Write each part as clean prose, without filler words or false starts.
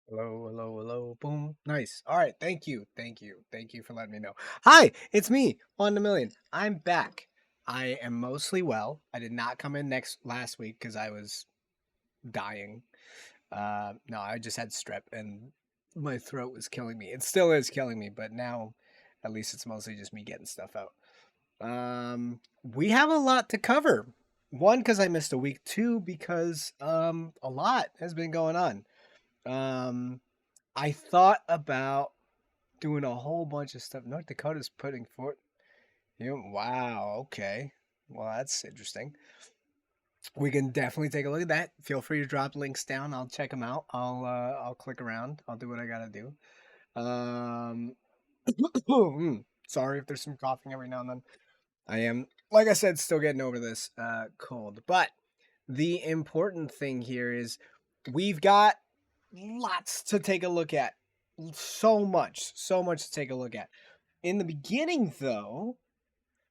Hello, hello, hello, boom. Nice. All right. Thank you. Thank you. Thank you for letting me know. Hi, it's me, One in a Million. I'm back. I am mostly well. I did not come in last week because I was dying. No, I just had strep and my throat was killing me. It still is killing me, but now at least it's mostly just me getting stuff out. We have a lot to cover. One, because I missed a week. Two, because a lot has been going on. I thought about doing a whole bunch of stuff. North Dakota's putting forth. Wow. Okay. Well, that's interesting. We can definitely take a look at that. Feel free to drop links down. I'll check them out. I'll click around. I'll do what I gotta do. Um, sorry if there's some coughing every now and then. I am, like I said, still getting over this cold. But the important thing here is we've got lots to take a look at. So much to take a look at. In the beginning, though,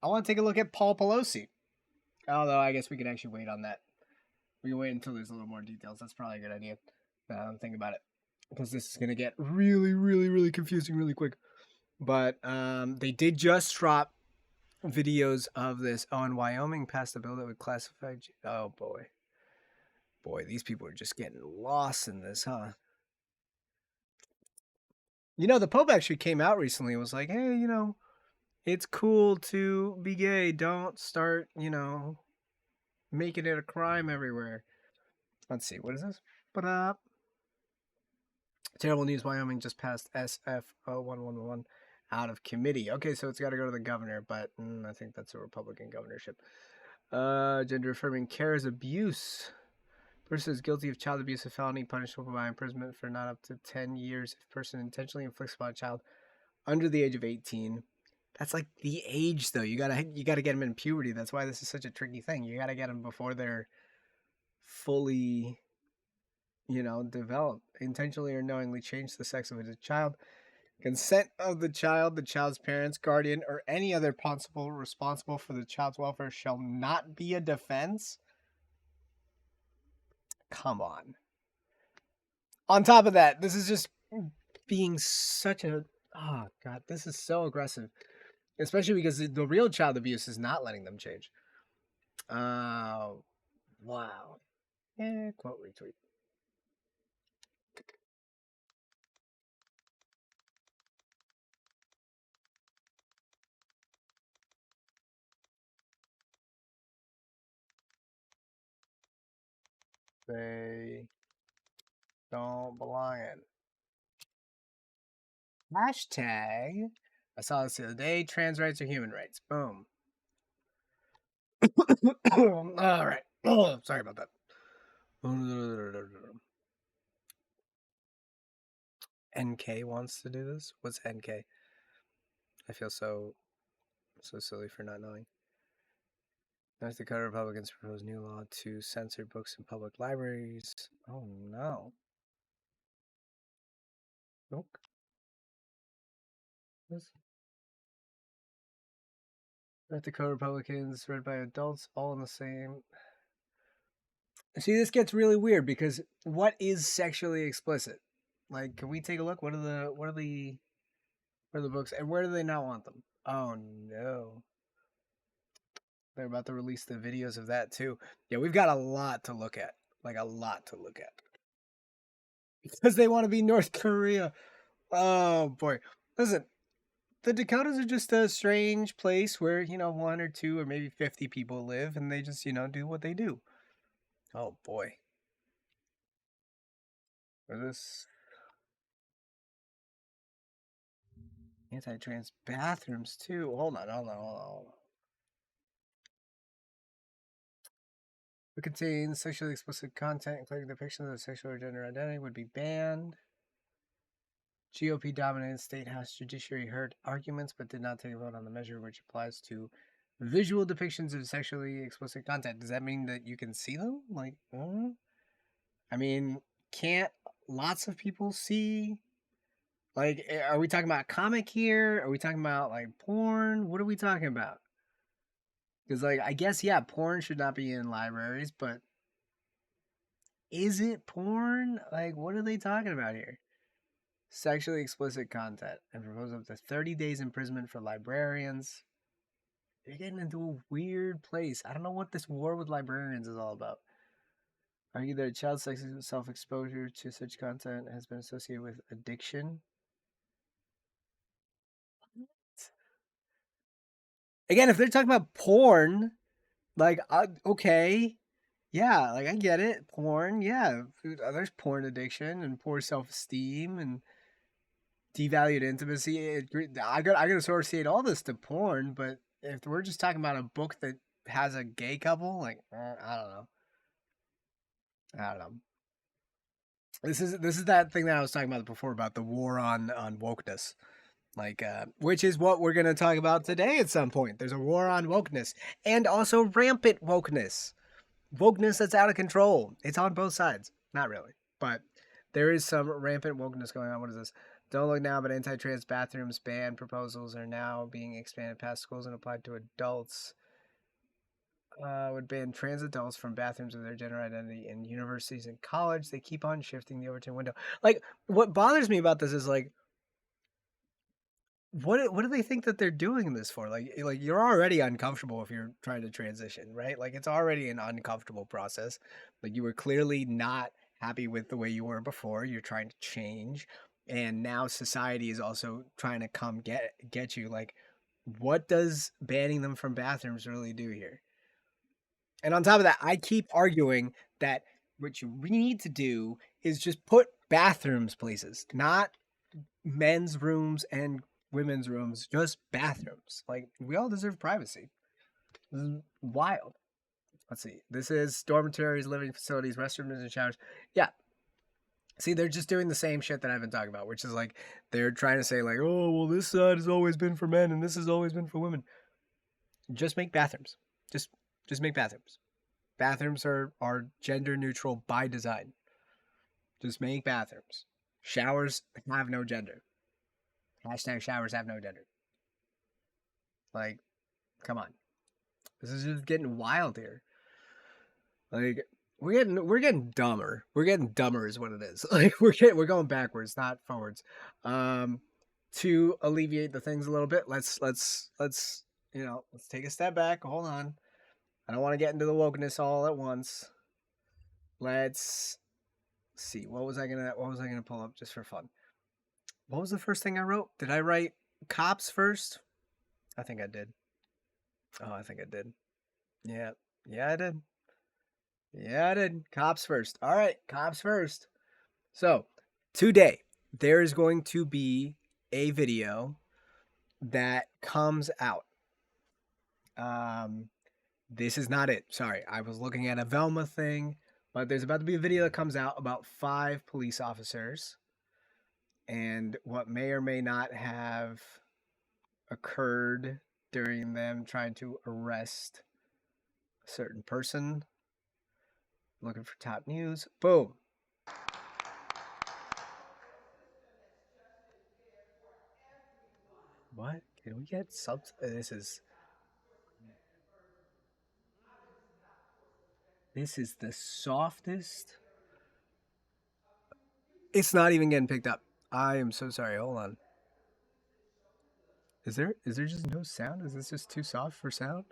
I want to take a look at Paul Pelosi. Although I guess we can actually wait on that. We can wait until there's a little more details. That's probably a good idea. Think about it, because this is gonna get really confusing really quick. But they did just drop videos of this. Oh, and Wyoming passed a bill that would classify. Oh boy, these people are just getting lost in this, huh? The Pope actually came out recently and was like, hey, it's cool to be gay. Don't start, making it a crime everywhere. Let's see, what is this? But terrible news, Wyoming just passed SF 1111 out of committee. Okay, so it's got to go to the governor, but I think that's a Republican governorship. Gender affirming care is abuse. Person is guilty of child abuse, a felony punishable by imprisonment for not up to 10 years if person intentionally inflicts upon a child under the age of 18. That's like the age, though. You gotta get them in puberty. That's why this is such a tricky thing. You gotta get them before they're fully, developed. Intentionally or knowingly change the sex of a child. Consent of the child's parents, guardian, or any other principal responsible for the child's welfare shall not be a defense. Come on. On top of that, this is just being such a god, this is so aggressive, especially because the real child abuse is not letting them change. Wow. Yeah, quote retweet. They don't belong in. Hashtag. I saw this the other day. Trans rights are human rights. Boom. All right. Oh, sorry about that. NK wants to do this. What's NK? I feel so silly for not knowing. North Dakota Republicans propose new law to censor books in public libraries. Oh no. Nope. North Dakota Republicans read by adults, all in the same. See, this gets really weird because what is sexually explicit? Like, can we take a look? What are the books, and where do they not want them? Oh no. They're about to release the videos of that too. Yeah, we've got a lot to look at. Like a lot to look at. Because they want to be North Korea. Oh boy. Listen, the Dakotas are just a strange place where, one or two or maybe 50 people live and they just, do what they do. Oh boy. For this anti-trans bathrooms too. Hold on. It contains sexually explicit content, including depictions of sexual or gender identity, would be banned. GOP-dominated state House Judiciary heard arguments but did not take a vote on the measure, which applies to visual depictions of sexually explicit content. Does that mean that you can see them? Like, I mean, can't lots of people see? Like, are we talking about comic here? Are we talking about like porn? What are we talking about? Because, like, I guess porn should not be in libraries, but is it porn? Like, what are they talking about here? sexually explicit content and propose up to 30 days imprisonment for librarians. You're getting into a weird place. I don't know what this war with librarians is all about. Argue that child sex self-exposure to such content has been associated with addiction. Again, if they're talking about porn, like, okay, yeah, like I get it. Porn, yeah, there's porn addiction and poor self-esteem and devalued intimacy. I got to associate all this to porn, but if we're just talking about a book that has a gay couple, like, I don't know. I don't know. This is that thing that I was talking about before about the war on wokeness. Like, which is what we're going to talk about today at some point. There's a war on wokeness and also rampant wokeness. Wokeness that's out of control. It's on both sides. Not really, but there is some rampant wokeness going on. What is this? Don't look now, but anti-trans bathrooms ban proposals are now being expanded past schools and applied to adults. Would ban trans adults from bathrooms of their gender identity in universities and college. They keep on shifting the Overton window. Like, what bothers me about this is like, what do they think that they're doing this for? Like you're already uncomfortable if you're trying to transition, right? Like it's already an uncomfortable process. Like you were clearly not happy with the way you were before. You're trying to change, and now society is also trying to come get you. Like, what does banning them from bathrooms really do here? And on top of that, I keep arguing that what you need to do is just put bathrooms places, not men's rooms and women's rooms, just bathrooms. Like, we all deserve privacy. This is wild. Let's see. This is dormitories, living facilities, restrooms, and showers. Yeah. See, they're just doing the same shit that I've been talking about, which is like they're trying to say, like, oh, well, this side has always been for men and this has always been for women. Just make bathrooms. Just make bathrooms. Bathrooms are gender neutral by design. Just make bathrooms. Showers have no gender. Hashtag showers have no gender. Like, come on. This is just getting wild here. Like, we're getting dumber. We're getting dumber is what it is. Like we're going backwards, not forwards. To alleviate the things a little bit, let's let's take a step back. Hold on. I don't want to get into the wokeness all at once. Let's see. What was I gonna pull up just for fun? What was the first thing I wrote? Did I write cops first? I think I did. Oh, I think I did. Yeah. Yeah, I did. Yeah, I did. Cops first. All right, cops first. So, today, there is going to be a video that comes out. This is not it. Sorry, I was looking at a Velma thing, but there's about to be a video that comes out about 5 police officers and what may or may not have occurred during them trying to arrest a certain person. Looking for top news. Boom. What? Can we get subs? This is the softest. It's not even getting picked up. I am so sorry. Hold on. Is there just no sound? Is this just too soft for sound?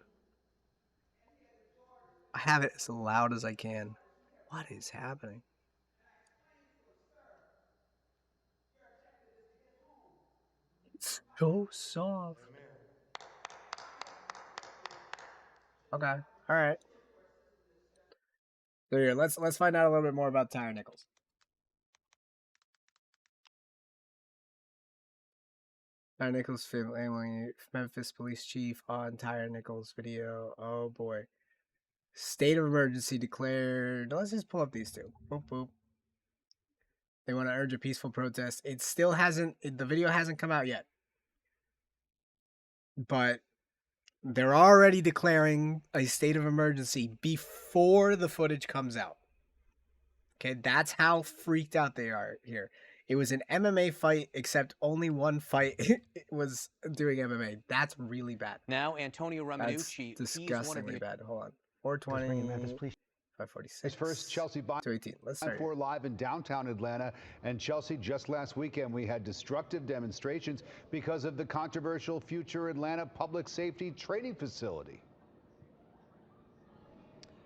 I have it as loud as I can. What is happening? It's so soft. Okay. All right. So here, let's find out a little bit more about Tyre Nichols. Tyre Nichols family, Memphis police chief on Tyre Nichols video. Oh boy. State of emergency declared. Let's just pull up these two. Boop boop. They want to urge a peaceful protest. It still hasn't. The video hasn't come out yet, but they're already declaring a state of emergency before the footage comes out. Okay, that's how freaked out they are here. It was an MMA fight, except only one fight was doing MMA. That's really bad. Now, Antonio Ramanucci, That's disgustingly bad. Hold on. 420. First, 546. Chelsea by 218. Let's start 4 here. live in downtown Atlanta. And Chelsea, just last weekend, we had destructive demonstrations because of the controversial future Atlanta public safety training facility.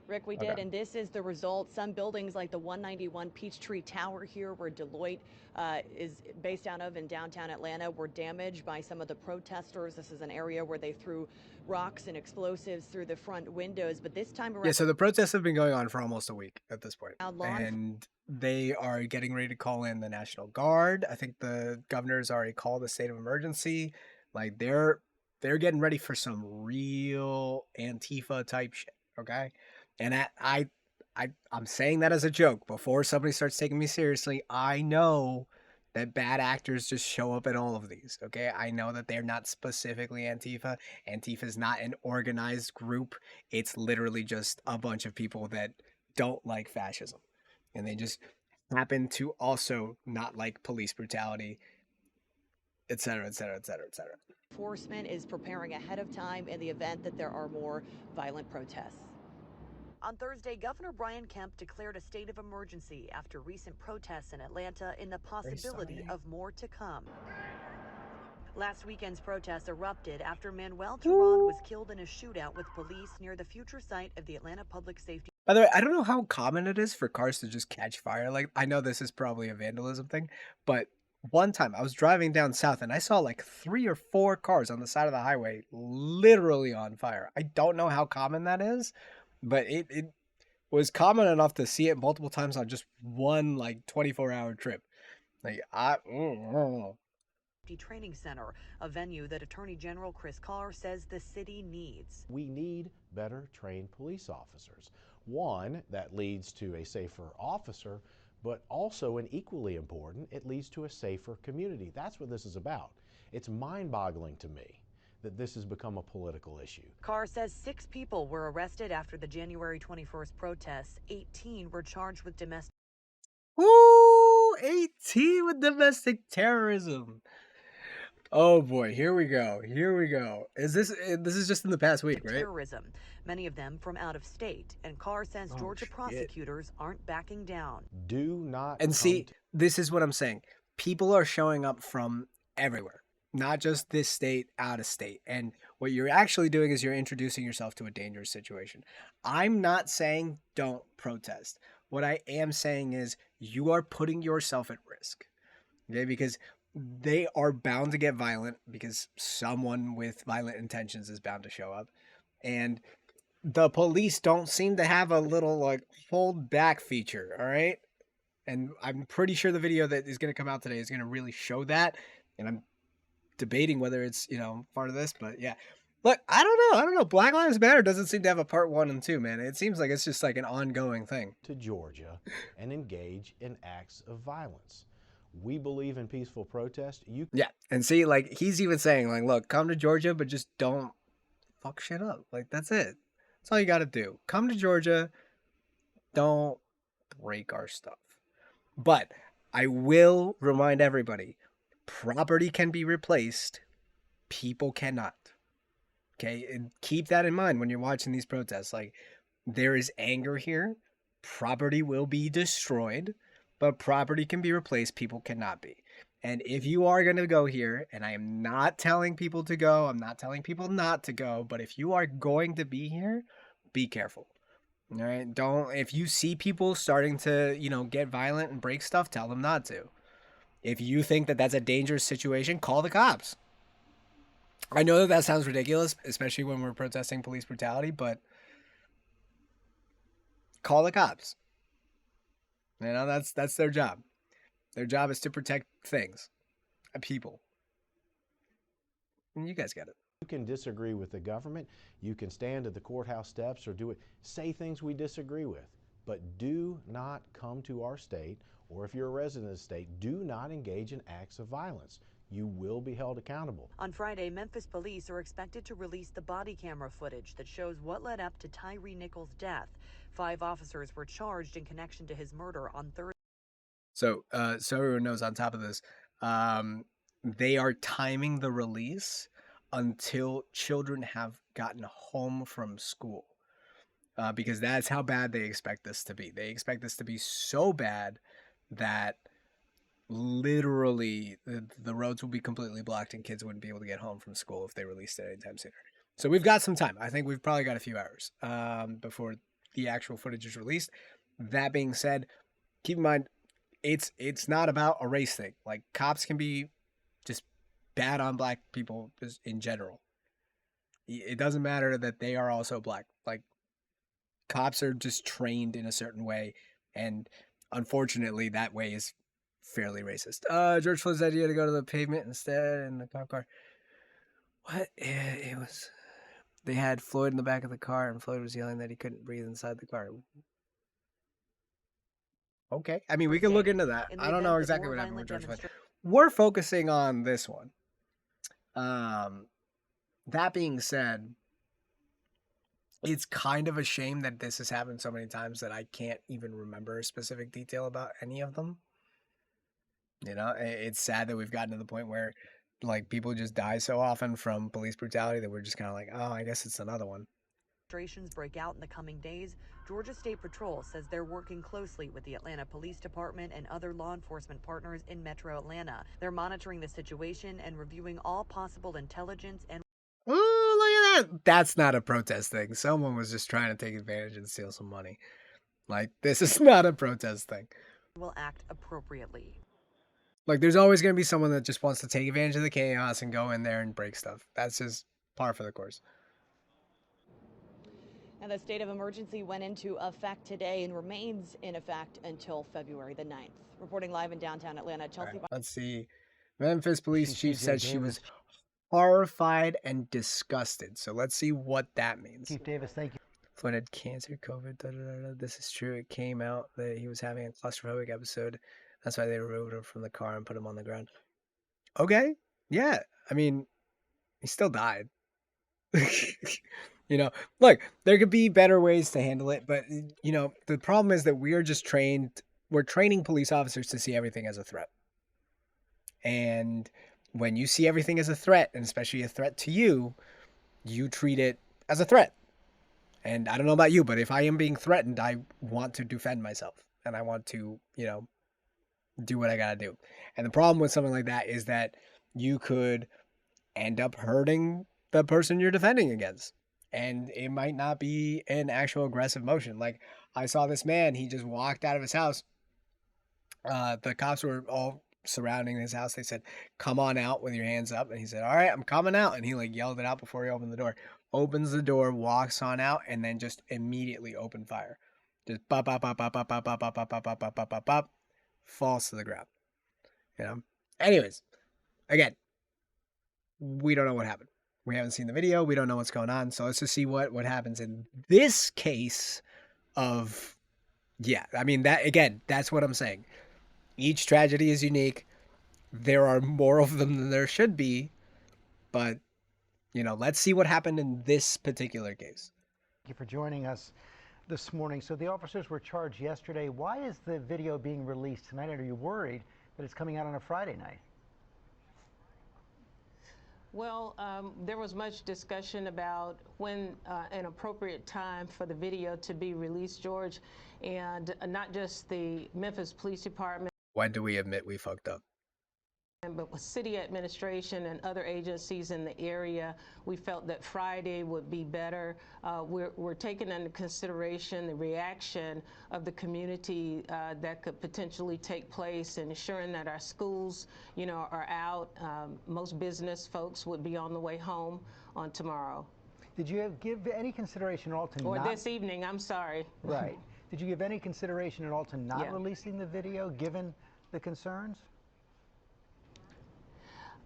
Rick, we did, and this is the result. Some buildings like the 191 Peachtree Tower here, where Deloitte is based out of in downtown Atlanta, were damaged by some of the protesters. This is an area where they threw rocks and explosives through the front windows, but this time around... Yeah, so the protests have been going on for almost a week at this point, and they are getting ready to call in the National Guard. I think the governor's already called a state of emergency. Like, they're getting ready for some real Antifa type shit, okay? And I'm saying that as a joke before somebody starts taking me seriously. I know that bad actors just show up in all of these, okay? I know that they're not specifically Antifa. Antifa is not an organized group. It's literally just a bunch of people that don't like fascism. And they just happen to also not like police brutality, etc., etc., etc., etc. Enforcement is preparing ahead of time in the event that there are more violent protests. On Thursday, Governor Brian Kemp declared a state of emergency after recent protests in Atlanta and the possibility of more to come. Last weekend's protests erupted after Manuel Tehran was killed in a shootout with police near the future site of the Atlanta Public Safety. By the way, I don't know how common it is for cars to just catch fire. Like, I know this is probably a vandalism thing, but one time I was driving down south and I saw like 3 or 4 cars on the side of the highway literally on fire. I don't know how common that is, but it was common enough to see it multiple times on just one like 24-hour trip. Like, I don't know. Training Center, a venue that Attorney General Chris Carr says the city needs. We need better trained police officers. One, that leads to a safer officer, but also, and equally important, it leads to a safer community. That's what this is about. It's mind-boggling to me that this has become a political issue. Carr says 6 people were arrested after the January 21st protests. 18 were charged with domestic. Ooh, 18 with domestic terrorism. Oh boy, here we go. Here we go. This is just in the past week, right? Terrorism, many of them from out of state. And Carr says Georgia prosecutors aren't backing down. Do not. And see, this is what I'm saying. People are showing up from everywhere, not just this state, out of state. And what you're actually doing is you're introducing yourself to a dangerous situation. I'm not saying don't protest. What I am saying is you are putting yourself at risk. Okay, because they are bound to get violent because someone with violent intentions is bound to show up. And the police don't seem to have a little like hold back feature, all right? And I'm pretty sure the video that is going to come out today is going to really show that. And I'm debating whether it's, part of this, but yeah. Look, I don't know. Black Lives Matter doesn't seem to have a part 1 and 2, man. It seems like it's just like an ongoing thing. To Georgia and engage in acts of violence. We believe in peaceful protest. Yeah, and see, like, he's even saying, like, look, come to Georgia, but just don't fuck shit up. Like, that's it. That's all you got to do. Come to Georgia. Don't break our stuff. But I will remind everybody, property can be replaced. People cannot. Okay? And keep that in mind when you're watching these protests. Like, there is anger here. Property will be destroyed. But property can be replaced, people cannot be. And if you are going to go here, and I am not telling people to go, I'm not telling people not to go, but if you are going to be here, be careful. All right? If you see people starting to, get violent and break stuff, tell them not to. If you think that that's a dangerous situation, call the cops. I know that sounds ridiculous, especially when we're protesting police brutality, but call the cops. That's their job. Their job is to protect things, people. And you guys get it. You can disagree with the government. You can stand at the courthouse steps or say things we disagree with. But do not come to our state, or if you're a resident of the state, do not engage in acts of violence. You will be held accountable. On Friday, Memphis police are expected to release the body camera footage that shows what led up to Tyree Nichols' death. 5 officers were charged in connection to his murder on Thursday. So everyone knows, on top of this, they are timing the release until children have gotten home from school. because that's how bad they expect this to be. They expect this to be so bad that literally the roads will be completely blocked and kids wouldn't be able to get home from school if they released it anytime sooner. So we've got some time. I think we've probably got a few hours before the actual footage is released. That being said, keep in mind, it's not about a race thing. Like, cops can be just bad on black people just in general. It doesn't matter that they are also black. Like, cops are just trained in a certain way, and unfortunately that way is fairly racist. George Floyd's idea to go to the pavement instead in the cop car. What? It was, they had Floyd in the back of the car and Floyd was yelling that he couldn't breathe inside the car. Okay. I mean, we can look into that. I don't know exactly what happened with George Floyd. We're focusing on this one. That being said, it's kind of a shame that this has happened so many times that I can't even remember a specific detail about any of them. You know, it's sad that we've gotten to the point where, like, people just die so often from police brutality that we're just kind of like, oh, I guess it's another one. Demonstrations break out in the coming days. Georgia State Patrol says they're working closely with the Atlanta Police Department and other law enforcement partners in Metro Atlanta. They're monitoring the situation and reviewing all possible intelligence and... Oh, look at that. That's not a protest thing. Someone was just trying to take advantage and steal some money. Like, this is not a protest thing. Will act appropriately. Like, there's always going to be someone that just wants to take advantage of the chaos and go in there and break stuff. That's just par for the course. And the state of emergency went into effect today and remains in effect until February the 9th. Reporting live in downtown Atlanta, Chelsea. Right, let's see. Memphis police chief said she was horrified and disgusted. So let's see what that means. Chief Davis, thank you. Floyd had cancer, COVID, This is true. It came out that he was having a claustrophobic episode. That's why they removed him from the car and put him on the ground. Okay. Yeah. I mean, he still died. You know, look, there could be better ways to handle it, but, you know, the problem is that we're training police officers to see everything as a threat. And when you see everything as a threat, and especially a threat to you, you treat it as a threat. And I don't know about you, but if I am being threatened, I want to defend myself and I want to, you know, do what I got to do. And the problem with something like that is that you could end up hurting the person you're defending against. And it might not be an actual aggressive motion. Like, I saw this man, he just walked out of his house. The cops were all surrounding his house. They said, come on out with your hands up. And he said, all right, I'm coming out. And he, like, yelled it out before he opened the door. Opens the door, walks on out, and then just immediately open fire. Just bop, bop, bop, bop, bop, bop, bop, bop, bop, bop, bop, bop, bop, bop, bop, falls to the ground. You know? Anyways, again, we don't know what happened. We haven't seen the video. We don't know what's going on. So let's just see what happens in this case of, yeah, I mean, that, again, that's what I'm saying. Each tragedy is unique. There are more of them than there should be, but, you know, let's see what happened in this particular case. Thank you for joining us this morning. So the officers were charged yesterday. Why is the video being released tonight? And are you worried that it's coming out on a Friday night? Well, there was much discussion about when an appropriate time for the video to be released, George, and not just the Memphis Police Department. When do we admit we fucked up? But with city administration and other agencies in the area, we felt that Friday would be better. We're taking into consideration the reaction of the community that could potentially take place, and ensuring that our schools, you know, are out. Most business folks would be on the way home on tomorrow. Did you give any consideration at all to or this evening? I'm sorry. Right. Did you give any consideration at all to not releasing the video, given the concerns?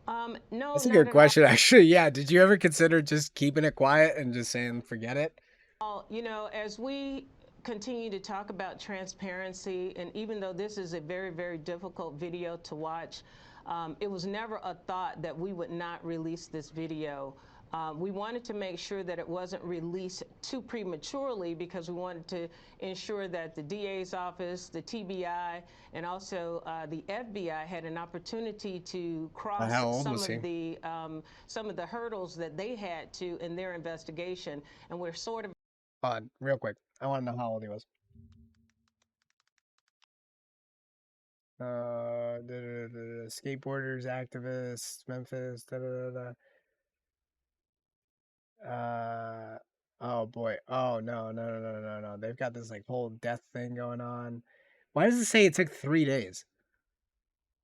No, that's a good question, actually. Yeah. Did you ever consider just keeping it quiet and just saying, forget it? Well, you know, as we continue to talk about transparency, and even though this is a very, very difficult video to watch, it was never a thought that we would not release this video. We wanted to make sure that it wasn't released too prematurely, because we wanted to ensure that the DA's office, the TBI, and also the FBI had an opportunity to cross some of the hurdles that they had to in their investigation. And we're sort of Hold on, real quick. I want to know how old he was. Skateboarders, activists, Memphis. Oh boy. Oh no. They've got this like whole death thing going on. Why does it say it took 3 days?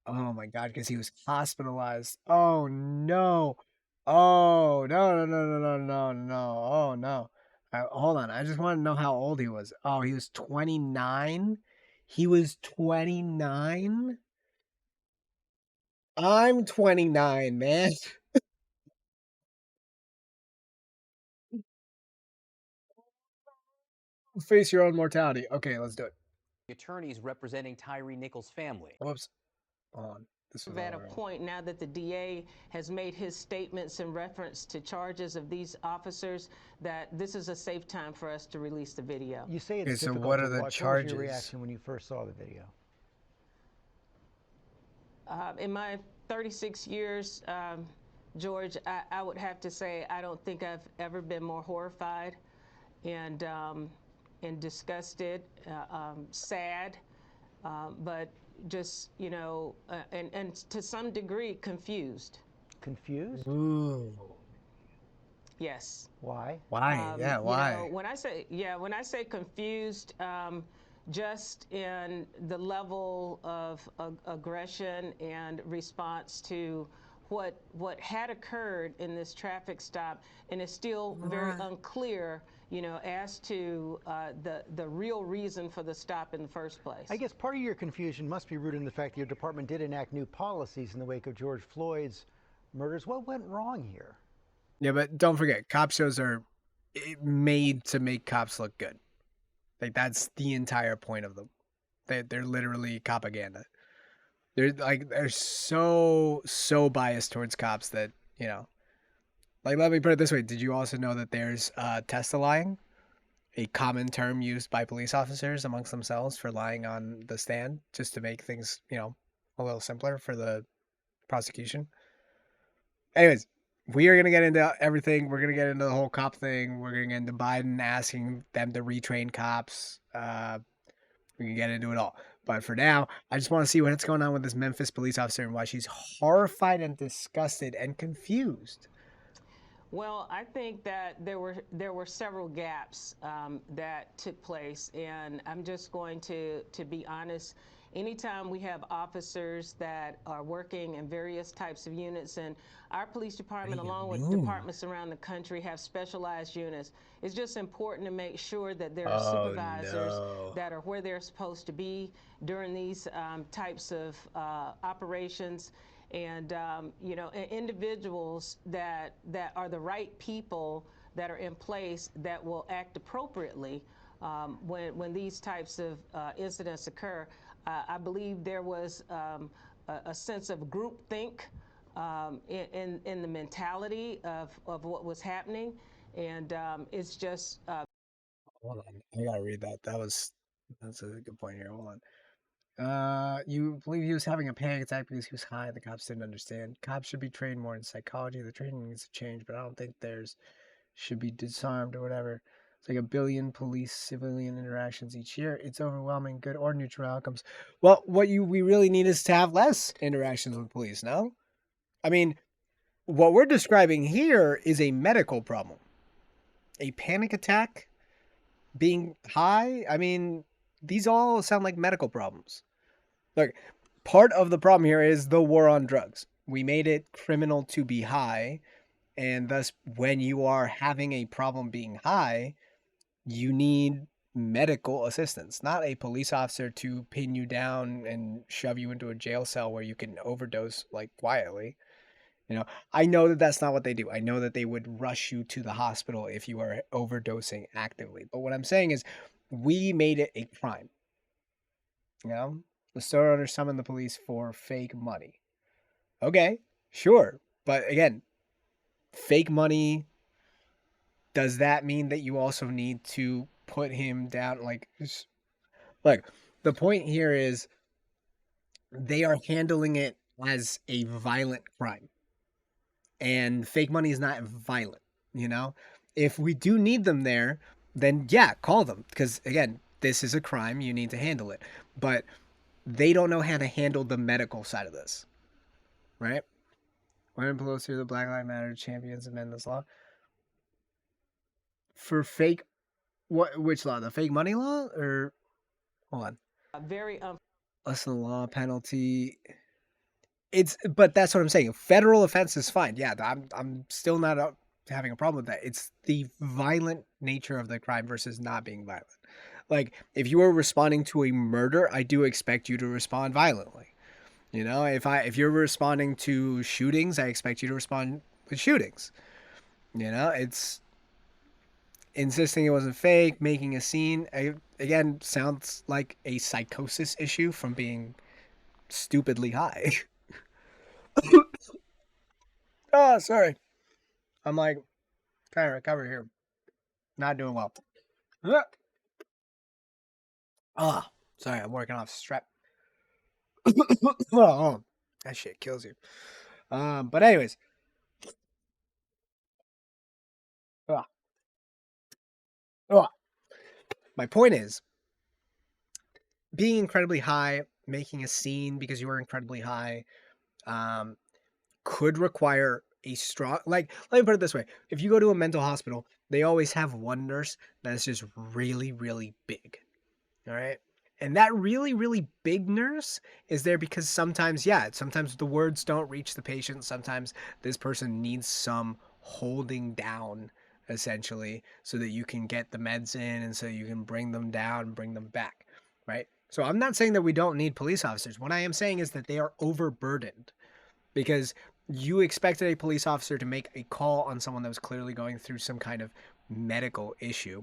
Oh my god, because he was hospitalized. Oh no. Oh no. Oh no. Hold on. I just want to know how old he was. Oh, he was 29. He was 29. I'm 29, man. Face your own mortality. Okay, let's do it. Attorneys representing Tyree Nichols' family. Whoops. Hold on. This was At a all wrong. point now that the DA has made his statements in reference to charges of these officers that this is a safe time for us to release the video. You say it's Okay, so difficult what to are the watch. What was charges? your reaction when you first saw the video? In my 36 years, George, I would have to say I don't think I've ever been more horrified and disgusted, sad, but just, you know, and to some degree confused. Confused? Ooh. Yes. Why? Why? Yeah, why? You know, when I say confused, just in the level of aggression and response to what had occurred in this traffic stop, and it's still very unclear, you know, as to the real reason for the stop in the first place. I guess part of your confusion must be rooted in the fact that your department did enact new policies in the wake of George Floyd's murders. What went wrong here? Yeah, but don't forget, cop shows are made to make cops look good. Like that's the entire point of them. They're literally propaganda. They're so biased towards cops that, you know. Like, let me put it this way. Did you also know that there's Tesla lying? A common term used by police officers amongst themselves for lying on the stand just to make things, you know, a little simpler for the prosecution. Anyways, we are going to get into everything. We're going to get into the whole cop thing. We're going to get into Biden asking them to retrain cops. We can get into it all. But for now, I just want to see what's going on with this Memphis police officer and why she's horrified and disgusted and confused. Well, I think that there were several gaps that took place, and I'm just going to be honest. Anytime we have officers that are working in various types of units, and our police department, along with departments around the country, have specialized units, it's just important to make sure that there are supervisors that are where they're supposed to be during these types of operations. And you know, individuals that are the right people that are in place that will act appropriately when these types of incidents occur. I believe there was a sense of groupthink in the mentality of what was happening, and it's just. Hold on, I gotta read that. That's a good point here. Hold on. You believe he was having a panic attack because he was high. The cops didn't understand. Cops should be trained more in psychology. The training needs to change, but I don't think theirs should be disarmed or whatever. It's like 1 billion police civilian interactions each year. It's overwhelming, good or neutral outcomes. Well, we really need is to have less interactions with police, no? I mean, what we're describing here is a medical problem. A panic attack, being high, I mean, these all sound like medical problems. Look, part of the problem here is the war on drugs. We made it criminal to be high, and thus when you are having a problem being high, you need medical assistance, not a police officer to pin you down and shove you into a jail cell where you can overdose like quietly. You know, I know that that's not what they do. I know that they would rush you to the hospital if you are overdosing actively. But what I'm saying is we made it a crime. You know, the store owner summoned the police for fake money. Okay, sure. But again, fake money, does that mean that you also need to put him down? Like, look, the point here is they are handling it as a violent crime. And fake money is not violent, you know? If we do need them there, then yeah, call them. Because again, this is a crime. You need to handle it. But they don't know how to handle the medical side of this, right? When Pelosi are the Black Lives Matter champions amend this law for fake what? Which law? The fake money law, or hold on, Very less than the law penalty. But that's what I'm saying. Federal offense is fine. Yeah, I'm still not having a problem with that. It's the violent nature of the crime versus not being violent. Like if you are responding to a murder, I do expect you to respond violently. You know, if you're responding to shootings, I expect you to respond with shootings. You know, it's insisting it wasn't fake, making a scene. Again, sounds like a psychosis issue from being stupidly high. Oh, sorry. I'm like trying to recover here. Not doing well. Oh, sorry. I'm working off strep. Oh, that shit kills you. But anyways. Ah, ah. My point is, being incredibly high, making a scene because you were incredibly high, could require a strong, like, let me put it this way. If you go to a mental hospital, they always have one nurse that's just really, really big. All right. And that really, really big nurse is there because sometimes, yeah, sometimes the words don't reach the patient. Sometimes this person needs some holding down, essentially, so that you can get the meds in and so you can bring them down and bring them back. Right. So I'm not saying that we don't need police officers. What I am saying is that they are overburdened because you expected a police officer to make a call on someone that was clearly going through some kind of medical issue.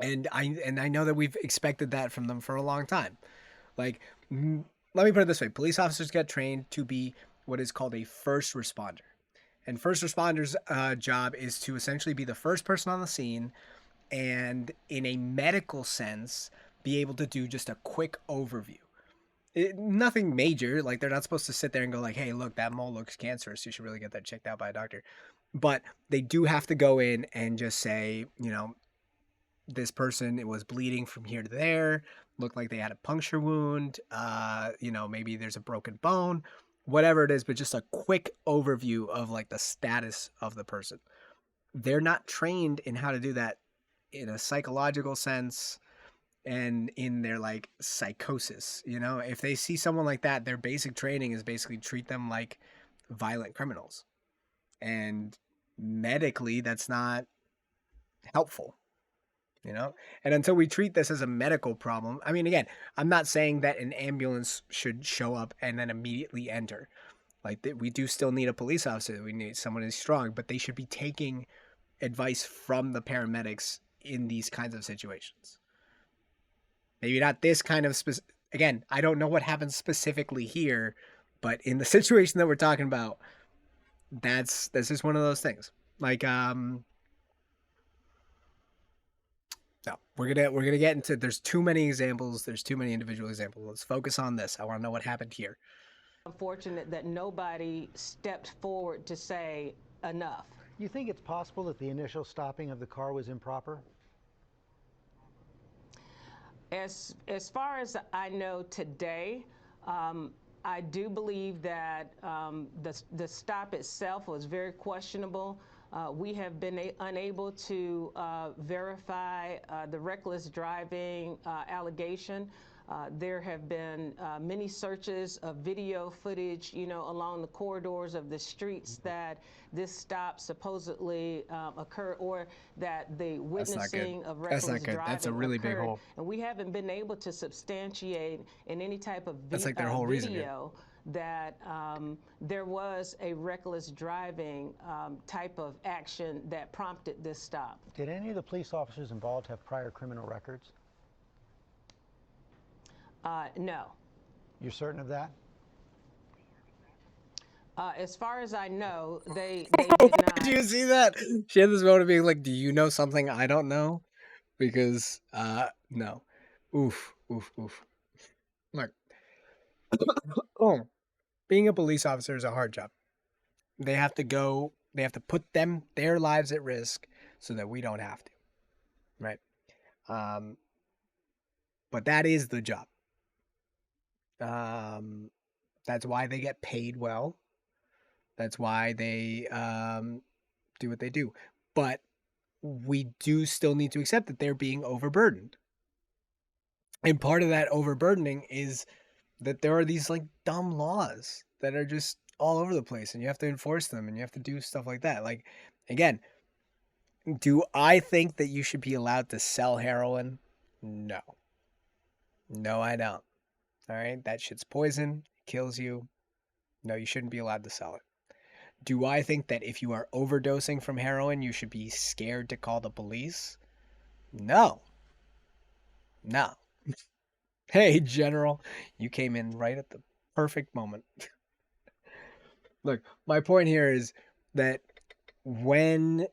And I know that we've expected that from them for a long time. Like, let me put it this way: police officers get trained to be what is called a first responder, and first responders' job is to essentially be the first person on the scene, and in a medical sense, be able to do just a quick overview. Nothing major. Like they're not supposed to sit there and go like, "Hey, look, that mole looks cancerous. You should really get that checked out by a doctor." But they do have to go in and just say, you know, this person, it was bleeding from here to there, looked like they had a puncture wound, you know, maybe there's a broken bone, whatever it is, but just a quick overview of like the status of the person. They're not trained in how to do that in a psychological sense and in their like psychosis. You know, if they see someone like that, their basic training is basically treat them like violent criminals, and medically that's not helpful, you know. And until we treat this as a medical problem, I mean, again, I'm not saying that an ambulance should show up and then immediately enter. Like we do still need a police officer, we need someone who's strong, but they should be taking advice from the paramedics in these kinds of situations. Maybe not this kind of again, I don't know what happens specifically here, but in the situation that we're talking about, this is one of those things. Like no, we're gonna get into. There's too many examples. There's too many individual examples. Let's focus on this. I want to know what happened here. unfortunate that nobody stepped forward to say enough. You think it's possible that the initial stopping of the car was improper? As far as I know today, I do believe that the stop itself was very questionable. We have been unable to verify the reckless driving allegation. There have been many searches of video footage, you know, along the corridors of the streets that this stop supposedly occurred, or that the witnessing of reckless driving That's a really occurred. big hole. And we haven't been able to substantiate in any type of That's like their whole reason here. video that there was a reckless driving type of action that prompted this stop. Did any of the police officers involved have prior criminal records? No. You're certain of that? As far as I know, they did not. Did you see that? She had this moment of being like, "Do you know something I don't know?" Because no. Oof, oof, oof. Like, oh, being a police officer is a hard job. They have to go. They have to put their lives at risk so that we don't have to. right? But that is the job. That's why they get paid well. That's why they do what they do. But we do still need to accept that they're being overburdened. And part of that overburdening is that there are these like dumb laws that are just all over the place and you have to enforce them and you have to do stuff like that. Like, again, do I think that you should be allowed to sell heroin? No. No, I don't. All right. That shit's poison, kills you. No, you shouldn't be allowed to sell it. Do I think that if you are overdosing from heroin, you should be scared to call the police? No. No. Hey, General, you came in right at the perfect moment. Look, my point here is that when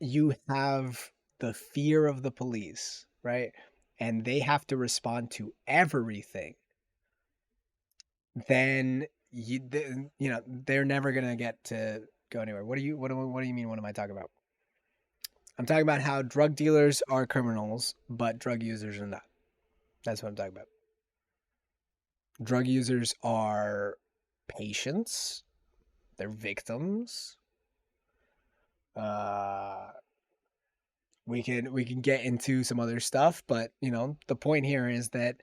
you have the fear of the police, right, and they have to respond to everything, then they're never gonna get to go anywhere. What do you mean? What am I talking about? I'm talking about how drug dealers are criminals, but drug users are not. That's what I'm talking about. Drug users are patients. They're victims. We can get into some other stuff, but the point here is that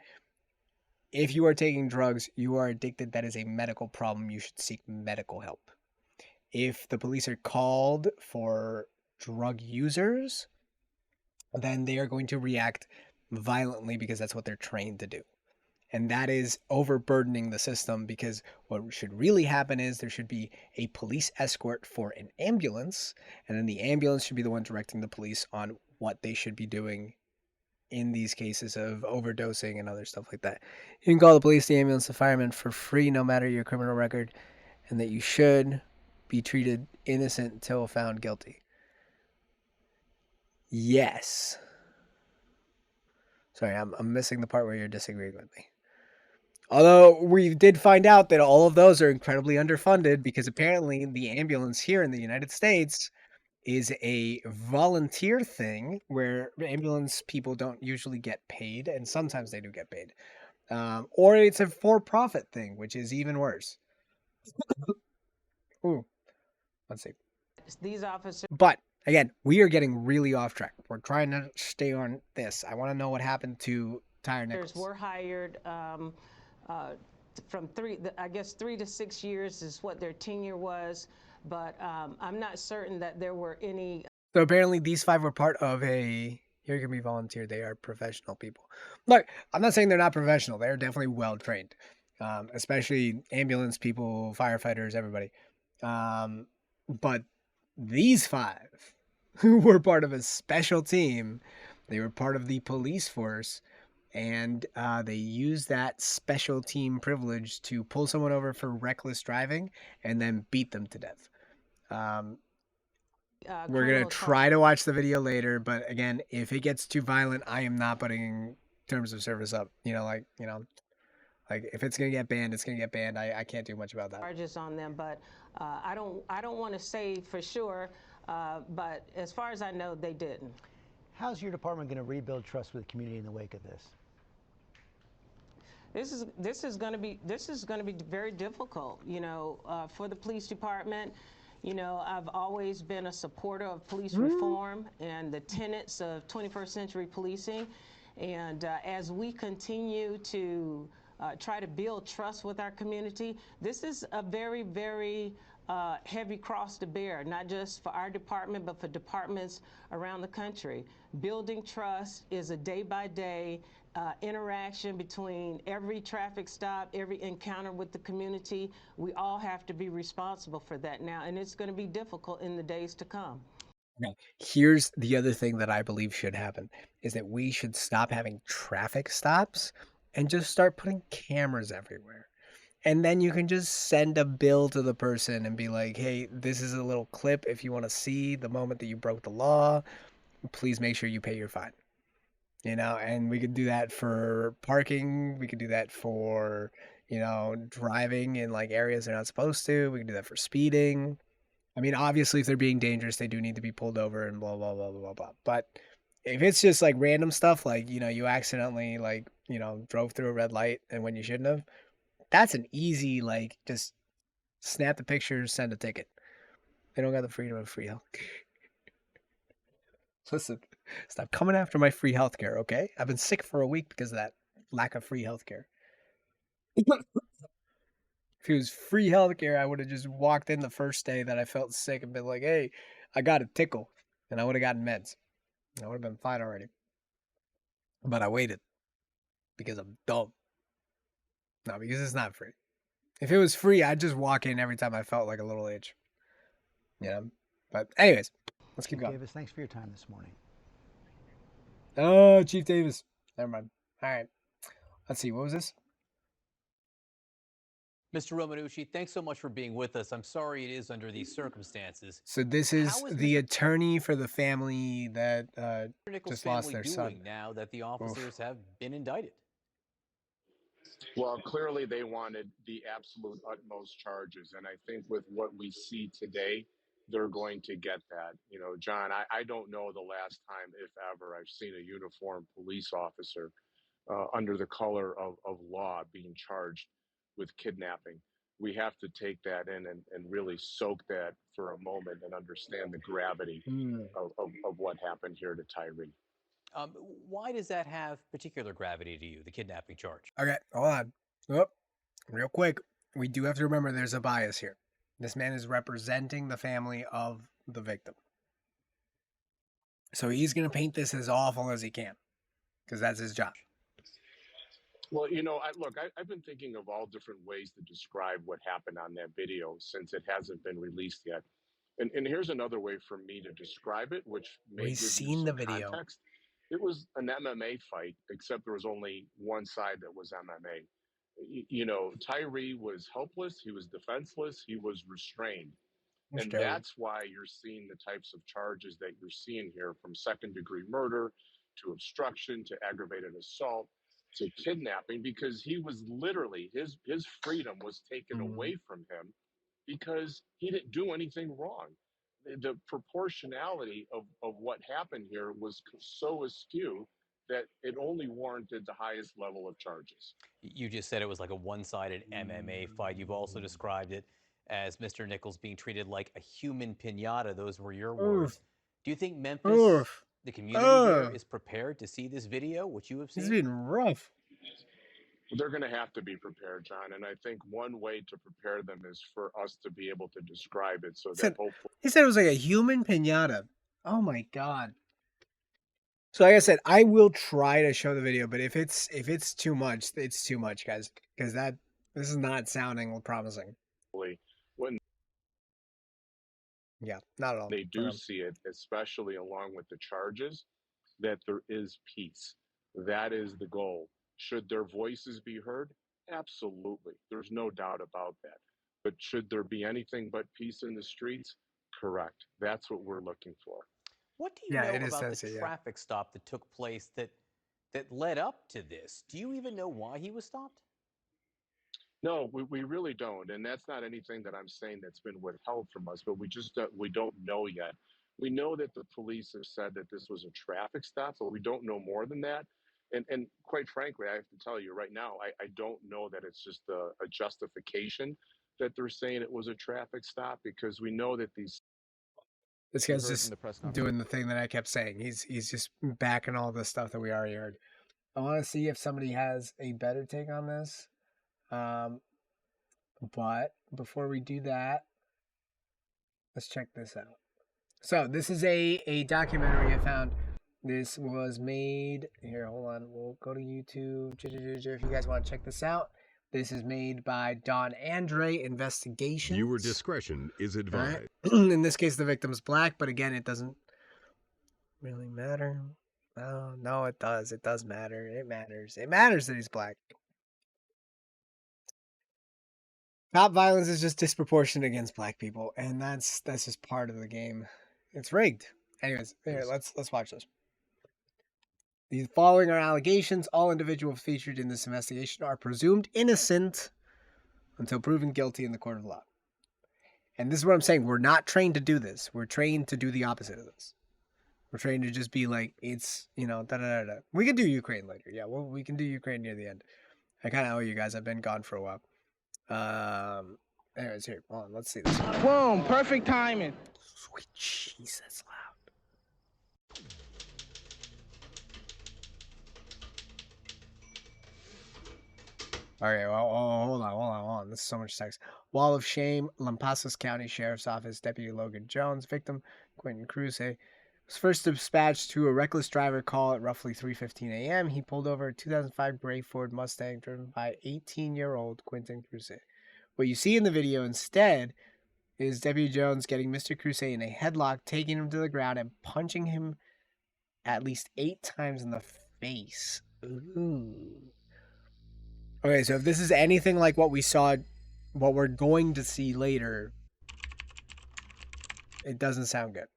if you are taking drugs, you are addicted. That is a medical problem. You should seek medical help. If the police are called for drug users, then they are going to react violently because that's what they're trained to do. And that is overburdening the system, because what should really happen is there should be a police escort for an ambulance, and then the ambulance should be the one directing the police on what they should be doing in these cases of overdosing and other stuff like that. You can call the police, the ambulance, the fireman for free, no matter your criminal record, and that you should be treated innocent until found guilty. Yes. Sorry, I'm missing the part where you're disagreeing with me. Although we did find out that all of those are incredibly underfunded, because apparently the ambulance here in the United States is a volunteer thing where ambulance people don't usually get paid, and sometimes they do get paid. Or it's a for-profit thing, which is even worse. Ooh, let's see. These officers. But again, we are getting really off track. We're trying to stay on this. I want to know what happened to Tyre Nichols. Were hired from 3 to 6 years is what their tenure was, but I'm not certain that there were any. So apparently these 5 were part of a, here can be volunteer, they are professional people. Look, I'm not saying they're not professional. They're definitely well trained, especially ambulance people, firefighters, everybody. But these 5 who were part of a special team, they were part of the police force, and they used that special team privilege to pull someone over for reckless driving and then beat them to death. We're going to try to watch the video later, but again, if it gets too violent, I am not putting terms of service up. Like if it's going to get banned, it's going to get banned. I can't do much about that. Charges on them, but I don't want to say for sure, but as far as I know, they didn't. How's your department going to rebuild trust with the community in the wake of this? This is going to be very difficult, for the police department. I've always been a supporter of police reform and the tenets of 21st century policing. And as we continue to try to build trust with our community, this is a very, very heavy cross to bear, not just for our department, but for departments around the country. Building trust is a day-by-day interaction between every traffic stop, every encounter with the community. We all have to be responsible for that now, and it's going to be difficult in the days to come. Now, here's the other thing that I believe should happen, is that we should stop having traffic stops and just start putting cameras everywhere. And then you can just send a bill to the person and be like, hey, this is a little clip. If you want to see the moment that you broke the law, please make sure you pay your fine. And we could do that for parking. We could do that for, driving in like areas they're not supposed to. We can do that for speeding. I mean, obviously, if they're being dangerous, they do need to be pulled over and blah, blah, blah, blah, blah. But If it's just like random stuff, like, you know, you accidentally like, you know, drove through a red light and when you shouldn't have, that's an easy, like, just snap the picture, send a ticket. They don't got the freedom of free health. Listen, stop coming after my free healthcare, okay? I've been sick for a week because of that lack of free healthcare. If it was free healthcare, I would have just walked in the first day that I felt sick and been like, hey, I got a tickle. And I would have gotten meds. I would have been fine already. But I waited because I'm dumb. No, because it's not free. If it was free, I'd just walk in every time I felt like a little itch. You know? But anyways, let's keep going. Davis, thanks for your time this morning. Oh, Chief Davis. Never mind. All right. Let's see. What was this? Mr. Romanucci, thanks so much for being with us. I'm sorry it is under these circumstances. So this is How is the Mr. attorney for the family that Nichols' just lost family their doing son. now that the officers have been indicted? Well, clearly they wanted the absolute utmost charges. And I think with what we see today, they're going to get that. You know, John, I don't know the last time, if ever, I've seen a uniformed police officer under the color of law being charged with kidnapping. We have to take that in and really soak that for a moment and understand the gravity of what happened here to Tyree. Why does that have particular gravity to you, the kidnapping charge? Okay, hold on. Oh, real quick. We do have to remember there's a bias here. This man is representing the family of the victim. So he's going to paint this as awful as he can because that's his job. Well, you know, I've been thinking of all different ways to describe what happened on that video since it hasn't been released yet. And here's another way for me to describe it, which may We've give you seen some the video. context. It was an MMA fight, except there was only one side that was MMA. You know, Tyree was helpless. He was defenseless. He was restrained. And that's why you're seeing the types of charges that you're seeing here, from second-degree murder to obstruction to aggravated assault to kidnapping, because he was literally, his freedom was taken away from him because he didn't do anything wrong. The proportionality of what happened here was so askew that it only warranted the highest level of charges. You just said it was like a one-sided MMA fight. You've also described it as Mr. Nichols being treated like a human piñata. Those were your words. Do you think Memphis, the community here, is prepared to see this video, which you have seen? This is being rough. They're going to have to be prepared, John. And I think one way to prepare them is for us to be able to describe it so that hopefully... He said it was like a human piñata. Oh my God. So like I said, I will try to show the video, but if it's too much, it's too much, guys. Because this is not sounding promising. When not at all. they do see it, especially along with the charges, that there is peace. That is the goal. Should their voices be heard? Absolutely. There's no doubt about that. But should there be anything but peace in the streets? Correct. That's what we're looking for. What do you know about the traffic stop that took place that led up to this? Do you even know why he was stopped? No, we really don't. And that's not anything that I'm saying that's been withheld from us, but we don't know yet. We know that the police have said that this was a traffic stop, but we don't know more than that. And quite frankly, I have to tell you right now, I don't know that it's just a justification that they're saying it was a traffic stop, because we know that this guy's just doing the thing that I kept saying. He's just backing all the stuff that we already heard. I want to see if somebody has a better take on this. But before we do that, let's check this out. So this is a documentary I found. This was made here. Hold on, we'll go to YouTube if you guys want to check this out. This is made by Don Andre Investigations. Viewer discretion is advised. Right. In this case, the victim's black, but again, it doesn't really matter. Oh, no, it does. It does matter. It matters. It matters that he's black. Cop violence is just disproportionate against black people, and that's just part of the game. It's rigged. Anyways, here, let's watch this. The following are allegations. All individuals featured in this investigation are presumed innocent until proven guilty in the court of law. And this is what I'm saying. We're not trained to do this. We're trained to do the opposite of this. We're trained to just be like, it's, you know, da da da da. We can do Ukraine later. Yeah, well, we can do Ukraine near the end. I kind of owe you guys. I've been gone for a while. Anyways, here. Hold on, let's see this. Boom, perfect timing. Sweet cheese, that's loud. Okay, well, hold on. This is so much text. Wall of Shame, Lampasas County Sheriff's Office, Deputy Logan Jones, victim Quentin Cruz was first dispatched to a reckless driver call at roughly 3:15 a.m. He pulled over a 2005 gray Ford Mustang driven by 18-year-old Quentin Cruz. What you see in the video instead is Deputy Jones getting Mr. Cruz in a headlock, taking him to the ground, and punching him at least 8 times in the face. Ooh. Okay, so if this is anything like what we saw, what we're going to see later, it doesn't sound good.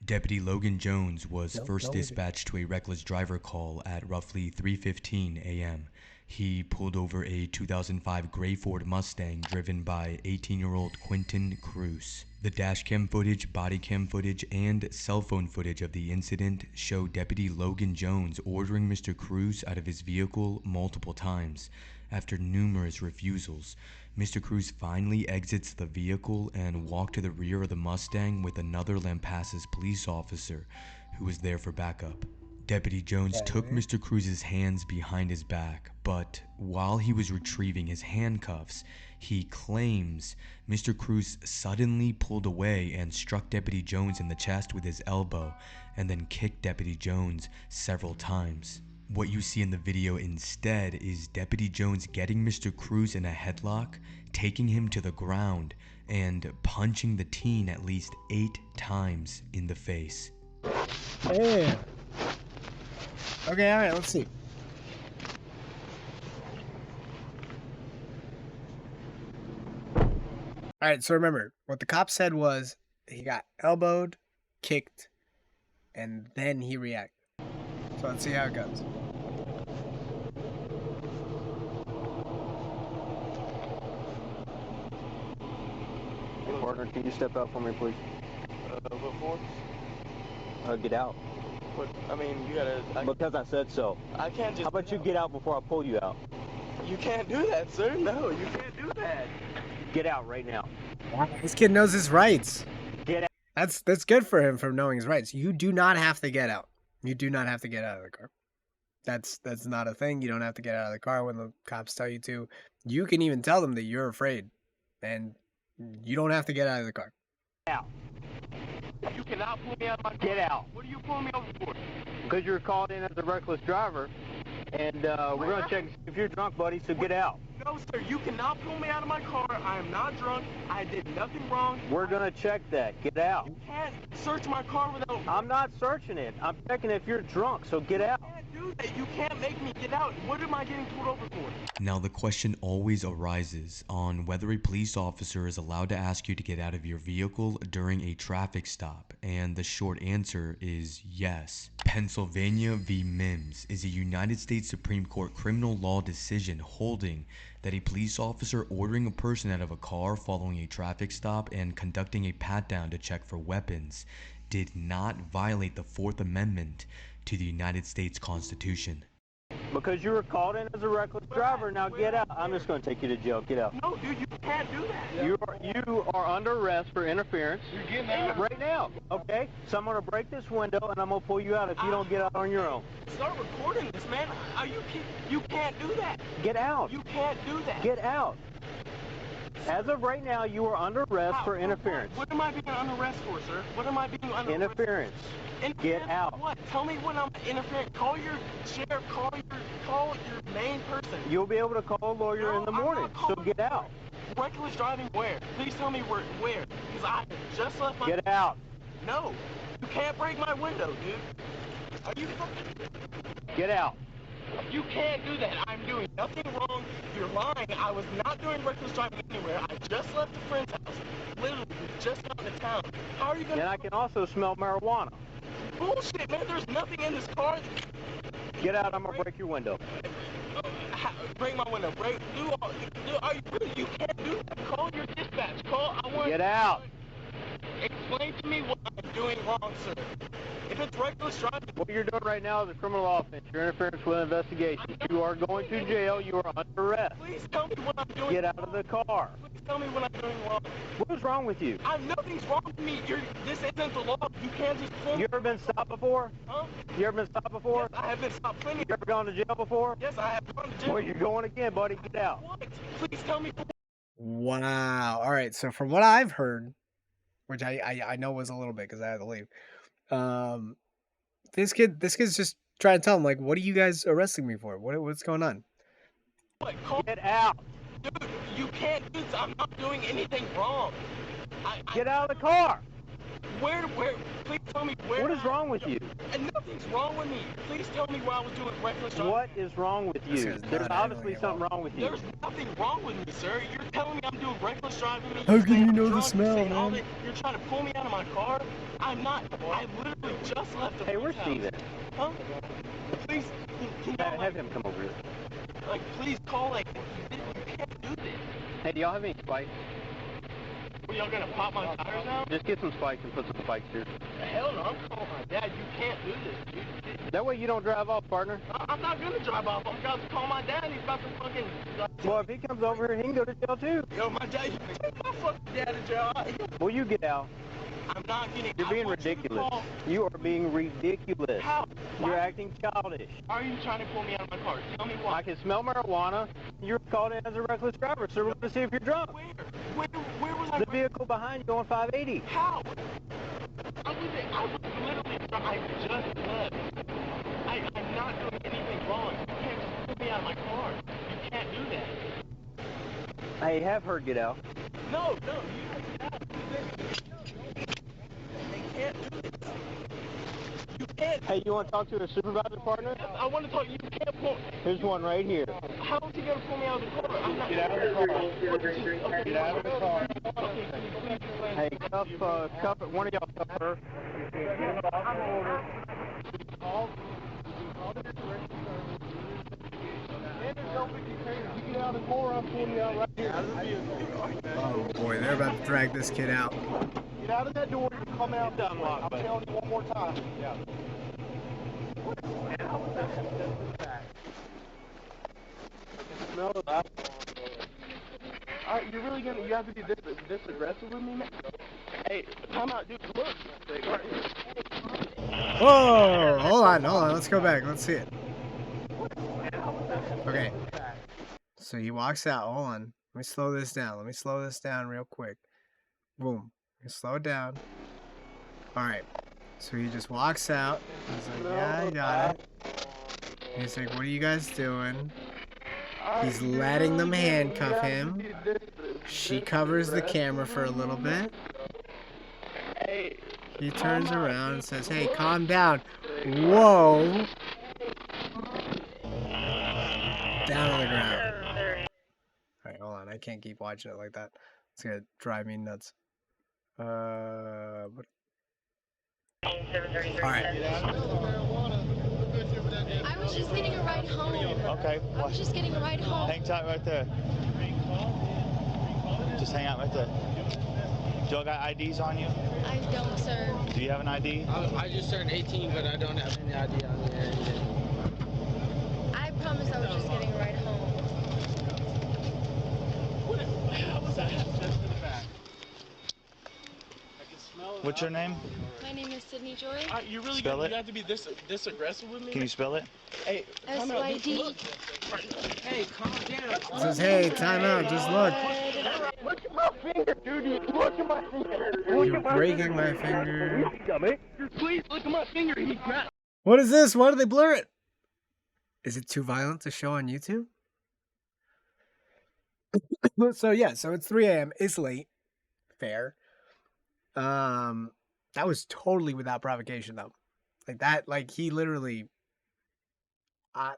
Deputy Logan Jones was first dispatched to a reckless driver call at roughly 3:15 a.m. He pulled over a 2005 gray Ford Mustang driven by 18-year-old Quentin Cruz. The dashcam footage, body cam footage, and cell phone footage of the incident show Deputy Logan Jones ordering Mr. Cruz out of his vehicle multiple times. After numerous refusals, Mr. Cruz finally exits the vehicle and walked to the rear of the Mustang with another Lampasas police officer who was there for backup. Deputy Jones took Mr. Cruz's hands behind his back, but while he was retrieving his handcuffs, he claims Mr. Cruz suddenly pulled away and struck Deputy Jones in the chest with his elbow and then kicked Deputy Jones several times. What you see in the video instead is Deputy Jones getting Mr. Cruz in a headlock, taking him to the ground, and punching the teen at least 8 times in the face. Damn. Okay, alright, let's see. Alright, so remember, what the cop said was he got elbowed, kicked, and then he reacted. So let's see how it goes. Partner, can you step out for me, please? Before? Get out. But, I mean, you gotta... Because I said so. I can't just... How about you get out before I pull you out? You can't do that, sir. No, you can't do that. Get out right now. This kid knows his rights. Get out. That's good for him for knowing his rights. You do not have to get out. You do not have to get out of the car. That's not a thing. You don't have to get out of the car when the cops tell you to. You can even tell them that you're afraid. And you don't have to get out of the car. Out. You cannot pull me out of my car. Get out. What are you pulling me over for? Because you're called in as a reckless driver, and we're going to check if you're drunk, buddy, so get out. No, sir, you cannot pull me out of my car. I am not drunk. I did nothing wrong. We're going to check that. Get out. You can't search my car without... I'm not searching it. I'm checking if you're drunk, so get out. You can't do that. You can't make me get out. What am I getting pulled over for? Now the question always arises on whether a police officer is allowed to ask you to get out of your vehicle during a traffic stop, and the short answer is yes. Pennsylvania v. Mims is a United States Supreme Court criminal law decision holding that a police officer ordering a person out of a car following a traffic stop and conducting a pat-down to check for weapons did not violate the Fourth Amendment to the United States Constitution. Because you were called in as a reckless driver, now get out. I'm just going to take you to jail. Get out. No, dude, you can't do that. You are under arrest for interference. You're getting out. Right now, okay? So I'm going to break this window, and I'm going to pull you out if you don't get out on your own. Start recording this, man. You can't do that. Get out. You can't do that. Get out. As of right now, you are under arrest for interference. What am I being under arrest for, sir? What am I being under interference. Get out. What? Tell me when I'm interfering. Call your sheriff. Call your main person. You'll be able to call a lawyer in the morning. So get out. Reckless driving where? Please tell me where. Because I just left my... Get out. No. You can't break my window, dude. Are you fucking... Get out. You can't do that. I'm doing nothing wrong. You're lying. I was not doing reckless driving anywhere. I just left a friend's house. Literally, just got into town. How are you going to... And I can also smell marijuana. Bullshit, man. There's nothing in this car. Get out, I'm gonna break your window. Break my window. Are you really? You can't do that. Call your dispatch. Get out. Explain to me what I'm doing wrong, sir. If it's reckless driving. What you're doing right now is a criminal offense. You're interference with an investigation. You are going to jail. You are under arrest. Please tell me what I'm doing. Get out of the car. Please tell me what I'm doing wrong. What is wrong with you? Nothing's wrong with me. This isn't the law. You can't just pull me. You ever been stopped before? Huh? You ever been stopped before? Yes, I have been stopped plenty. You ever gone to jail before? Yes, I have gone to jail. Well, you're going again, buddy. Get out. What? Please tell me. Wow. All right. So from what I've heard, which I know was a little bit because I had to leave. This kid's just trying to tell him, like, what are you guys arresting me for? What's going on? Get out. Dude, you can't do this. I'm not doing anything wrong. Get out of the car. Where, please tell me where. What is wrong with you? And nothing's wrong with me. Please tell me where I was doing reckless driving. What is wrong with you? There's obviously something wrong with you. There's nothing wrong with me, sir. You're telling me I'm doing reckless driving. How can you know the smell, man? You're trying to pull me out of my car. I'm not. I literally just left the Hey, where's house. Steven? Huh? Please, can y'all, Have him come over here. like, please call, like, you can't do this. Hey, do y'all have any spikes? Are y'all gonna pop my tires out? Just get some spikes and put some spikes here. Hell no, I'm calling my dad. You can't do this, dude. That way you don't drive off, partner. I'm not gonna drive off. I'm about to call my dad and he's about to fucking... Well, if he comes over here, he can go to jail too. Yo, my dad, you take my fucking dad to jail. Well, you get out. I'm not getting... You're being ridiculous. You are being ridiculous. How? You're acting childish. Why are you trying to pull me out of my car? Tell me why. I can smell marijuana. You're called in as a reckless driver, so we're going to see if you're drunk. Where was I? The vehicle behind you on 580. How? I was literally... I just left. I'm not doing anything wrong. You can't just pull me out of my car. You can't do that. Hey, have her get out. No, you don't get out. They can't do this. You can't. Hey, you want to talk to a supervisor, partner? Yes, I want to talk. You can't pull. Here's one right here. How is he going to pull me out of the car? I'm not... Get out of the car. Get out of the car. Hey, cuff it. One of y'all cuff her. Oh boy, they're about to drag this kid out. Get out of that door and come out that unlocked. I'm telling you one more time. Yeah. Smell the alcohol. You're really gonna? You have to be this aggressive with me, man? Hey, come out, dude. Look. Whoa! Hold on. Let's go back. Let's see it. Okay. So he walks out. Hold on. Let me slow this down real quick. Boom. Slow it down. Alright. So he just walks out. He's like, yeah, I got it. He's like, what are you guys doing? He's letting them handcuff him. She covers the camera for a little bit. He turns around and says, hey, calm down. Whoa. Down on the ground. Alright, hold on. I can't keep watching it like that. It's gonna drive me nuts. Alright. I was just getting a ride home. Okay. I was just getting a ride home. Hang tight right there. Just hang out right there. Do y'all got IDs on you? I don't, sir. Do you have an ID? I just turned 18, but I don't have any ID on me or anything. I promise I was just getting a ride home. How was that? Just to the back. I can smell it. What's your name? My name is Sydney Joy. You really Spell it. You have to be this aggressive with me? Can you spell it? Hey, come out. SYD. Hey, calm down. It says, hey, time out. Just look. Look at my finger, dude. Look at my finger. You're breaking my finger. Please look at my finger. He grabbed. What is this? Why do they blur it? Is it too violent to show on YouTube? So yeah, so it's 3 a.m. It's late. Fair. That was totally without provocation though. Like that, like he literally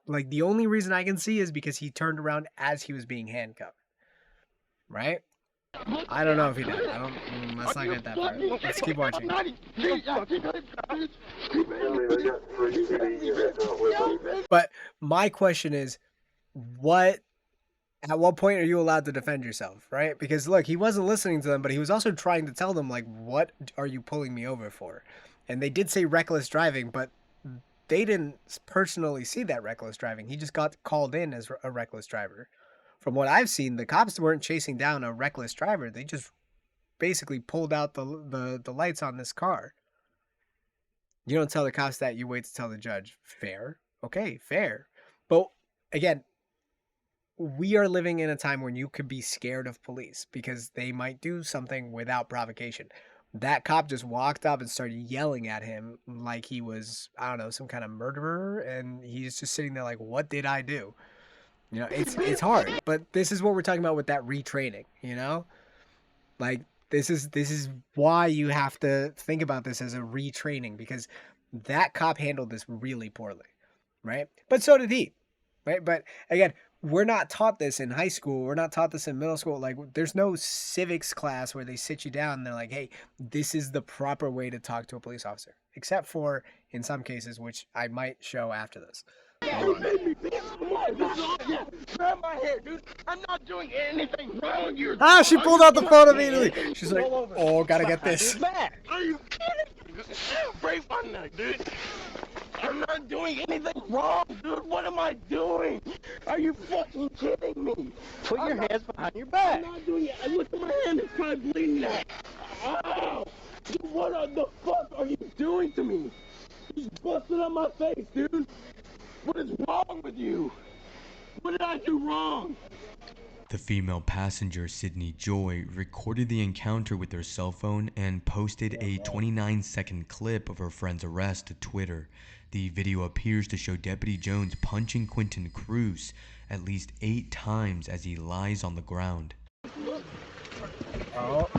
like the only reason I can see is because he turned around as he was being handcuffed. Right? I don't know if he did. I don't. Let's not get that far. Let's keep watching. But my question is, what? At what point are you allowed to defend yourself, right? Because look, he wasn't listening to them, but he was also trying to tell them, like, what are you pulling me over for? And they did say reckless driving, but they didn't personally see that reckless driving. He just got called in as a reckless driver. From what I've seen, the cops weren't chasing down a reckless driver. They just basically pulled out the lights on this car. You don't tell the cops that, you wait to tell the judge. Fair. Okay, fair. But again, we are living in a time when you could be scared of police because they might do something without provocation. That cop just walked up and started yelling at him like he was, I don't know, some kind of murderer, and he's just sitting there like, what did I do? You know, it's hard, but this is what we're talking about with that retraining, you know? Like, this is why you have to think about this as a retraining, because that cop handled this really poorly, right? But so did he, right? But again, we're not taught this in high school. We're not taught this in middle school. Like, there's no civics class where they sit you down and they're like, hey, this is the proper way to talk to a police officer, except for in some cases, which I might show after this. You made me feel grab my hair, dude. I'm not doing anything wrong. She pulled out the phone immediately. She's like, oh, gotta get this. Are you kidding me? Break my neck, dude. I'm not doing anything wrong, dude. What am I doing? Are you fucking kidding me? Put your hands behind your back. I'm not doing it. Look at my hand. It's kind of bleeding now. Ow! Dude, what the fuck are you doing to me? You just busted on my face, dude. What is wrong with you? What did I do wrong? The female passenger, Sydney Joy, recorded the encounter with her cell phone and posted a 29-second clip of her friend's arrest to Twitter. The video appears to show Deputy Jones punching Quentin Cruz at least 8 times as he lies on the ground. Oh.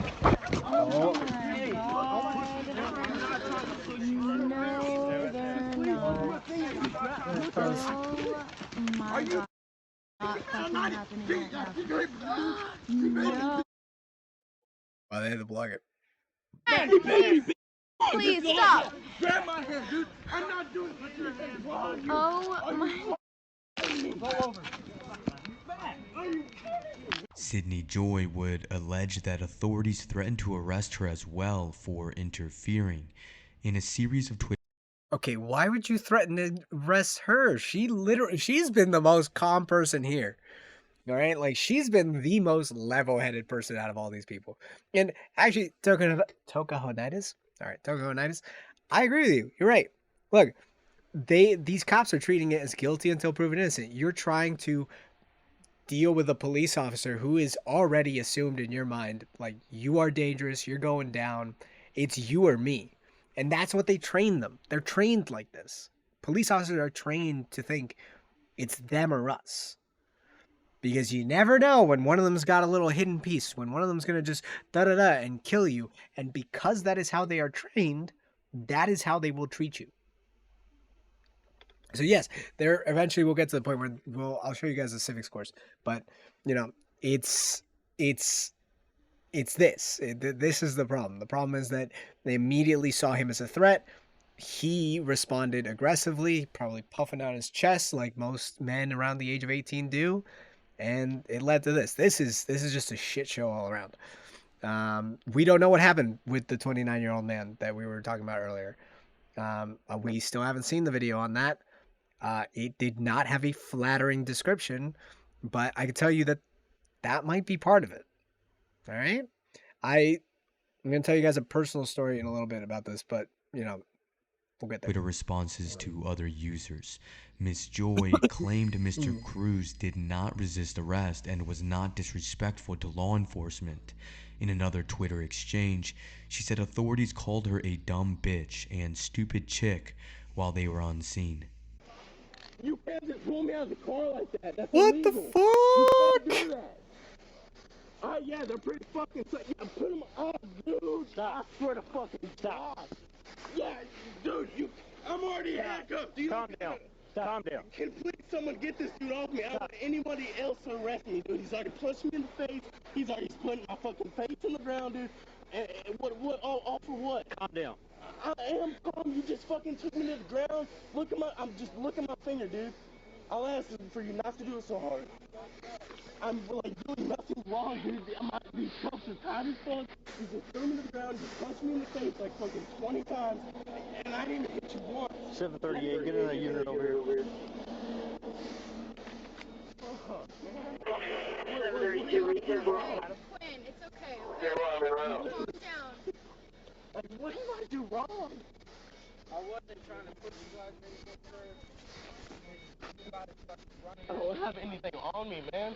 Oh, they had to block it. Please stop. Grab my hand, dude. I'm not doing anything wrong. Oh my. Sydney Joy would allege that authorities threatened to arrest her as well for interfering. In a series of Twitter. Okay, why would you threaten to arrest her? She's been the most calm person here. All right, like, she's been the most level-headed person out of all these people. And actually, Tokahonitis. All right, Tokahonitis. I agree with you. You're right. Look, these cops are treating it as guilty until proven innocent. You're trying to deal with a police officer who is already assumed in your mind, like, you are dangerous, you're going down, it's you or me. And that's what they train them. They're trained like this. Police officers are trained to think it's them or us. Because you never know when one of them's got a little hidden piece, when one of them's going to just da-da-da and kill you. And because that is how they are trained, that is how they will treat you. So yes, there eventually we'll get to the point where I'll show you guys the civics course. But, you know, it's this. This is the problem. The problem is that they immediately saw him as a threat. He responded aggressively, probably puffing out his chest like most men around the age of 18 do. And it led to this. This is just a shit show all around. We don't know what happened with the 29-year-old man that we were talking about earlier. We still haven't seen the video on that. It did not have a flattering description, but I can tell you that might be part of it. All right? I'm going to tell you guys a personal story in a little bit about this, but, you know, we'll get there. Twitter responses to other users. Ms. Joy claimed Mr. Cruz did not resist arrest and was not disrespectful to law enforcement. In another Twitter exchange, she said authorities called her a dumb bitch and stupid chick while they were on scene. You can't just pull me out of the car like that. That's what illegal. The fuck? You can't do that. Yeah, they're pretty fucking sick. Yeah, put them up, dude. I swear to fucking God. Yeah, dude, I'm already handcuffed. Calm down. Calm down. Can please someone get this dude off me? I don't want anybody else to arrest me, dude. He's already punched me in the face. He's already putting my fucking face on the ground, dude. And all for what? Calm down. I am calm. You just fucking took me to the ground. Look at my finger, dude. I'll ask for you not to do it so hard. I'm like doing nothing wrong, dude. These cuffs are tight as fuck. You just threw me to the ground. You punched me in the face like fucking 20 times, and I didn't hit you once. 738, get in that unit over here. Quinn, it's okay, okay? Calm down. Like, what did I do wrong? I wasn't trying to put you guys in I don't have anything on me, man.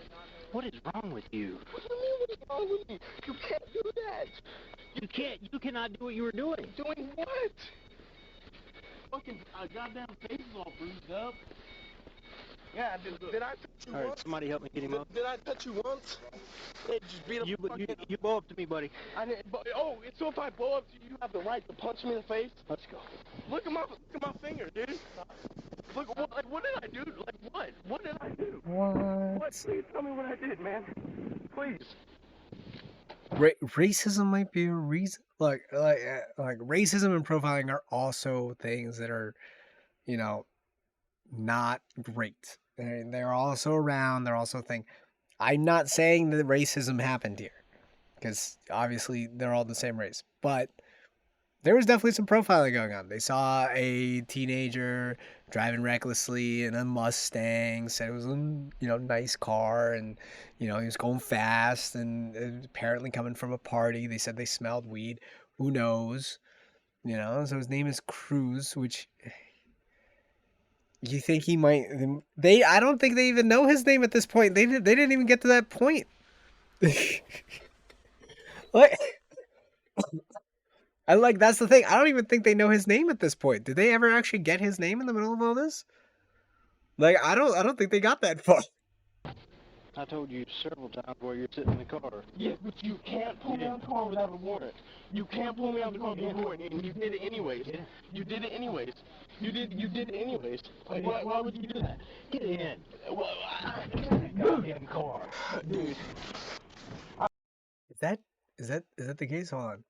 What is wrong with you? What do you mean what is wrong with me? You can't do that. You cannot do what you were doing. Doing what? Fucking goddamn face is all bruised up. Yeah, did I touch you All right, once? somebody help me get him up. Did I touch you once? They just beat up You blow up to me, buddy. I didn't. So if I blow up, you have the right to punch me in the face? Let's go. Look at my finger, dude. Look, what did I do? Like what? What did I do? What? Please tell me what I did, man. Please. Racism might be a reason. Like racism and profiling are also things that are, you know, not great. They're also around. They're also a thing. I'm not saying that racism happened here, because obviously they're all the same race. But there was definitely some profiling going on. They saw a teenager driving recklessly in a Mustang, said it was a nice car, and he was going fast, and apparently coming from a party. They said they smelled weed. Who knows? So his name is Cruz, which you think he might. I don't think they even know his name at this point. They didn't even get to that point. What? That's the thing. I don't even think they know his name at this point. Did they ever actually get his name in the middle of all this? I don't think they got that far. I told you several times where you're sitting in the car. Yes, but you can't pull me out of the car without a warrant. You can't pull me out of the car without a warrant, and you did it anyways. You did it anyways. You did it anyways. Like, why would you do that? Get in. Goddamn car, dude. Is that the case? Hold on.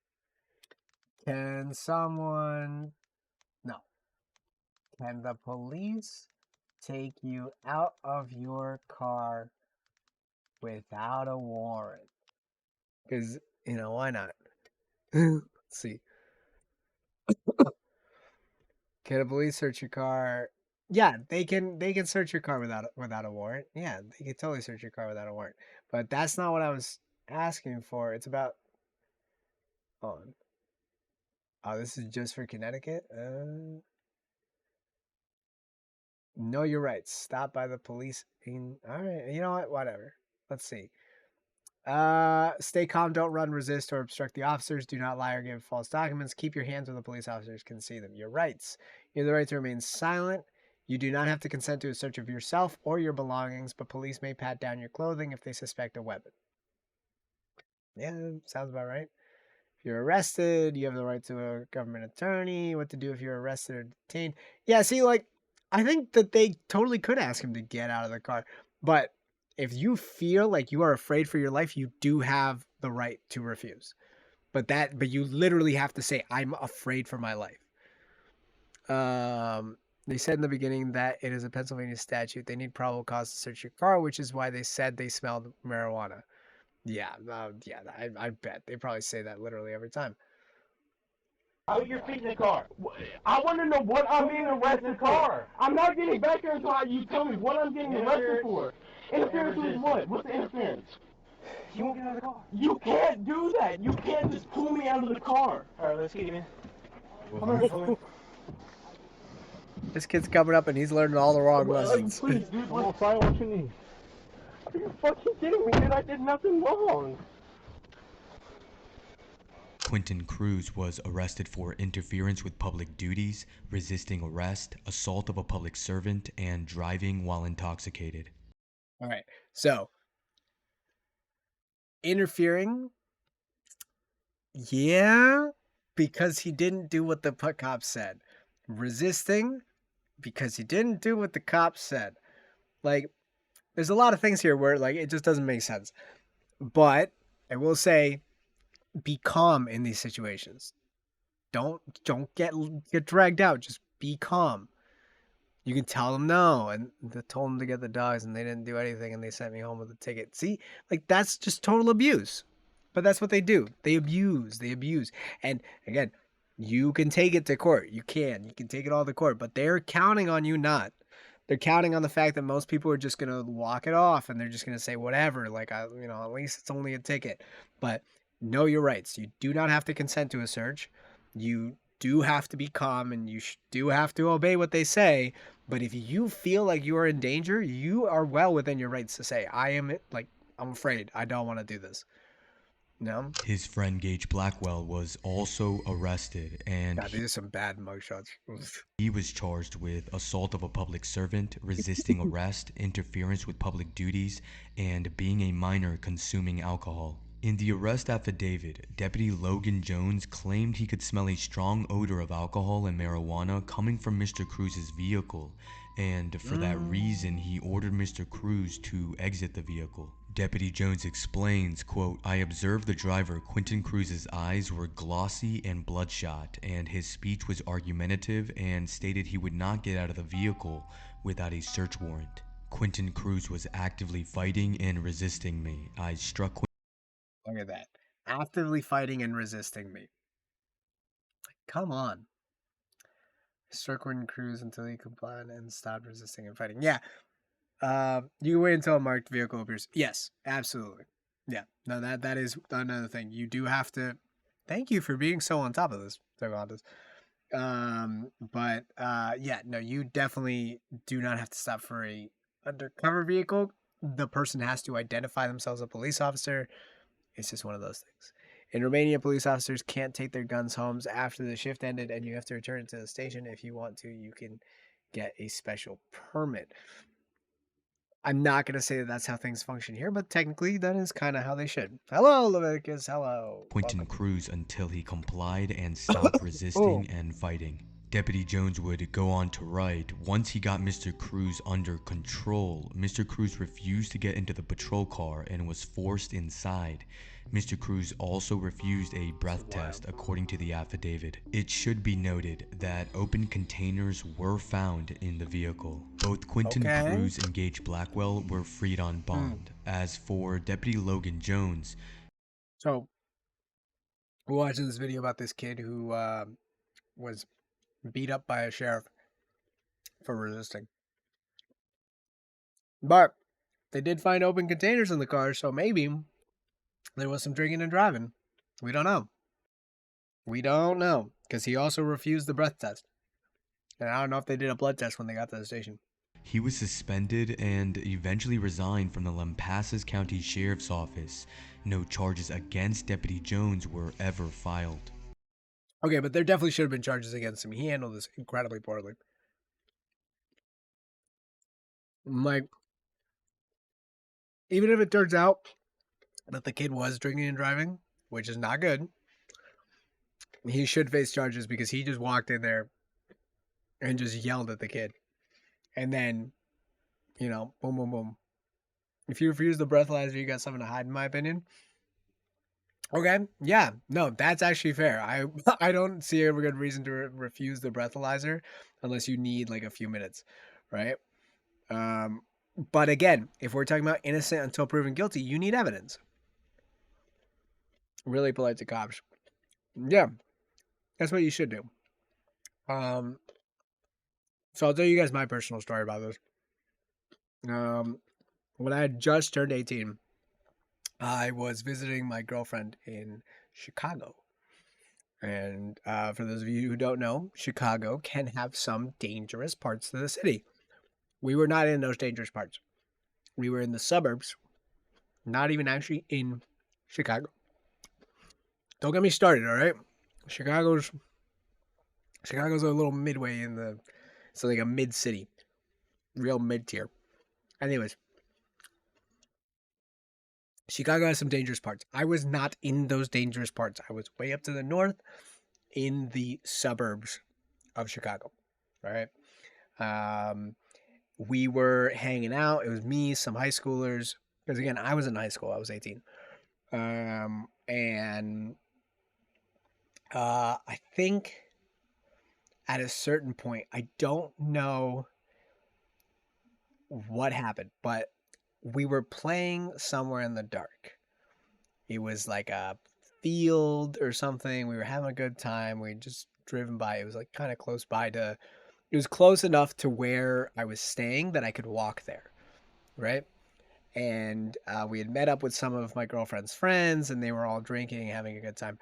Can someone? No. Can the police take you out of your car without a warrant? Because why not? Let's see. Can a police search your car? Yeah, they can search your car without a warrant. Yeah, they can totally search your car without a warrant. But that's not what I was asking for. It's about. Hold on. Oh, this is just for Connecticut? Know your rights. Stop by the police. All right, you know what? Whatever. Let's see. Stay calm. Don't run, resist, or obstruct the officers. Do not lie or give false documents. Keep your hands where the police officers can see them. Your rights. You have the right to remain silent. You do not have to consent to a search of yourself or your belongings, but police may pat down your clothing if they suspect a weapon. Yeah, sounds about right. If you're arrested, you have the right to a government attorney. What to do if you're arrested or detained. Yeah, see, I think that they totally could ask him to get out of the car. But if you feel like you are afraid for your life, you do have the right to refuse. But you literally have to say, I'm afraid for my life. They said in the beginning that it is a Pennsylvania statute. They need probable cause to search your car, which is why they said they smelled marijuana. Yeah, I bet. They probably say that literally every time. Put your feet in the car. I want to know what I'm being arrested for. I'm not getting back there until you tell me what I'm getting arrested for. Interference with what? What's the interference? You won't get out of the car. You can't do that. You can't just pull me out of the car. All right, let's get him in. This kid's coming up and he's learning all the wrong lessons. Please, dude, what you need? Are you fucking kidding me, dude? I did nothing wrong. Quentin Cruz was arrested for interference with public duties, resisting arrest, assault of a public servant, and driving while intoxicated. All right. So, interfering, yeah, because he didn't do what the cop said. Resisting, because he didn't do what the cops said. Like, there's a lot of things here where like it just doesn't make sense. But I will say, be calm in these situations. Don't get dragged out. Just be calm. You can tell them no, and they told them to get the dogs, and they didn't do anything, and they sent me home with a ticket. See, like that's just total abuse. But that's what they do. They abuse. They abuse. And again, you can take it to court. You can take it all to court. But they're counting on you not. They're counting on the fact that most people are just gonna walk it off, and they're just gonna say whatever. Like at least it's only a ticket. But know your rights. You do not have to consent to a search. You do have to be calm, and you do have to obey what they say. But if you feel like you are in danger, you are well within your rights to say, I'm afraid. I don't want to do this. No? His friend Gage Blackwell was also arrested, and God, these are some bad mugshots. he was charged with assault of a public servant, resisting arrest, interference with public duties, and being a minor consuming alcohol. In the arrest affidavit, Deputy Logan Jones claimed he could smell a strong odor of alcohol and marijuana coming from Mr. Cruz's vehicle, and for that reason he ordered Mr. Cruz to exit the vehicle. Deputy Jones explains, quote, I observed the driver, Quentin Cruz's eyes were glossy and bloodshot, and his speech was argumentative and stated he would not get out of the vehicle without a search warrant. Quentin Cruz was actively fighting and resisting me. I struck Look at that. Actively fighting and resisting me. Come on. Circling Cruz until he complied and stopped resisting and fighting. Yeah. You can wait until a marked vehicle appears. Yes, absolutely. Yeah. No, that is another thing. You do have to. Thank you for being so on top of this, Cervantes. Yeah, no, you definitely do not have to stop for a undercover vehicle. The person has to identify themselves as a police officer. It's just one of those things. In Romania, police officers can't take their guns home after the shift ended, and you have to return it to the station. If you want to, you can get a special permit. I'm not going to say that that's how things function here, but technically that is kind of how they should. Hello, Leviticus. Hello. Quentin Cruz until he complied and stopped resisting and fighting. Deputy Jones would go on to write, once he got Mr. Cruz under control, Mr. Cruz refused to get into the patrol car and was forced inside. Mr. Cruz also refused a breath test according to the affidavit. It should be noted that open containers were found in the vehicle. Both Quentin Cruz and Gage Blackwell were freed on bond. As for Deputy Logan Jones, so we're watching this video about this kid who was beat up by a sheriff for resisting. But they did find open containers in the car, so maybe there was some drinking and driving. We don't know. We don't know, because he also refused the breath test. And I don't know if they did a blood test when they got to the station. He was suspended and eventually resigned from the Lampasas County Sheriff's Office. No charges against Deputy Jones were ever filed. Okay, but there definitely should have been charges against him. He handled this incredibly poorly. Like, even if it turns out that the kid was drinking and driving, which is not good, he should face charges because he just walked in there and just yelled at the kid. And then, boom, boom, boom. If you refuse the breathalyzer, you got something to hide, in my opinion. Okay, yeah, no, that's actually fair. I don't see a good reason to refuse the breathalyzer unless you need like a few minutes, right? But again, if we're talking about innocent until proven guilty, you need evidence. Really polite to cops. Yeah, that's what you should do. So I'll tell you guys my personal story about this. When I had just turned 18, I was visiting my girlfriend in Chicago. And for those of you who don't know, Chicago can have some dangerous parts of the city. We were not in those dangerous parts. We were in the suburbs, not even actually in Chicago. Don't get me started, all right? Chicago's a little midway in the, so like a mid-city, real mid-tier. Anyways, Chicago has some dangerous parts. I was not in those dangerous parts. I was way up to the north in the suburbs of Chicago, all right? We were hanging out. It was me, some high schoolers. Because again, I was in high school. I was 18. And I think at a certain point, I don't know what happened, but we were playing somewhere in the dark. It was like a field or something. We were having a good time. We just driven by. It was like kind of close by to, it was close enough to where I was staying that I could walk there, right? And we had met up with some of my girlfriend's friends, and they were all drinking, having a good time.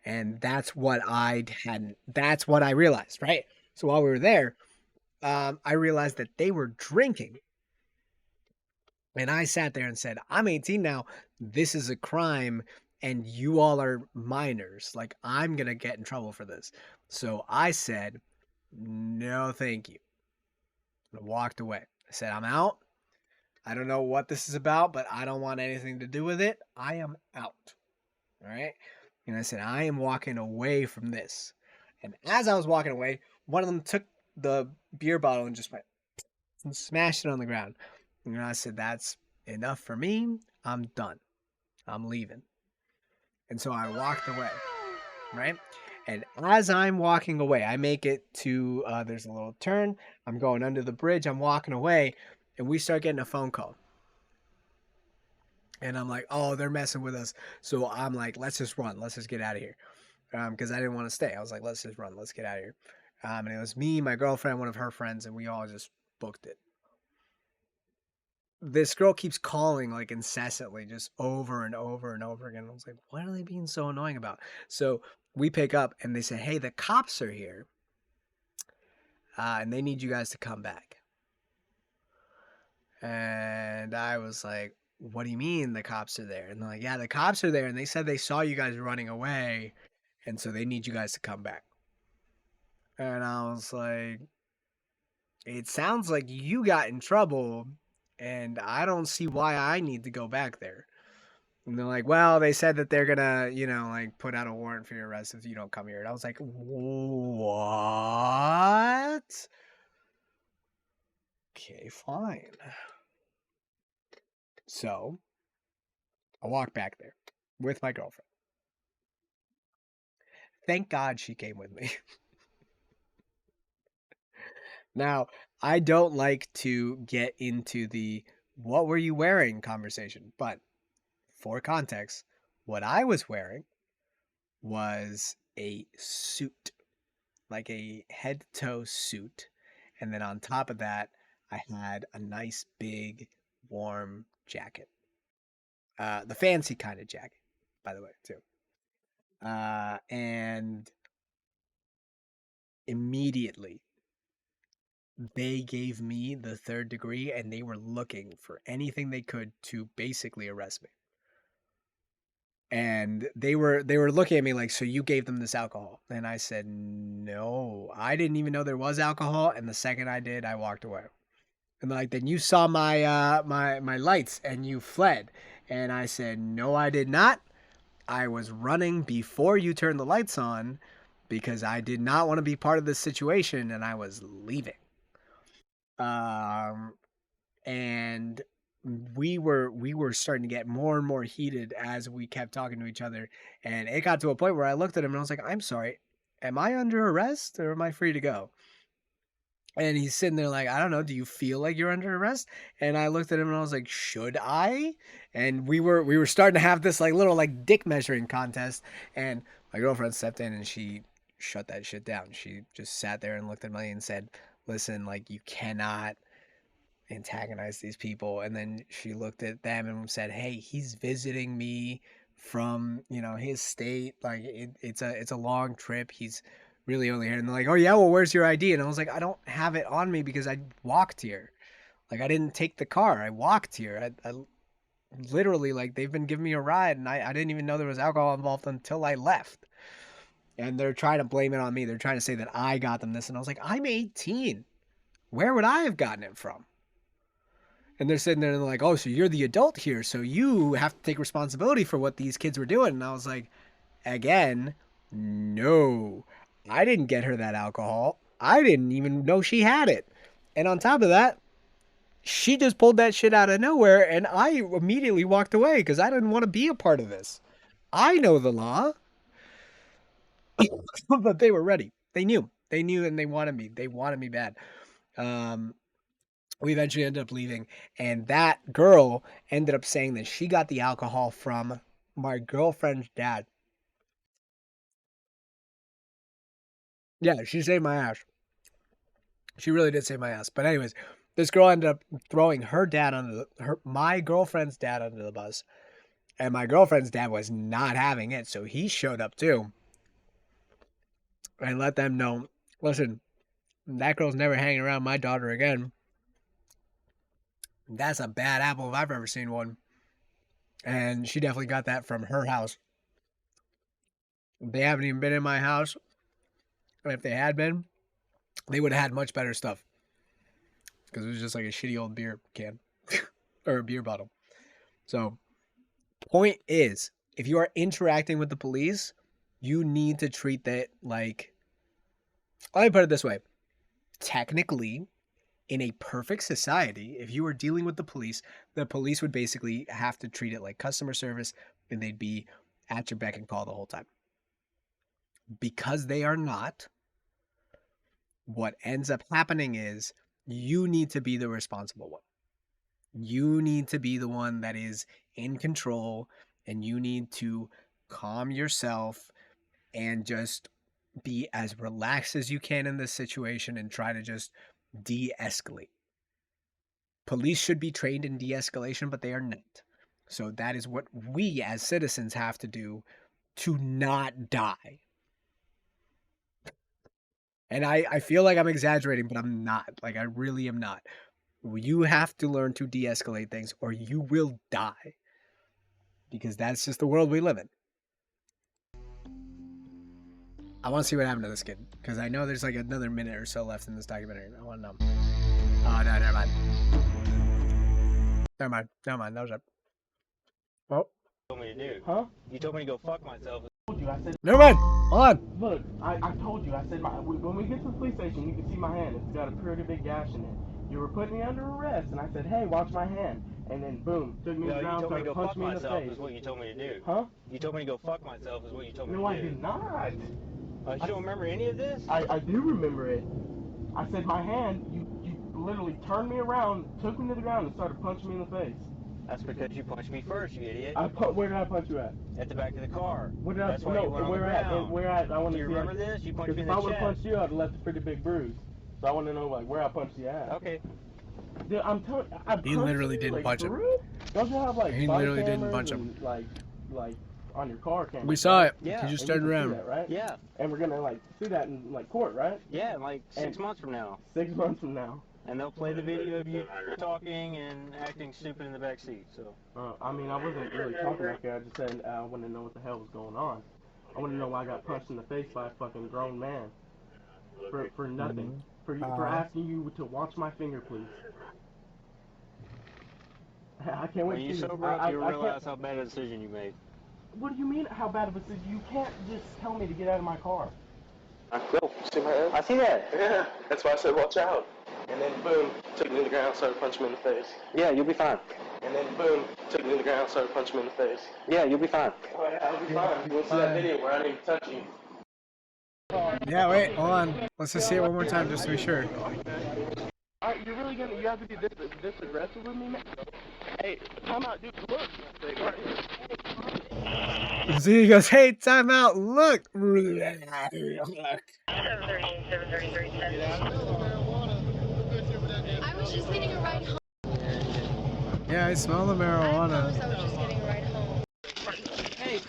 And that's what that's what I realized, right? So while we were there, I realized that they were drinking. And I sat there and said, I'm 18 now. This is a crime, and you all are minors. Like, I'm going to get in trouble for this. So I said, no, thank you. I walked away. I said, I'm out. I don't know what this is about, but I don't want anything to do with it. I am out. All right. And I said, I am walking away from this. And as I was walking away, one of them took the beer bottle and just went and smashed it on the ground. And I said, that's enough for me. I'm done. I'm leaving. And so I walked away. Right. And as I'm walking away, I make it to, there's a little turn. I'm going under the bridge. I'm walking away. And we start getting a phone call. And I'm like, oh, they're messing with us. So I'm like, let's just run. Let's just get out of here. Because I didn't want to stay. I was like, let's just run. Let's get out of here. And it was me, my girlfriend, one of her friends, and we all just booked it. This girl keeps calling like incessantly, just over and over and over again. I was like, what are they being so annoying about? So we pick up and they say, hey, the cops are here. And they need you guys to come back. And I was like, what do you mean the cops are there? And they're like, yeah, the cops are there. And they said they saw you guys running away. And so they need you guys to come back. And I was like, it sounds like you got in trouble. And I don't see why I need to go back there. And they're like, well, they said that they're going to, like put out a warrant for your arrest if you don't come here. And I was like, what? Okay, fine. So I walked back there with my girlfriend. Thank God she came with me. Now, I don't like to get into the what were you wearing conversation, but for context, what I was wearing was a suit, like a head to toe suit. And then on top of that, I had a nice big warm jacket. The fancy kind of jacket, by the way, too. And immediately they gave me the 3rd degree, and they were looking for anything they could to basically arrest me. And they were looking at me like, so you gave them this alcohol? And I said, no, I didn't even know there was alcohol. And the second I did, I walked away. And like, then you saw my my lights and you fled. And I said, no, I did not. I was running before you turned the lights on because I did not want to be part of this situation, and I was leaving. And we were starting to get more and more heated as we kept talking to each other, and it got to a point where I looked at him and I was like, I'm sorry, am I under arrest or am I free to go? And he's sitting there like, I don't know, do you feel like you're under arrest? And I looked at him and I was like, should I? And we were starting to have this like little like dick measuring contest, and my girlfriend stepped in and she shut that shit down. She just sat there and looked at me and said, listen, like, you cannot antagonize these people. And then she looked at them and said, hey, he's visiting me from his state, like it's a long trip, he's really only here. And they're like, oh yeah, well, where's your ID? And I was like, I don't have it on me because I walked here. Like, I didn't take the car, I walked here. I literally, like, they've been giving me a ride, and I didn't even know there was alcohol involved until I left. And they're trying to blame it on me. They're trying to say that I got them this. And I was like, I'm 18. Where would I have gotten it from? And they're sitting there and they're like, oh, so you're the adult here, so you have to take responsibility for what these kids were doing. And I was like, again, no, I didn't get her that alcohol. I didn't even know she had it. And on top of that, she just pulled that shit out of nowhere, and I immediately walked away because I didn't want to be a part of this. I know the law. But they were ready. They knew, and they wanted me. They wanted me bad. We eventually ended up leaving, and that girl ended up saying that she got the alcohol from my girlfriend's dad. Yeah, she saved my ass. She really did save my ass. But anyways, this girl ended up throwing her dad under my girlfriend's dad under the bus, and my girlfriend's dad was not having it, so he showed up too and let them know, listen, that girl's never hanging around my daughter again. That's a bad apple if I've ever seen one. And she definitely got that from her house. They haven't even been in my house. And if they had been, they would have had much better stuff. Because it was just like a shitty old beer can. Or a beer bottle. So, point is, if you are interacting with the police, you need to treat that like... Let me put it this way. Technically, in a perfect society, if you were dealing with the police would basically have to treat it like customer service, and they'd be at your beck and call the whole time. Because they are not, what ends up happening is you need to be the responsible one. You need to be the one that is in control, and you need to calm yourself and just be as relaxed as you can in this situation and try to just de-escalate. Police should be trained in de-escalation, but they are not. So that is what we as citizens have to do to not die. And I feel like I'm exaggerating, but I'm not. Like, I really am not. You have to learn to de-escalate things or you will die. Because that's just the world we live in. I want to see what happened to this kid. Because I know there's like another minute or so left in this documentary. I want to know. Oh, no, never mind. Never mind. That was it. Oh. Told me to do. Huh? You told me to go fuck myself. I told you, I said, never mind. Hold on. Look, I told you, I said, when we get to the police station, you can see my hand. It's got a pretty big gash in it. You were putting me under arrest, and I said, hey, watch my hand. And then, boom, took me to the ground, started punching me in the face. Is what you told me to do. Huh? You told me to go fuck myself is what you told me to do. No, I did not. You don't remember any of this? I do remember it. I said, my hand, you literally turned me around, took me to the ground, and started punching me in the face. That's because you punched me first, you idiot. Where did I punch you at? At the back of the car. What did That's why you went on the ground. Where at? I want to see. Do you remember this? You punched me in the chest. If I would have punched you, I'd have left a pretty big bruise. So I want to know like where I punched you at. Okay. Dude, I'm telling you, he literally didn't punch him. Don't you have like he literally didn't punch him. Like on your car camera? We saw it. Yeah. He just turned around. That, right? Yeah. And we're gonna like see that in like court, right? Yeah, like 6 months from now. 6 months from now. And they'll play the video of you talking and acting stupid in the back seat. So. I mean, I wasn't really talking like that. I just said I wanted to know what the hell was going on. I want to know why I got punched in the face by a fucking grown man. For nothing. For asking you to watch my finger, please. I can't wait. When you sober up, you'll realize how bad a decision you made. What do you mean, how bad of a decision? You can't just tell me to get out of my car. Yo, see my head? I see that. Yeah, that's why I said watch out. And then boom, took me to the ground, started punching me in the face. Yeah, you'll be fine. And then boom, took me to the ground, started punching me in the face. Yeah, you'll be fine. Oh yeah, I'll be fine. You want to see that video where I didn't even touch you? Yeah, wait, hold on. Let's just see it one more time just to be sure. You're really gonna, you have to be this aggressive with me, man? Hey, time out, dude, look. See, he goes, hey, time out, look. I was just getting a ride home. Yeah, I smell the marijuana. I was just getting a ride home. Hey.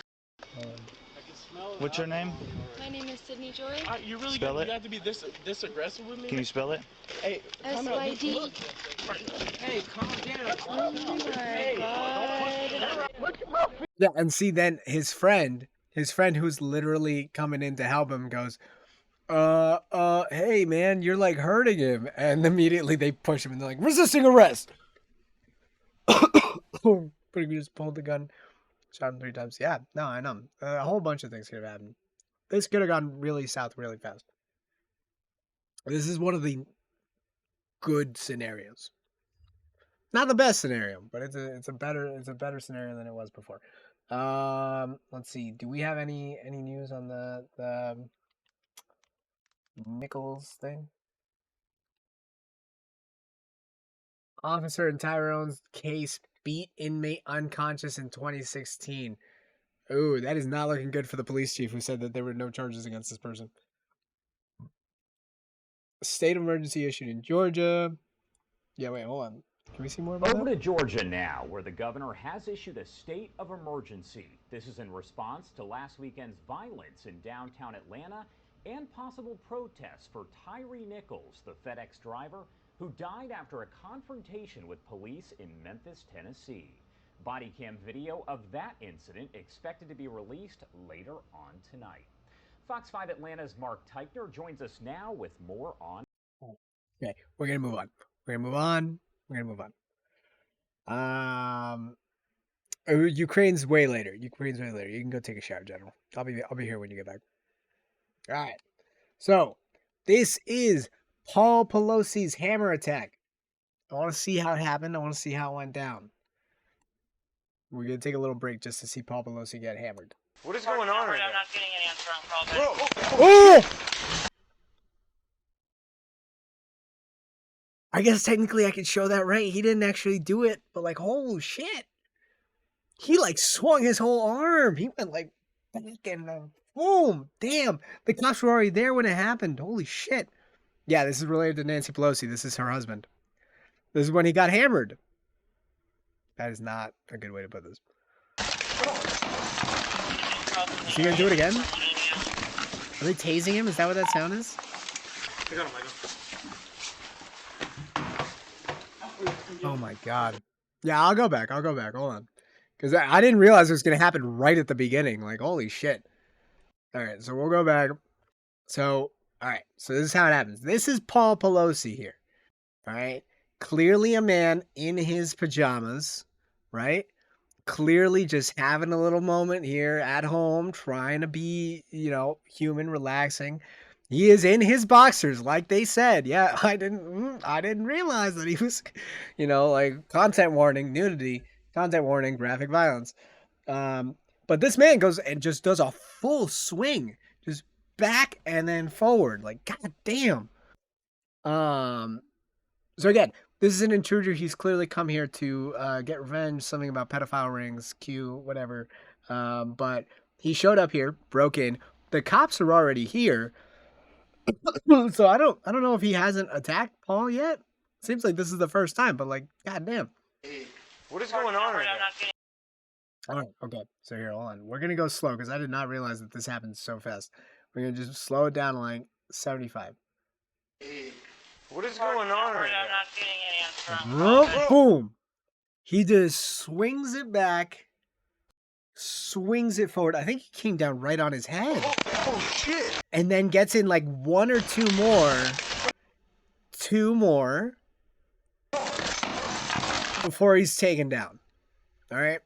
What's your name? My name is Sydney Joy. You're really Spell gonna, it. you have to be this aggressive with me? Can you spell it? Hey, time out, dude, SYD. look. Hey, calm down. Oh my god. Yeah, and see, then his friend who's literally coming in to help him goes, hey man, you're like hurting him. And immediately they push him and they're like, resisting arrest. But he just pulled the gun, shot him 3 times. Yeah, no, I know. A whole bunch of things could have happened. This could have gone really south really fast. This is one of the good scenarios. Not the best scenario, but it's a better scenario than it was before. Let's see. Do we have any news on the Nichols thing? Officer in Tyrone's case beat inmate unconscious in 2016. Ooh, that is not looking good for the police chief who said that there were no charges against this person. State of emergency issued in Georgia. Yeah, wait, hold on. Can we see more about Over that? to Georgia now, where the governor has issued a state of emergency. This is in response to last weekend's violence in downtown Atlanta and possible protests for Tyree Nichols, the FedEx driver who died after a confrontation with police in Memphis, Tennessee. Body cam video of that incident expected to be released later on tonight. Fox 5 Atlanta's Mark Teichner joins us now with more on. Okay, we're gonna move on. We're gonna move on. We're gonna move on. Ukraine's way later. Ukraine's way later. You can go take a shower, General. I'll be here when you get back. All right. So this is Paul Pelosi's hammer attack. I want to see how it happened. I want to see how it went down. We're gonna take a little break just to see Paul Pelosi get hammered. What is going on right now? I'm not getting an answer on call. Oh! I guess technically I could show that right. He didn't actually do it, but like, holy shit. He like swung his whole arm. He went like back and boom. Damn. The cops were already there when it happened. Holy shit. Yeah, this is related to Nancy Pelosi. This is her husband. This is when he got hammered. That is not a good way to put this. Is he gonna do it again? Are they tasing him? Is that what that sound is? Oh my god. Yeah, I'll go back. Hold on. Because I didn't realize it was going to happen right at the beginning. Like, holy shit. All right, so we'll go back. So, all right. So this is how it happens. This is Paul Pelosi here. All right. Clearly a man in his pajamas, right? Clearly just having a little moment here at home, trying to be, human, relaxing. He is in his boxers, like they said. Yeah, I didn't realize that he was, like content warning, nudity, content warning, graphic violence. But this man goes and just does a full swing, just back and then forward, like god damn. So again, this is an intruder. He's clearly come here to get revenge, something about pedophile rings, Q, whatever. But he showed up here, broke in. The cops are already here. So I don't know if he hasn't attacked Paul yet. Seems like this is the first time, but like, goddamn. What is going on right now? All right, okay. So here, hold on. We're gonna go slow because I did not realize that this happened so fast. We're gonna just slow it down to like 75. What is going on right now? I'm not getting an answer on call. Boom. He just swings it back, swings it forward. I think he came down right on his head. Oh shit! And then gets in like one or two more. Before he's taken down. All right.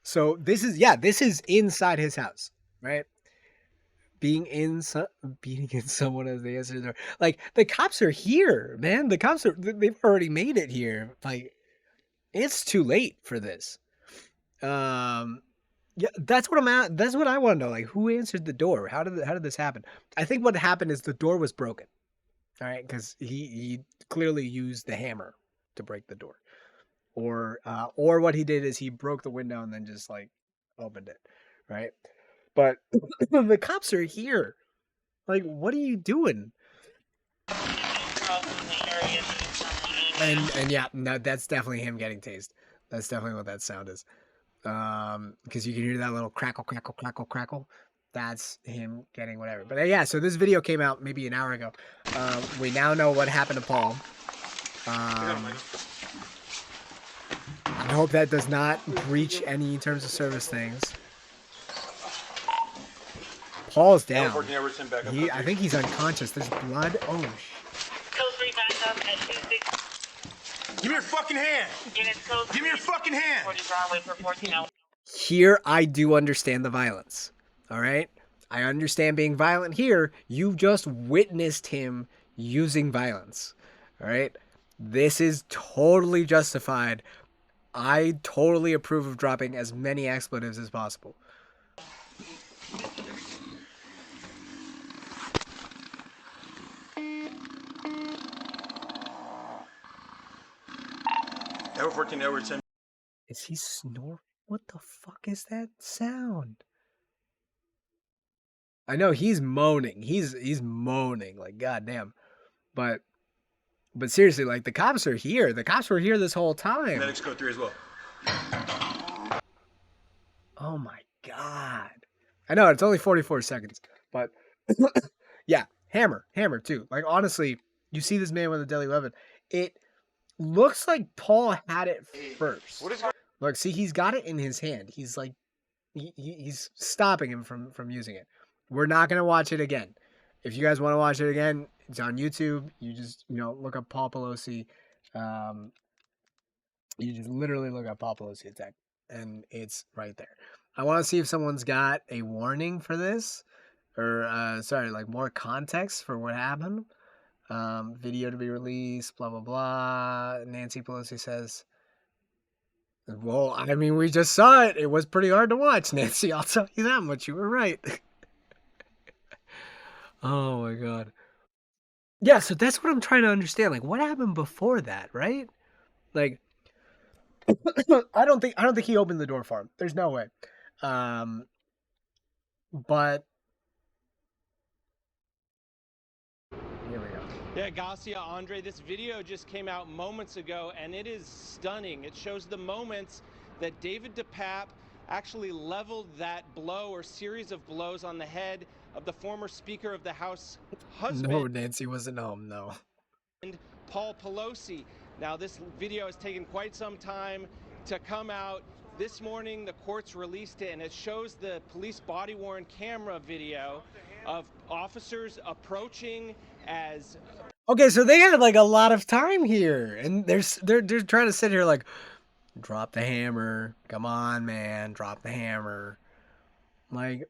So this is inside his house, right? Beating in someone as they answer the door. Like, the cops are here, man. They've already made it here. Like, it's too late for this. Yeah, that's what I want to know. Like, who answered the door? How did this happen? I think what happened is the door was broken. All right, because he clearly used the hammer to break the door. Or what he did is he broke the window and then just like opened it, right? But the cops are here. Like, what are you doing? And yeah, no, that's definitely him getting tased. That's definitely what that sound is. Because you can hear that little crackle, crackle, crackle, crackle. That's him getting whatever. But yeah, so this video came out maybe an hour ago. We now know what happened to Paul. I hope that does not breach any terms of service things. Paul's down. I think he's unconscious. There's blood. Oh, Give me your fucking hand! Give me your fucking hand! Here, I do understand the violence. All right? I understand being violent here. You just witnessed him using violence. All right? This is totally justified. I totally approve of dropping as many expletives as possible. Tower 14 Edward 10. Is he snoring? What the fuck is that sound? I know he's moaning. He's moaning like goddamn. But seriously, like the cops are here. The cops were here this whole time. Medics code 3 as well. Oh my god. I know it's only 44 seconds, but yeah, hammer too. Like honestly, you see this man with a deadly weapon. It looks like Paul had it first. Look, see, he's got it in his hand. He's like, he's stopping him from using it. We're not gonna watch it again. If you guys want to watch it again, it's on YouTube. You just look up Paul Pelosi. You just literally look up Paul Pelosi attack, and it's right there. I want to see if someone's got a warning for this, or sorry, like more context for what happened. Video to be released, blah blah blah. Nancy Pelosi says, well, I mean, we just saw it. It was pretty hard to watch, Nancy. I'll tell you that much. You were right. Oh my god. Yeah, so that's what I'm trying to understand. Like, what happened before that, right? Like, I don't think he opened the door for him. There's no way. But here we go. Yeah, Garcia, Andre, this video just came out moments ago, and it is stunning. It shows the moments that David DePape actually leveled that blow or series of blows on the head of the former Speaker of the House husband. No, Nancy wasn't home, no. And Paul Pelosi. Now, this video has taken quite some time to come out. This morning, the courts released it, and it shows the police body-worn camera video of officers approaching as... Okay, so they had like a lot of time here, and they're trying to sit here like, drop the hammer, come on, man, drop the hammer. Like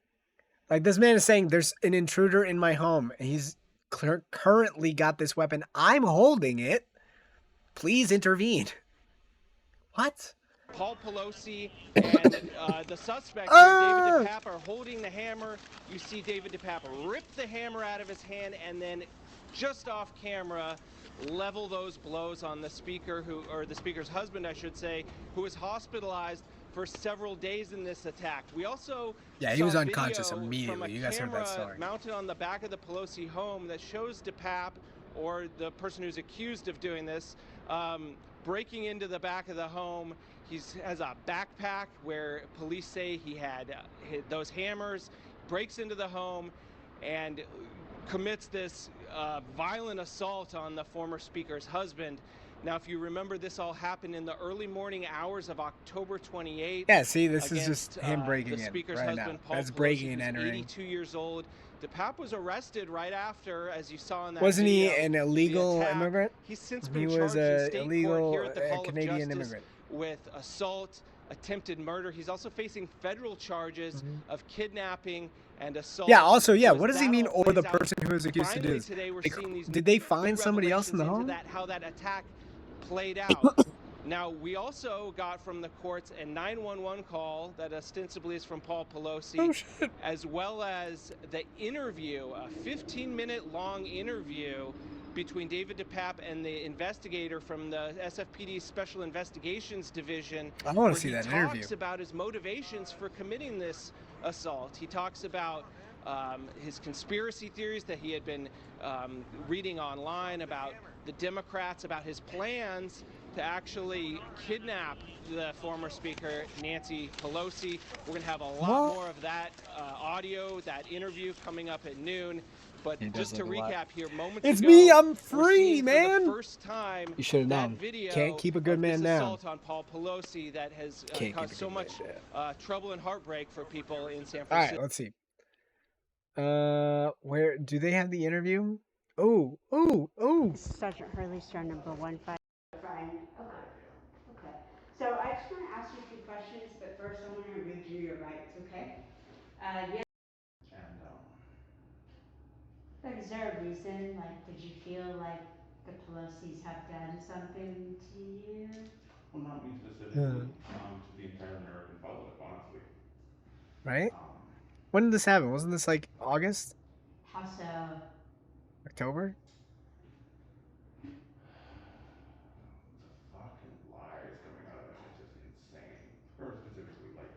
this man is saying there's an intruder in my home, and he's currently got this weapon. I'm holding it. Please intervene. What? Paul Pelosi and the suspect here, David DePape, are holding the hammer. You see David DePape rip the hammer out of his hand and then just off camera level those blows on the speaker, or the speaker's husband, I should say, who was hospitalized for several days in this attack. We also he was unconscious immediately. You guys heard that story. Mounted on the back of the Pelosi home that shows DePape, or the person who's accused of doing this, breaking into the back of the home. He has a backpack where police say he had those hammers, breaks into the home, and commits this violent assault on the former speaker's husband. Now, if you remember, this all happened in the early morning hours of October 28th. Yeah, see, this is just him breaking in right now. That's breaking and entering. 82 years old. DePape was arrested right after, as you saw in that Wasn't video, he an illegal immigrant? He's since been He was charged in a state illegal court here at the Hall Canadian of Justice immigrant with assault, attempted murder. He's also facing federal charges of kidnapping and assault. Yeah, also, yeah, what does he mean, or the person who is accused to do this? Today we're seeing these did they find somebody else in the home? How that attack played out. Now, we also got from the courts a 911 call that ostensibly is from Paul Pelosi, as well as the interview, a 15-minute long interview between David DePape and the investigator from the SFPD Special Investigations Division. I want to see that interview. He talks about his motivations for committing this assault. He talks about his conspiracy theories that he had been reading online about the Democrats, about his plans to actually kidnap the former speaker, Nancy Pelosi. We're going to have a lot more of that audio, that interview coming up at noon. But just to recap here, moments it's ago, me, I'm free, man. For the first time, you should have known. Can't keep a good man down. Assault on Paul Pelosi that has caused so much trouble and heartbreak for people in San Francisco. All right, let's see. Where do they have the interview? Oh. Sergeant Hurley, star number 15. Brian. Okay. So I just want to ask you a few questions, but first I want to read you your rights, okay? Yes. And is there a reason, like, did you feel like the Pelosi's have done something to you? Well, not me specifically, to the entire American public, honestly. Right? When did this happen? Wasn't this like August? How so? October? The fucking lies coming out of them is just insane. Her specifically, like,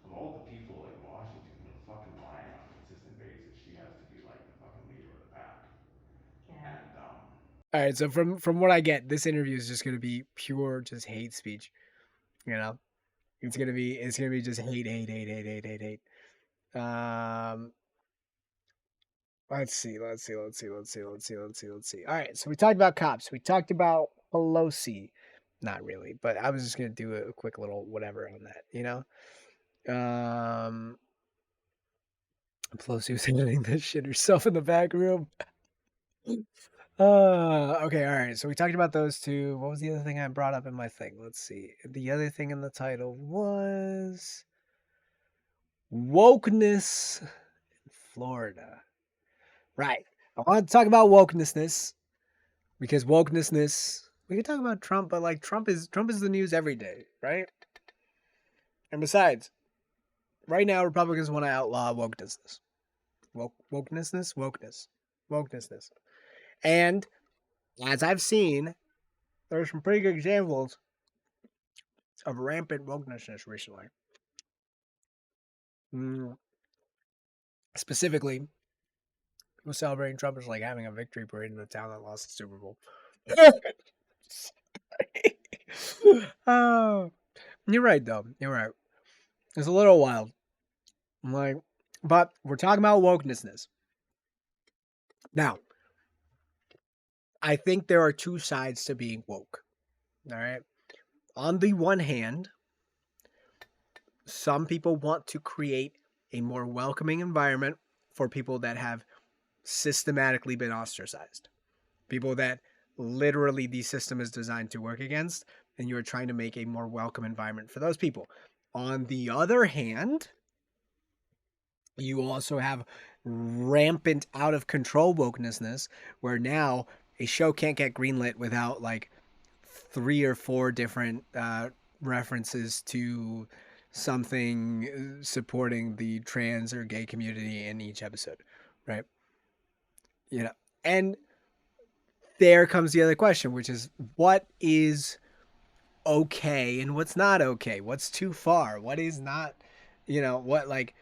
of all the people in Washington who are fucking lying on a consistent basis, she has to be like the fucking leader of the pack. Yeah. And All right, so from what I get, this interview is just gonna be pure just hate speech. You know, it's gonna be just hate. Let's see. All right, so we talked about cops. We talked about Pelosi. Not really, but I was just gonna do a quick little whatever on that. You know, Pelosi was editing this shit herself in the back room. Okay, all right. So we talked about those two. What was the other thing I brought up in my thing? Let's see. The other thing in the title was wokeness in Florida. Right. I want to talk about wokeness because wokeness. We can talk about Trump, but like Trump is the news every day, right? And besides, right now Republicans want to outlaw wokeness. Wokeness. And as I've seen, there's some pretty good examples of rampant wokeness recently. Specifically, people celebrating Trump is like having a victory parade in the town that lost the Super Bowl. Oh, you're right, though. You're right. It's a little wild. Like, but we're talking about wokeness. Now, I think there are two sides to being woke. All right. On the one hand, some people want to create a more welcoming environment for people that have systematically been ostracized. People that literally the system is designed to work against, and you're trying to make a more welcome environment for those people. On the other hand, you also have rampant out of control wokeness where now a show can't get greenlit without like 3 or 4 different references to something supporting the trans or gay community in each episode, right? You know, and there comes the other question, which is what is okay and what's not okay? What's too far? What is not, what, like,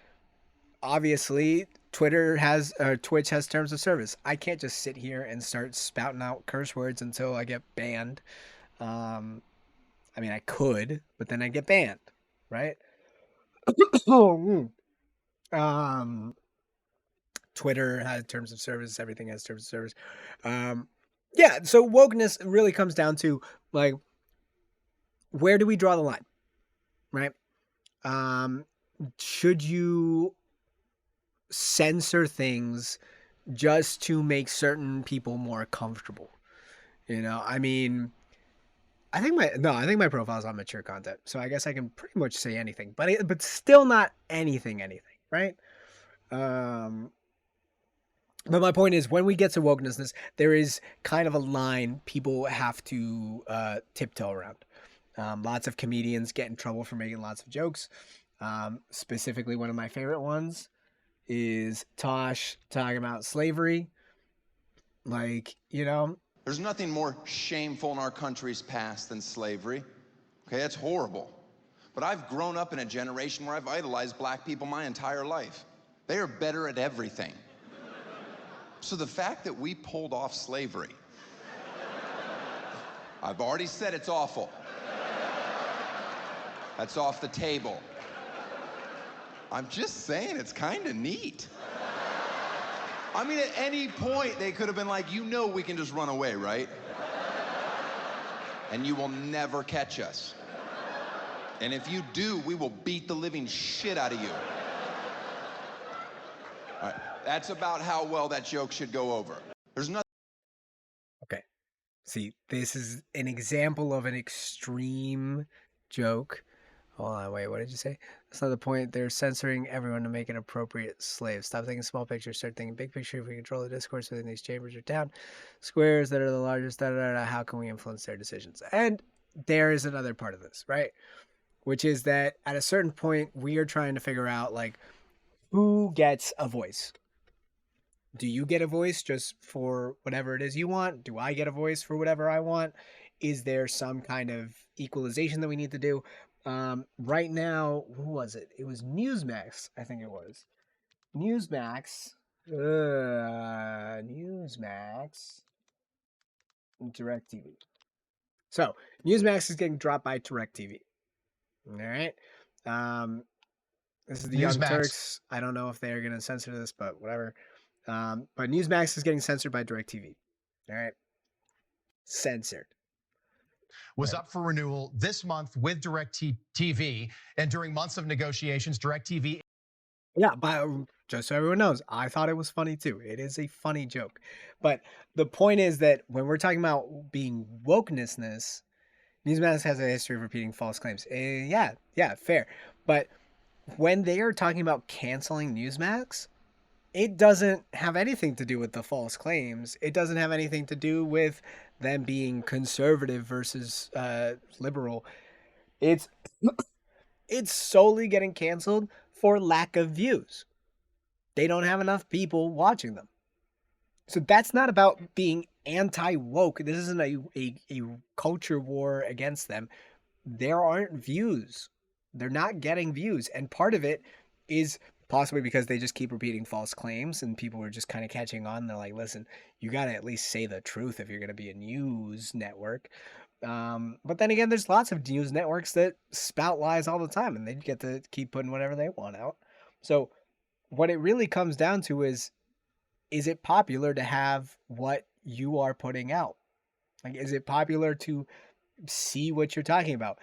obviously Twitch has terms of service. I can't just sit here and start spouting out curse words until I get banned. I mean, I could, but then I get banned, right? Twitter has terms of service. Everything has terms of service. Yeah, so wokeness really comes down to, like, where do we draw the line, right? Should you censor things just to make certain people more comfortable? I mean, I think my profile's on mature content, so I guess I can pretty much say anything, but still not anything, right? But my point is, when we get to wokeness, there is kind of a line people have to tiptoe around. Lots of comedians get in trouble for making lots of jokes. Specifically, one of my favorite ones is Tosh talking about slavery. Like, There's nothing more shameful in our country's past than slavery. Okay, that's horrible. But I've grown up in a generation where I've idolized black people my entire life. They are better at everything. So the fact that we pulled off slavery, I've already said it's awful. That's off the table. I'm just saying it's kind of neat. I mean, at any point, they could have been like, we can just run away, right? And you will never catch us. And if you do, we will beat the living shit out of you. All right, that's about how well that joke should go over. There's nothing. Okay. See, this is an example of an extreme joke. Hold on, wait, what did you say? That's not the point. They're censoring everyone to make an appropriate slave. Stop thinking small picture, start thinking big picture. If we control the discourse within these chambers or town squares that are the largest, how can we influence their decisions? And there is another part of this, right? Which is that at a certain point, we are trying to figure out, like, who gets a voice? Do you get a voice just for whatever it is you want? Do I get a voice for whatever I want? Is there some kind of equalization that we need to do? Right now, who was it? It was Newsmax, I think it was. Newsmax. Newsmax. DirecTV. So, Newsmax is getting dropped by DirecTV. All right. This is the Young Newsmax. Turks. I don't know if they're going to censor this, but whatever. But Newsmax is getting censored by DirecTV. All right. Censored. Was up for renewal this month with DirecTV, and during months of negotiations, DirecTV. Yeah, but just so everyone knows, I thought it was funny too. It is a funny joke. But the point is that when we're talking about being wokenessness, Newsmax has a history of repeating false claims. Yeah, fair. But when they are talking about canceling Newsmax, it doesn't have anything to do with the false claims. It doesn't have anything to do with them being conservative versus liberal. It's solely getting canceled for lack of views. They don't have enough people watching them. So that's not about being anti-woke. This isn't a culture war against them. There aren't views. They're not getting views. And part of it is possibly because they just keep repeating false claims and people are just kind of catching on. They're like, listen, you got to at least say the truth if you're going to be a news network. But then again, there's lots of news networks that spout lies all the time and they get to keep putting whatever they want out. So what it really comes down to is it popular to have what you are putting out? Like, is it popular to see what you're talking about?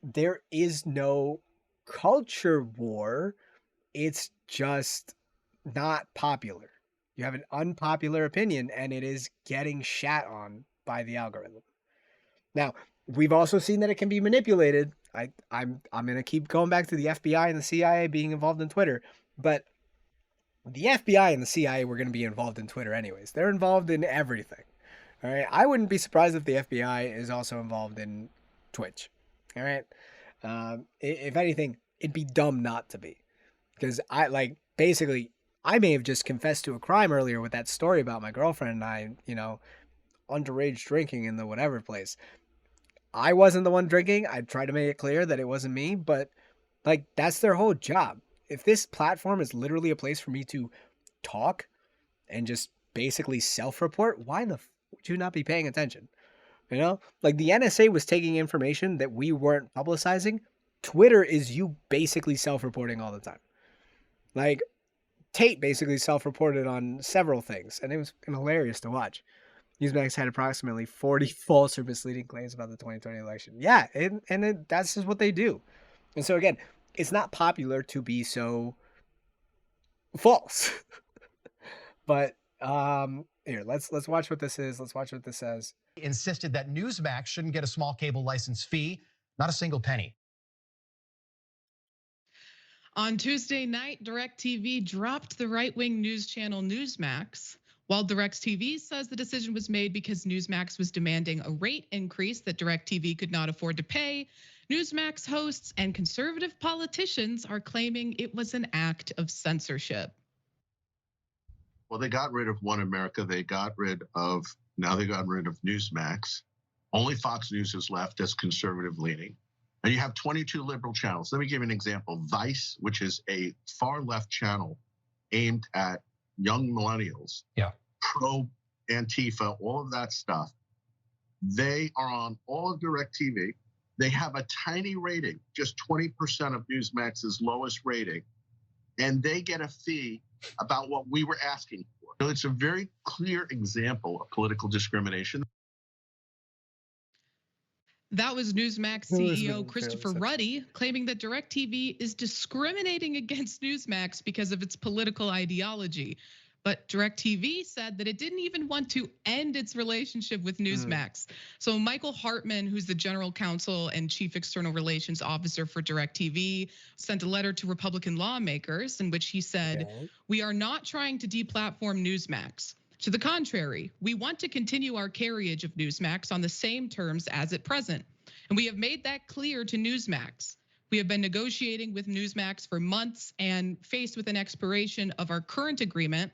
There is no culture war. It's just not popular. You have an unpopular opinion and it is getting shat on by the algorithm. Now, we've also seen that it can be manipulated. I'm going to keep going back to the FBI and the CIA being involved in Twitter, but the FBI and the CIA were going to be involved in Twitter anyways. They're involved in everything. All right. I wouldn't be surprised if the FBI is also involved in Twitch. All right. If anything, it'd be dumb not to be, because I may have just confessed to a crime earlier with that story about my girlfriend and I, underage drinking in the whatever place. I wasn't the one drinking. I tried to make it clear that it wasn't me, but like, that's their whole job. If this platform is literally a place for me to talk and just basically self-report, why the would you not be paying attention? Like, the NSA was taking information that we weren't publicizing. Twitter is you basically self-reporting all the time. Like, Tate basically self-reported on several things, and it was hilarious to watch. Newsmax had approximately 40 false or misleading claims about the 2020 election. Yeah, that's just what they do. And so again, it's not popular to be so false. But here, let's watch what this is. Let's watch what this says. Insisted that Newsmax shouldn't get a small cable license fee, not a single penny. On Tuesday night, DirecTV dropped the right-wing news channel Newsmax. While DirecTV says the decision was made because Newsmax was demanding a rate increase that DirecTV could not afford to pay, Newsmax hosts and conservative politicians are claiming it was an act of censorship. Well, they got rid of One America. Now they got rid of Newsmax. Only Fox News is left as conservative leaning. And you have 22 liberal channels. Let me give you an example. Vice, which is a far left channel aimed at young millennials, pro Antifa, all of that stuff. They are on all of DirecTV. They have a tiny rating, just 20% of Newsmax's lowest rating, and they get a fee about what we were asking for. So it's a very clear example of political discrimination. That was Newsmax CEO Christopher Ruddy claiming that DirecTV is discriminating against Newsmax because of its political ideology. But DirecTV said that it didn't even want to end its relationship with Newsmax. So Michael Hartman, who's the general counsel and chief external relations officer for DirecTV, sent a letter to Republican lawmakers in which he said, "We are not trying to deplatform Newsmax. To the contrary, we want to continue our carriage of Newsmax on the same terms as at present. And we have made that clear to Newsmax. We have been negotiating with Newsmax for months and faced with an expiration of our current agreement,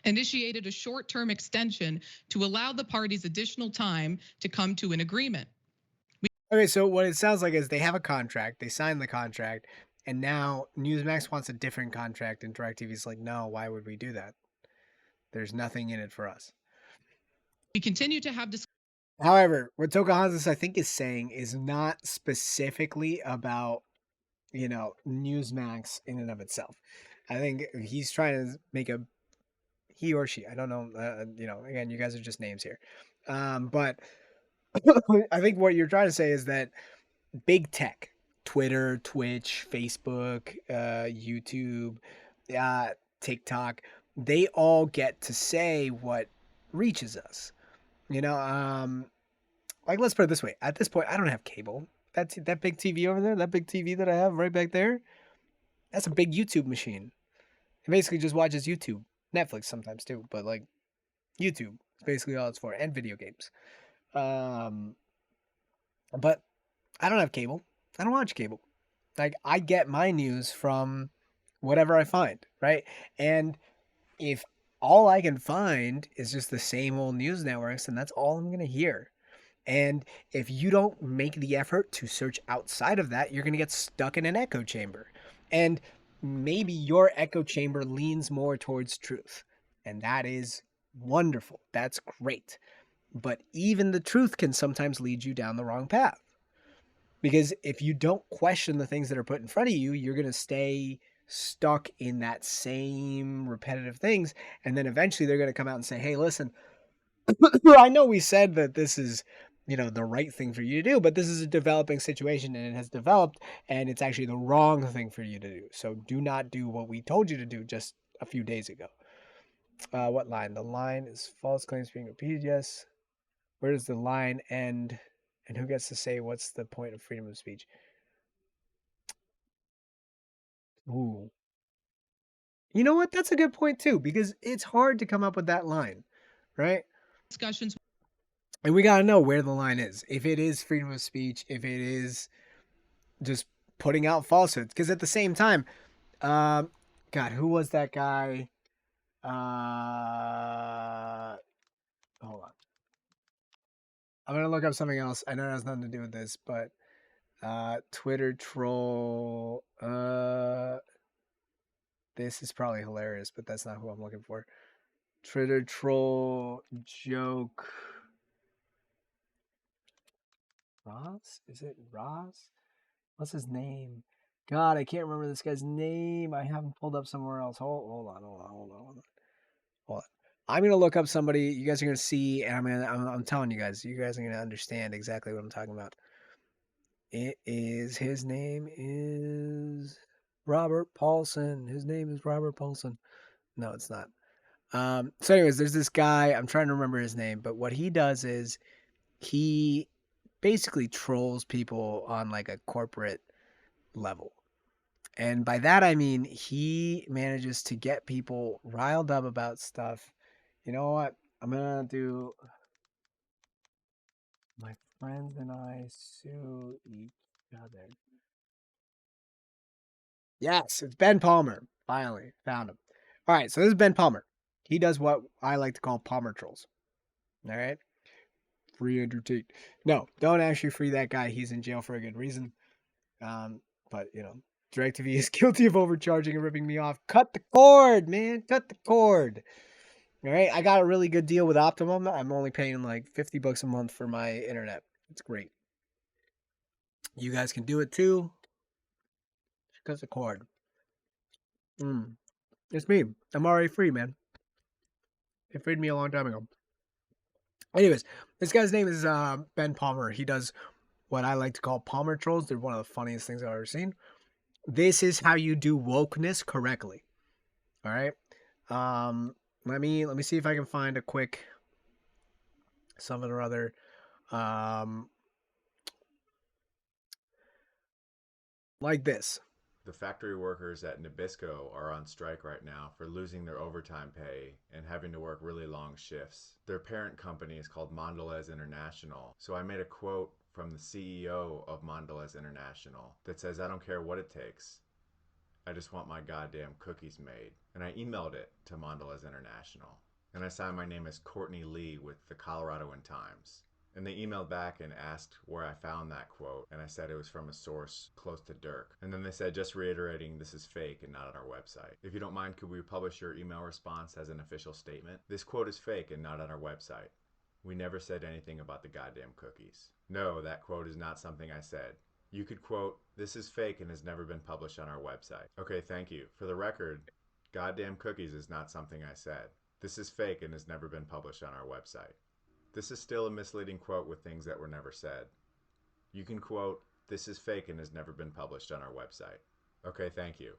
initiated a short-term extension to allow the parties additional time to come to an agreement." Okay, so what it sounds like is they have a contract, they signed the contract, and now Newsmax wants a different contract, and DirecTV's like, no, why would we do that? There's nothing in it for us. We continue to have However, what Tokahansis I think is saying is not specifically about, you know, Newsmax in and of itself. I think he's trying to make a, he or she, I don't know, you know, again, you guys are just names here. But I think what you're trying to say is that big tech, Twitter, Twitch, Facebook, YouTube, TikTok, they all get to say what reaches us. You know, like, let's put it this way. At this point, I don't have cable. That big TV over there, that big TV that I have right back there, that's a big YouTube machine. It basically just watches YouTube. Netflix sometimes too, but like YouTube is basically all it's for, and video games. But I don't have cable. I don't watch cable. Like, I get my news from whatever I find, right? And if all I can find is just the same old news networks, then that's all I'm going to hear. And if you don't make the effort to search outside of that, you're going to get stuck in an echo chamber. And maybe your echo chamber leans more towards truth. And that is wonderful. That's great. But even the truth can sometimes lead you down the wrong path. Because if you don't question the things that are put in front of you, you're going to stay stuck in that same repetitive things. And then eventually they're going to come out and say, hey, listen, I know we said that this is, you know, the right thing for you to do, but this is a developing situation and it has developed and it's actually the wrong thing for you to do. So do not do what we told you to do just a few days ago. What line? The line is false claims being repeated. Yes. Where does the line end? And who gets to say what's the point of freedom of speech? Ooh. You know what? That's a good point too, because it's hard to come up with that line, right? Discussions. And we got to know where the line is. If it is freedom of speech, if it is just putting out falsehoods. Because at the same time, God, who was that guy? Hold on. I'm going to look up something else. I know it has nothing to do with this, but Twitter troll. This is probably hilarious, but that's not who I'm looking for. Twitter troll joke. Ross? Is it Ross? What's his name? God, I can't remember this guy's name. I have him pulled up somewhere else. Hold on. I'm gonna look up somebody. You guys are gonna see, and I'm telling you guys are gonna understand exactly what I'm talking about. It is, his name is Robert Paulson. His name is Robert Paulson. No, it's not. So anyways, there's this guy, I'm trying to remember his name, but what he does is he basically trolls people on like a corporate level. And by that, I mean, he manages to get people riled up about stuff. You know what? I'm going to do my friends and I sue each other. Yes, it's Ben Palmer. Finally found him. All right, so this is Ben Palmer. He does what I like to call Palmer trolls. All right. Free Andrew Tate. No, don't actually free that guy. He's in jail for a good reason. But you know, DirecTV is guilty of overcharging and ripping me off. Cut the cord, man. Cut the cord. All right. I got a really good deal with Optimum. I'm only paying like $50 a month for my internet. It's great. You guys can do it too. Cut the cord. It's me. I'm already free, man. They freed me a long time ago. Anyways, this guy's name is Ben Palmer. He does what I like to call Palmer trolls. They're one of the funniest things I've ever seen. This is how you do wokeness correctly. All right. Let me see if I can find a quick something or other. Like this. The factory workers at Nabisco are on strike right now for losing their overtime pay and having to work really long shifts. Their parent company is called Mondelez International. So I made a quote from the CEO of Mondelez International that says, "I don't care what it takes. I just want my goddamn cookies made." And I emailed it to Mondelez International. And I signed my name as Courtney Lee with the Coloradoan Times. And they emailed back and asked where I found that quote, and I said it was from a source close to Dirk. And then they said, just reiterating, this is fake and not on our website. If you don't mind, could we publish your email response as an official statement? This quote is fake and not on our website. We never said anything about the goddamn cookies. No, that quote is not something I said. You could quote, this is fake and has never been published on our website. Okay, thank you. For the record, goddamn cookies is not something I said. This is fake and has never been published on our website. This is still a misleading quote with things that were never said. You can quote, this is fake and has never been published on our website. Okay, thank you.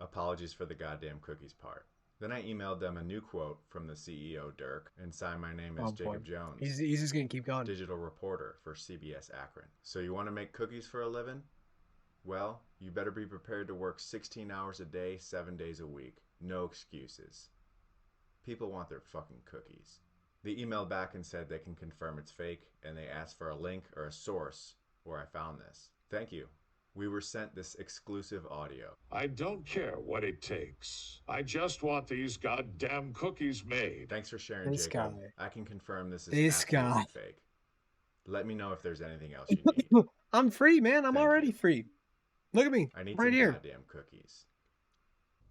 Apologies for the goddamn cookies part. Then I emailed them a new quote from the CEO, Dirk, and signed my name as Jacob Jones. He's just going to keep going. Digital reporter for CBS Akron. So you want to make cookies for a living? Well, you better be prepared to work 16 hours a day, 7 days a week. No excuses. People want their fucking cookies. They emailed back and said they can confirm it's fake, and they asked for a link or a source where I found this. Thank you. We were sent this exclusive audio. I don't care what it takes. I just want these goddamn cookies made. Thanks for sharing, This Jacob. guy. I can confirm this is This absolutely guy. fake. Let me know if there's anything else you need. I'm free, man. I'm already free. Look at me. I need right some here. goddamn cookies.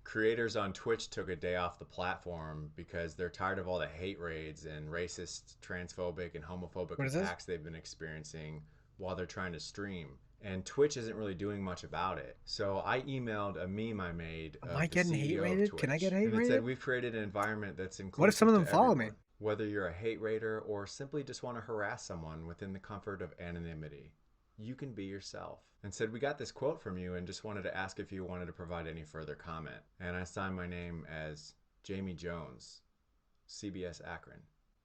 Creators on Twitch took a day off the platform because they're tired of all the hate raids and racist, transphobic, and homophobic What is this? attacks they've been experiencing while they're trying to stream. And Twitch isn't really doing much about it. So I emailed a meme I made. Am I getting hate raided? Can I get hate and it raided? said, we've created an environment that's inclusive. What if some of them to follow everyone, me? whether you're a hate raider or simply just want to harass someone within the comfort of anonymity. You can be yourself. And said, we got this quote from you and just wanted to ask if you wanted to provide any further comment. And I signed my name as Jamie Jones, CBS Akron.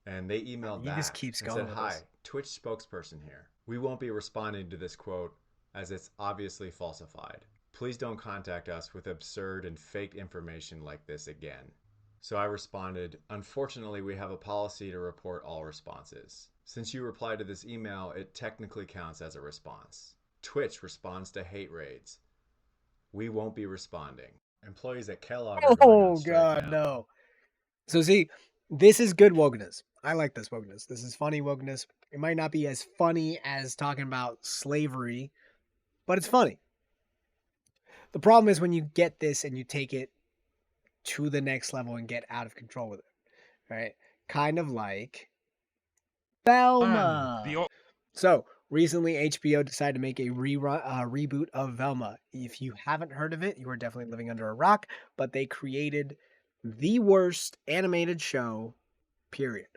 And they emailed He back just keeps and going said, with hi, this. Twitch spokesperson here. We won't be responding to this quote as it's obviously falsified. Please don't contact us with absurd and fake information like this again. So I responded, unfortunately, we have a policy to report all responses. Since you replied to this email, it technically counts as a response. Twitch responds to hate raids. We won't be responding. Employees at Kellogg are going on strike God, now. no. So see, this is good wokeness. I like this wokeness. This is funny wokeness. It might not be as funny as talking about slavery, but it's funny. The problem is when you get this and you take it to the next level and get out of control with it, right? Kind of like Velma. So recently, HBO decided to make a reboot of Velma. If you haven't heard of it, you are definitely living under a rock. But they created the worst animated show, period.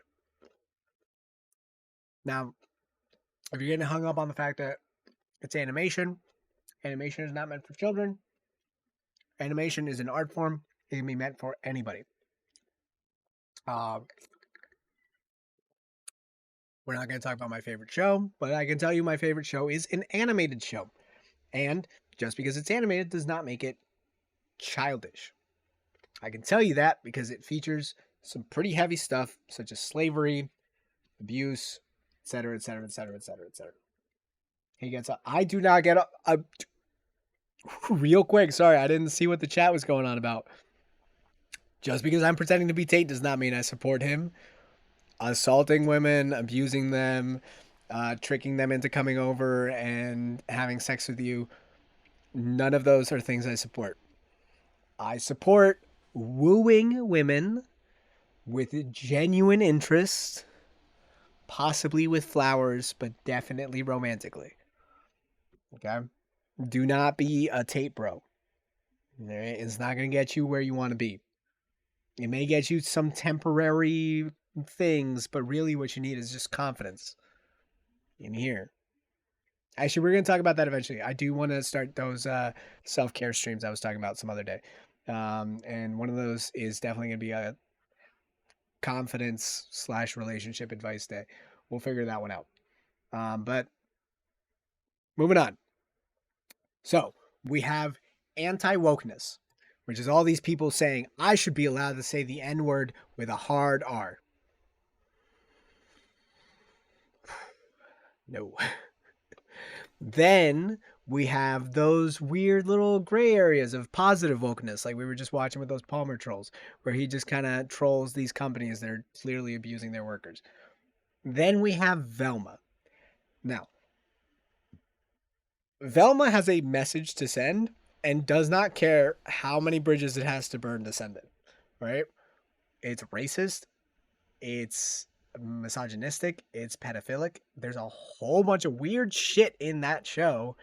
Now, if you're getting hung up on the fact that it's animation, animation is not meant for children. Animation is an art form. It can be meant for anybody. We're not going to talk about my favorite show, but I can tell you my favorite show is an animated show. And just because it's animated does not make it childish. I can tell you that because it features some pretty heavy stuff, such as slavery, abuse, etc., etc., etc., etc., etc. He gets up. I do not get a real quick. Sorry, I didn't see what the chat was going on about. Just because I'm pretending to be Tate does not mean I support him. Assaulting women, abusing them, tricking them into coming over and having sex with you. None of those are things I support. I support wooing women with genuine interest, possibly with flowers, but definitely romantically. Okay? Do not be a Tate bro. It's not going to get you where you want to be. It may get you some temporary things, but really what you need is just confidence in here. Actually, we're going to talk about that eventually. I do want to start those self-care streams I was talking about some other day. And one of those is definitely going to be confidence / relationship advice day. We'll figure that one out. But moving on. So we have anti-wokeness, which is all these people saying I should be allowed to say the N-word with a hard R. No. Then we have those weird little gray areas of positive wokeness, like we were just watching with those Palmer trolls, where he just kind of trolls these companies that are clearly abusing their workers. Then we have Velma. Now, Velma has a message to send and does not care how many bridges it has to burn to send it, right? It's racist. It's misogynistic. It's pedophilic. There's a whole bunch of weird shit in that show.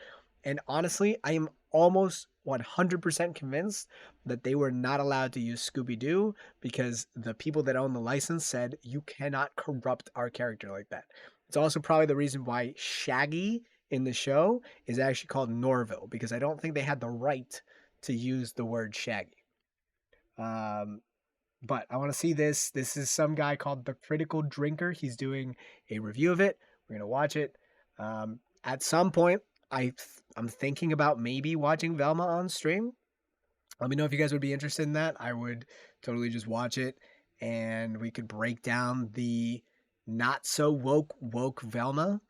And honestly, I am almost 100% convinced that they were not allowed to use Scooby-Doo because the people that own the license said, you cannot corrupt our character like that. It's also probably the reason why Shaggy in the show is actually called Norville, because I don't think they had the right to use the word Shaggy. But I want to see this. This is some guy called The Critical Drinker. He's doing a review of it. We're going to watch it. At some point, I'm thinking about maybe watching Velma on stream. Let me know if you guys would be interested in that. I would totally just watch it, and we could break down the not so woke Velma.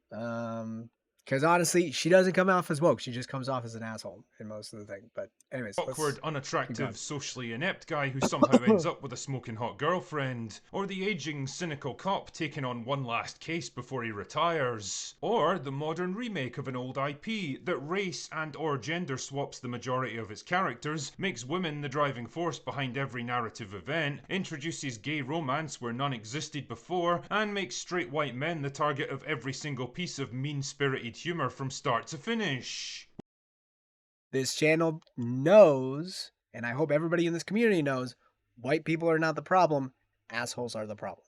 Because honestly, she doesn't come off as woke. She just comes off as an asshole in most of the thing. But anyways, awkward, unattractive, socially inept guy who somehow ends up with a smoking hot girlfriend, or the aging, cynical cop taking on one last case before he retires, or the modern remake of an old IP that race and or gender swaps the majority of its characters, makes women the driving force behind every narrative event, introduces gay romance where none existed before, and makes straight white men the target of every single piece of mean-spirited humor from start to finish. This channel knows, and I hope everybody in this community knows, white people are not the problem, assholes are the problem.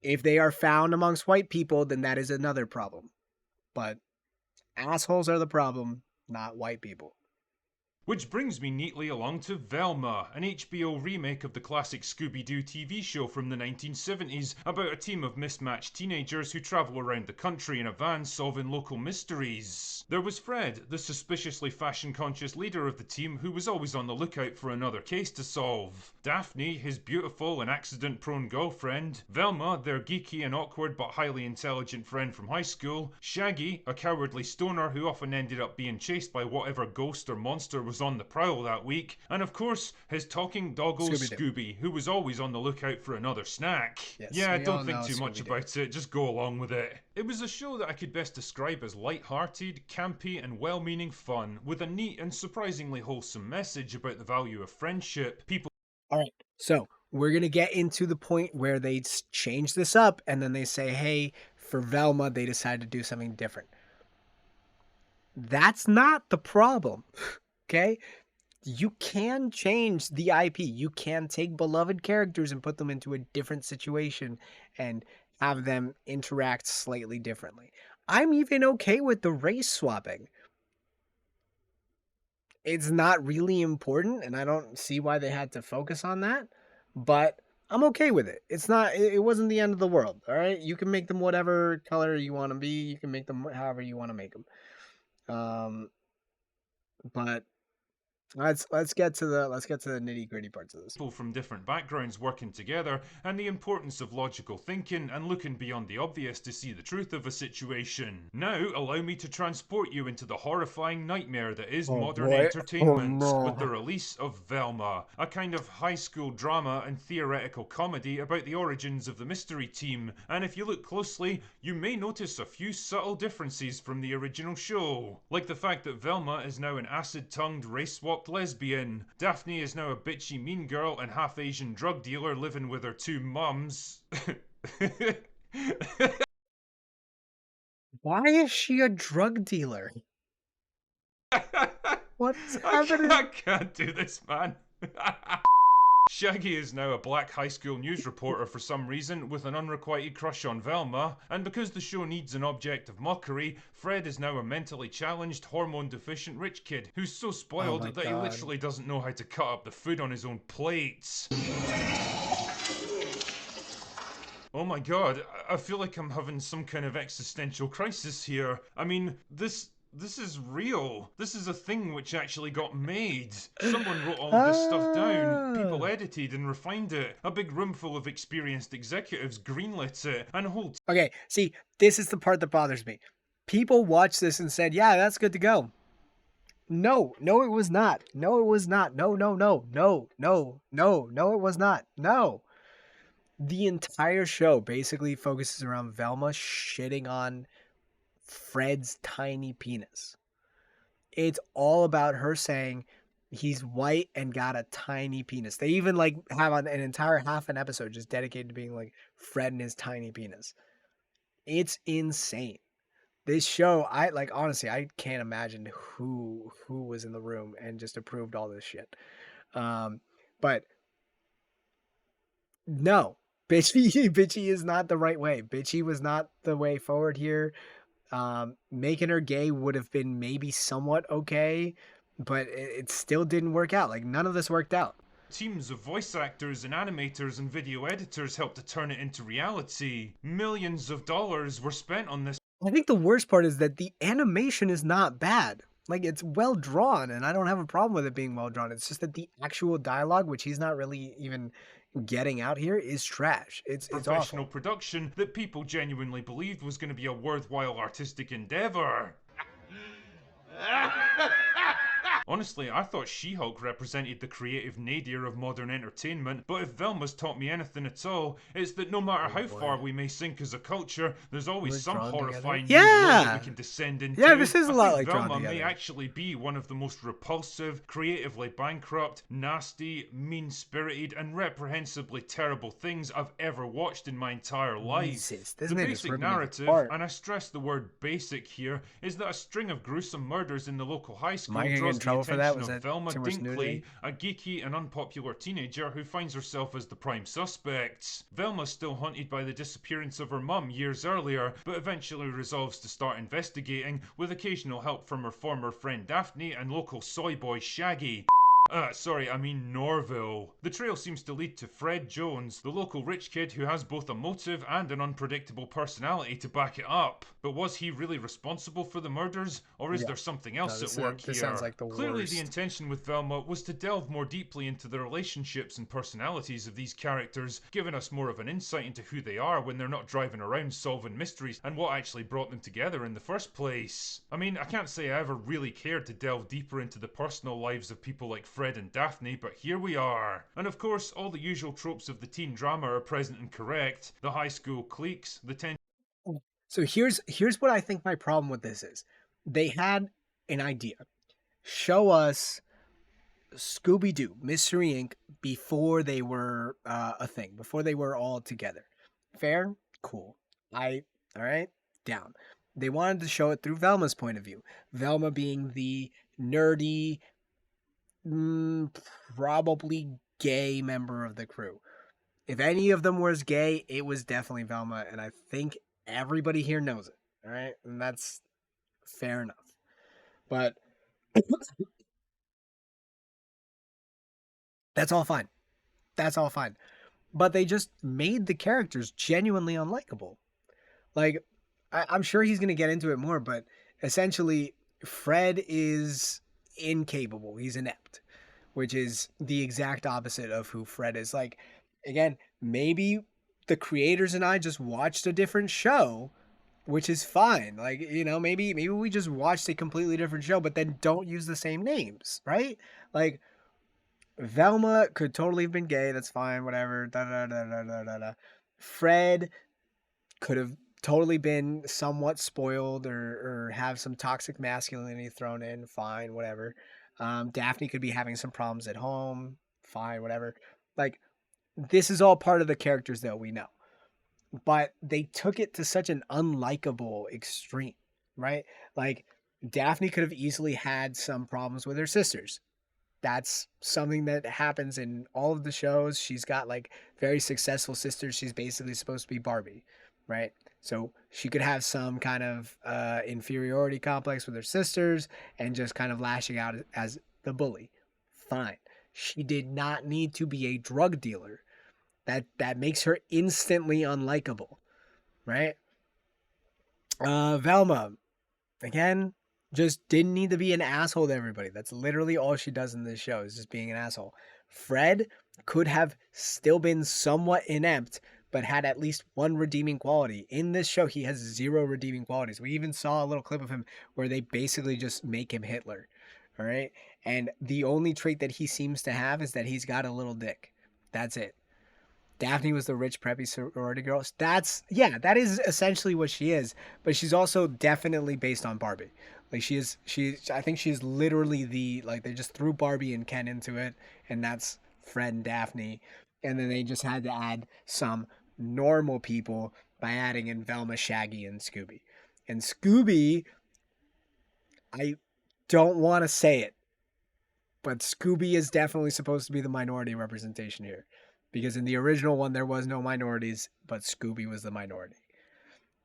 If they are found amongst white people, then that is another problem. But assholes are the problem, not white people. Which brings me neatly along to Velma, an HBO remake of the classic Scooby-Doo TV show from the 1970s about a team of mismatched teenagers who travel around the country in a van solving local mysteries. There was Fred, the suspiciously fashion-conscious leader of the team who was always on the lookout for another case to solve. Daphne, his beautiful and accident-prone girlfriend. Velma, their geeky and awkward but highly intelligent friend from high school. Shaggy, a cowardly stoner who often ended up being chased by whatever ghost or monster was on the prowl that week, and of course his talking doggo Scooby, who was always on the lookout for another snack. Yes, yeah, don't think too much about it, just go along with it. It was a show that I could best describe as light-hearted, campy and well-meaning fun, with a neat and surprisingly wholesome message about the value of friendship. Alright, so we're going to get into the point where they change this up and then they say, hey, for Velma they decided to do something different. That's not the problem. Okay? You can change the IP. You can take beloved characters and put them into a different situation and have them interact slightly differently. I'm even okay with the race swapping. It's not really important, and I don't see why they had to focus on that, but I'm okay with it. It wasn't the end of the world, all right? You can make them whatever color you want to be. You can make them however you want to make them. But let's get to the nitty-gritty parts of this. People from different backgrounds working together, and the importance of logical thinking and looking beyond the obvious to see the truth of a situation. Now, allow me to transport you into the horrifying nightmare that is modern entertainment with the release of Velma, a kind of high school drama and theoretical comedy about the origins of the mystery team. And if you look closely, you may notice a few subtle differences from the original show, like the fact that Velma is now an acid-tongued race-swapped lesbian. Daphne is now a bitchy mean girl and half-Asian drug dealer living with her two mums. Why is she a drug dealer? What's happening? I can't do this, man. Shaggy is now a black high school news reporter for some reason with an unrequited crush on Velma, and because the show needs an object of mockery, Fred is now a mentally challenged, hormone-deficient rich kid who's so spoiled that he literally doesn't know how to cut up the food on his own plates. Oh my god, I feel like I'm having some kind of existential crisis here. I mean, this is real. This is a thing which actually got made. Someone wrote all this stuff down. People edited and refined it. A big room full of experienced executives greenlit it, and a whole Okay, see, this is the part that bothers me. People watched this and said, yeah, that's good to go. No, it was not. No, it was not. No, it was not. No. The entire show basically focuses around Velma shitting on Fred's tiny penis. It's all about her saying he's white and got a tiny penis. They even like have an entire half an episode just dedicated to being like Fred and his tiny penis. It's insane. This show, I like honestly, I can't imagine who was in the room and just approved all this shit. But no, bitchy is not the right way. Bitchy was not the way forward here. Making her gay would have been maybe somewhat okay, but it still didn't work out. Like none of this worked out. teams of voice actors and animators and video editors helped to turn it into reality. Millions of dollars were spent on this. I think the worst part is that the animation is not bad. Like it's well drawn, and I don't have a problem with it being well drawn. It's just that the actual dialogue, which he's not really even getting out here, is trash. It's professional awful. production that people genuinely believed was going to be a worthwhile artistic endeavor. Honestly, I thought She-Hulk represented the creative nadir of modern entertainment, but if Velma's taught me anything at all, it's that no matter how far we may sink as a culture, there's always some horrifying new low that we can descend into. Yeah, this is a lot like Velma Drawn may Together. actually be one of the most repulsive, creatively bankrupt, nasty, mean-spirited, and reprehensibly terrible things I've ever watched in my entire life. Jesus, The this man is basic ripping it narrative, apart. and I stress the word basic here, is that a string of gruesome murders in the local high school Am I gonna get draws in the trouble for that? attention Was of that Velma too much Dinkley, nudity? a geeky and unpopular teenager who finds herself as the prime suspect. Velma's still haunted by the disappearance of her mum years earlier, but eventually resolves to start investigating with occasional help from her former friend Daphne and local soy boy Shaggy. Sorry, I mean Norville. The trail seems to lead to Fred Jones, the local rich kid who has both a motive and an unpredictable personality to back it up. But was he really responsible for the murders, or is there something else at work here? This sounds like the Clearly worst. the intention with Velma was to delve more deeply into the relationships and personalities of these characters, giving us more of an insight into who they are when they're not driving around solving mysteries and what actually brought them together in the first place. I mean, I can't say I ever really cared to delve deeper into the personal lives of people like Fred and Daphne, but here we are. And of course, all the usual tropes of the teen drama are present and correct. The high school cliques, the tension. So here's what I think my problem with this is. They had an idea. Show us Scooby-Doo, Mystery Inc. before they were a thing, before they were all together. Fair? Cool. All right, down. They wanted to show it through Velma's point of view. Velma being the nerdy, probably gay member of the crew. If any of them was gay, it was definitely Velma, and I think everybody here knows it. All right, and that's fair enough. But that's all fine. That's all fine. But they just made the characters genuinely unlikable. Like, I'm sure he's going to get into it more, but essentially, Fred is incapable. He's inept, which is the exact opposite of who Fred is. Like, again, maybe the creators and I just watched a different show, which is fine. Like, you know, maybe we just watched a completely different show, but then don't use the same names, right? Like, Velma could totally have been gay. That's fine. Whatever. Fred could have totally been somewhat spoiled or have some toxic masculinity thrown in. Fine. Whatever. Daphne could be having some problems at home. Fine. Whatever. Like, this is all part of the characters that we know. But they took it to such an unlikable extreme, right? Like, Daphne could have easily had some problems with her sisters. That's something that happens in all of the shows. She's got like very successful sisters. She's basically supposed to be Barbie, right? So she could have some kind of inferiority complex with her sisters and just kind of lashing out as the bully. Fine. She did not need to be a drug dealer that makes her instantly unlikable, right? Velma, again, just didn't need to be an asshole to everybody. That's literally all she does in this show, is just being an asshole. Fred could have still been somewhat inept, but had at least one redeeming quality. In this show, he has 0 redeeming qualities. We even saw a little clip of him where they basically just make him Hitler. All right. And the only trait that he seems to have is that he's got a little dick. That's it. Daphne was the rich preppy sorority girl. That is essentially what she is, but she's also definitely based on Barbie. Like I think she's literally they just threw Barbie and Ken into it, and that's Fred and Daphne, and then they just had to add some normal people by adding in Velma, Shaggy, and Scooby. And Scooby, I don't want to say it, but Scooby is definitely supposed to be the minority representation here. Because in the original one, there was no minorities, but Scooby was the minority.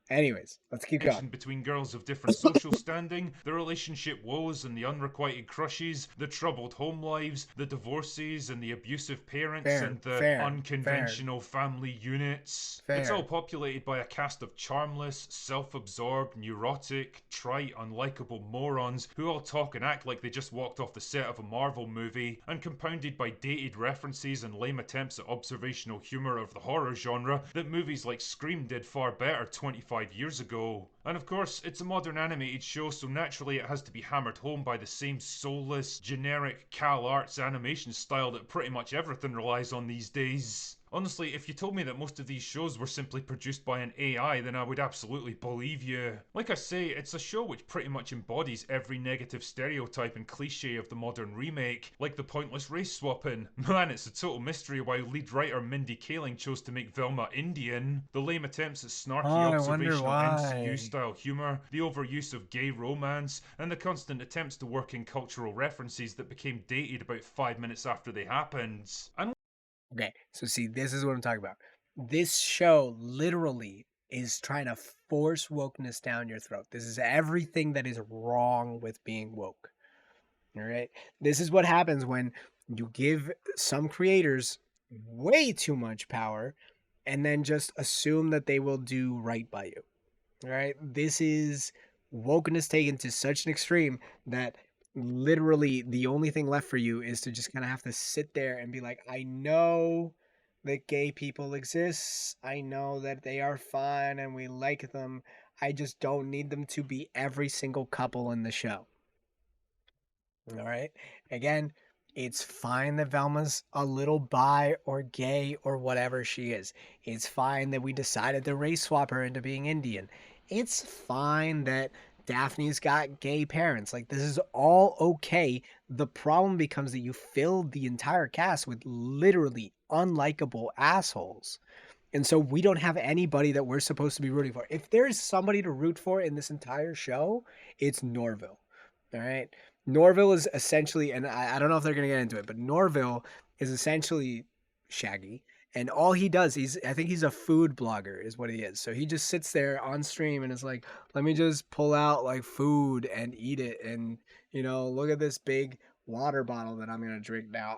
Anyways, let's keep going. Between girls of different social standing, the relationship woes and the unrequited crushes, the troubled home lives, the divorces and the abusive parents, and the unconventional family units. It's all populated by a cast of charmless, self-absorbed, neurotic, trite, unlikable morons who all talk and act like they just walked off the set of a Marvel movie, and compounded by dated references and lame attempts at observational humor of the horror genre that movies like Scream did far better 25 years ago. And of course, it's a modern animated show, so naturally it has to be hammered home by the same soulless, generic Cal Arts animation style that pretty much everything relies on these days. Honestly, if you told me that most of these shows were simply produced by an AI, then I would absolutely believe you. Like I say, it's a show which pretty much embodies every negative stereotype and cliche of the modern remake, like the pointless race swapping. Man, it's a total mystery why lead writer Mindy Kaling chose to make Velma Indian, the lame attempts at snarky observational MCU-style humor, the overuse of gay romance, and the constant attempts to work in cultural references that became dated about 5 minutes after they happened. And okay, so see, this is what I'm talking about. This show literally is trying to force wokeness down your throat. This is everything that is wrong with being woke. All right? This is what happens when you give some creators way too much power and then just assume that they will do right by you. All right? This is wokeness taken to such an extreme that literally the only thing left for you is to just kind of have to sit there and be like, I know that gay people exist. I know that they are fine and we like them. I just don't need them to be every single couple in the show. All right. Again, it's fine that Velma's a little bi or gay or whatever she is. It's fine that we decided to race swap her into being Indian. It's fine that Daphne's got gay parents. Like, this is all okay. The problem becomes that you filled the entire cast with literally unlikable assholes. And so we don't have anybody that we're supposed to be rooting for. If there's somebody to root for in this entire show, it's Norville. All right. Norville is essentially, and I don't know if they're going to get into it, but Norville is essentially Shaggy. And all he does, I think he's a food blogger is what he is. So he just sits there on stream and is like, let me just pull out like food and eat it. And, you know, look at this big water bottle that I'm going to drink now.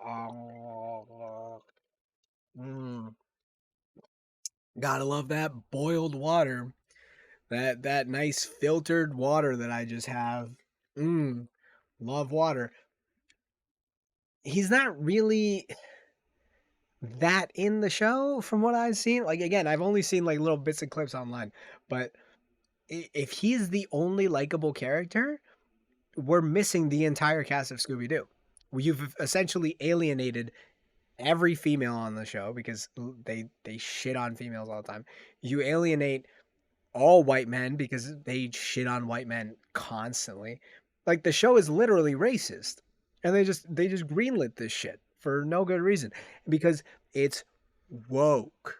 Gotta love that boiled water. That nice filtered water that I just have. Love water. He's not really that in the show from what I've seen. Like, again, I've only seen like little bits and clips online, but if he's the only likable character, we're missing the entire cast of Scooby-Doo. You've essentially alienated every female on the show because they shit on females all the time. You alienate all white men because they shit on white men constantly. Like, the show is literally racist, and they just greenlit this shit for no good reason because it's woke.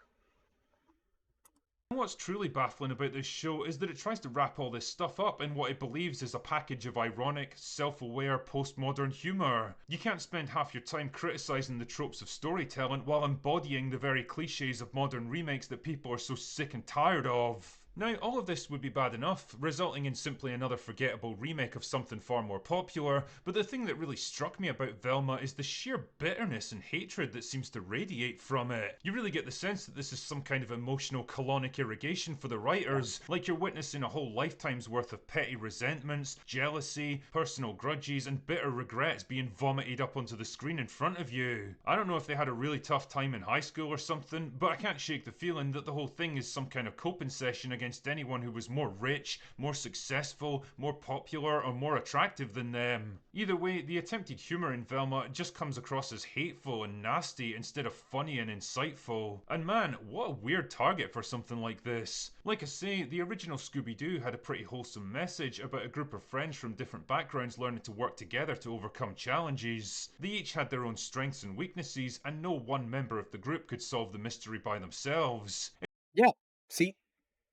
what's truly baffling about this show is that it tries to wrap all this stuff up in what it believes is a package of ironic, self-aware, postmodern humour. You can't spend half your time criticising the tropes of storytelling while embodying the very cliches of modern remakes that people are so sick and tired of. Now, all of this would be bad enough, resulting in simply another forgettable remake of something far more popular, but the thing that really struck me about Velma is the sheer bitterness and hatred that seems to radiate from it. You really get the sense that this is some kind of emotional colonic irrigation for the writers, like you're witnessing a whole lifetime's worth of petty resentments, jealousy, personal grudges, and bitter regrets being vomited up onto the screen in front of you. I don't know if they had a really tough time in high school or something, but I can't shake the feeling that the whole thing is some kind of coping session against anyone who was more rich, more successful, more popular, or more attractive than them. Either way, the attempted humour in Velma just comes across as hateful and nasty instead of funny and insightful. And man, what a weird target for something like this. Like I say, the original Scooby-Doo had a pretty wholesome message about a group of friends from different backgrounds learning to work together to overcome challenges. They each had their own strengths and weaknesses, and no one member of the group could solve the mystery by themselves. Yeah, see?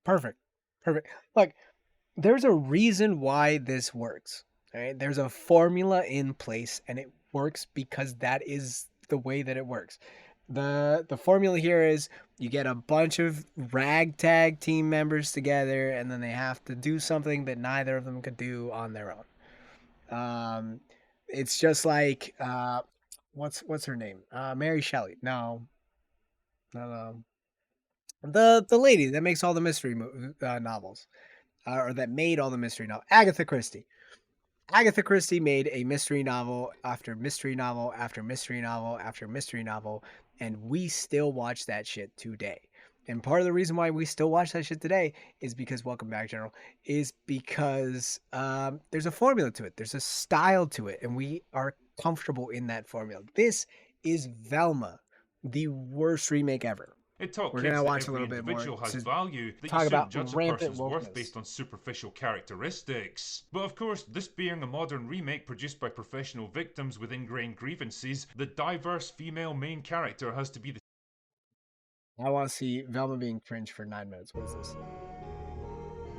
Perfect. Perfect. Like, there's a reason why this works. Right? There's a formula in place, and it works because that is the way that it works. The formula here is you get a bunch of ragtag team members together, and then they have to do something that neither of them could do on their own. It's just like what's her name? Mary Shelley. No. The lady that makes all the mystery novels, or that made all the mystery novels, Agatha Christie. Agatha Christie made a mystery novel after mystery novel after mystery novel after mystery novel, and we still watch that shit today. And part of the reason why we still watch that shit today is because, welcome back, General, is because there's a formula to it. There's a style to it, and we are comfortable in that formula. This is Velma, the worst remake ever. It taught We're kids gonna that watch a every little bit more individual has to value, that you talk shouldn't about judge a rampant person's worth wokeness. based on superficial characteristics. But of course, this being a modern remake produced by professional victims with ingrained grievances, the diverse female main character has to be the I want to see Velma being cringe for 9 minutes. What is this?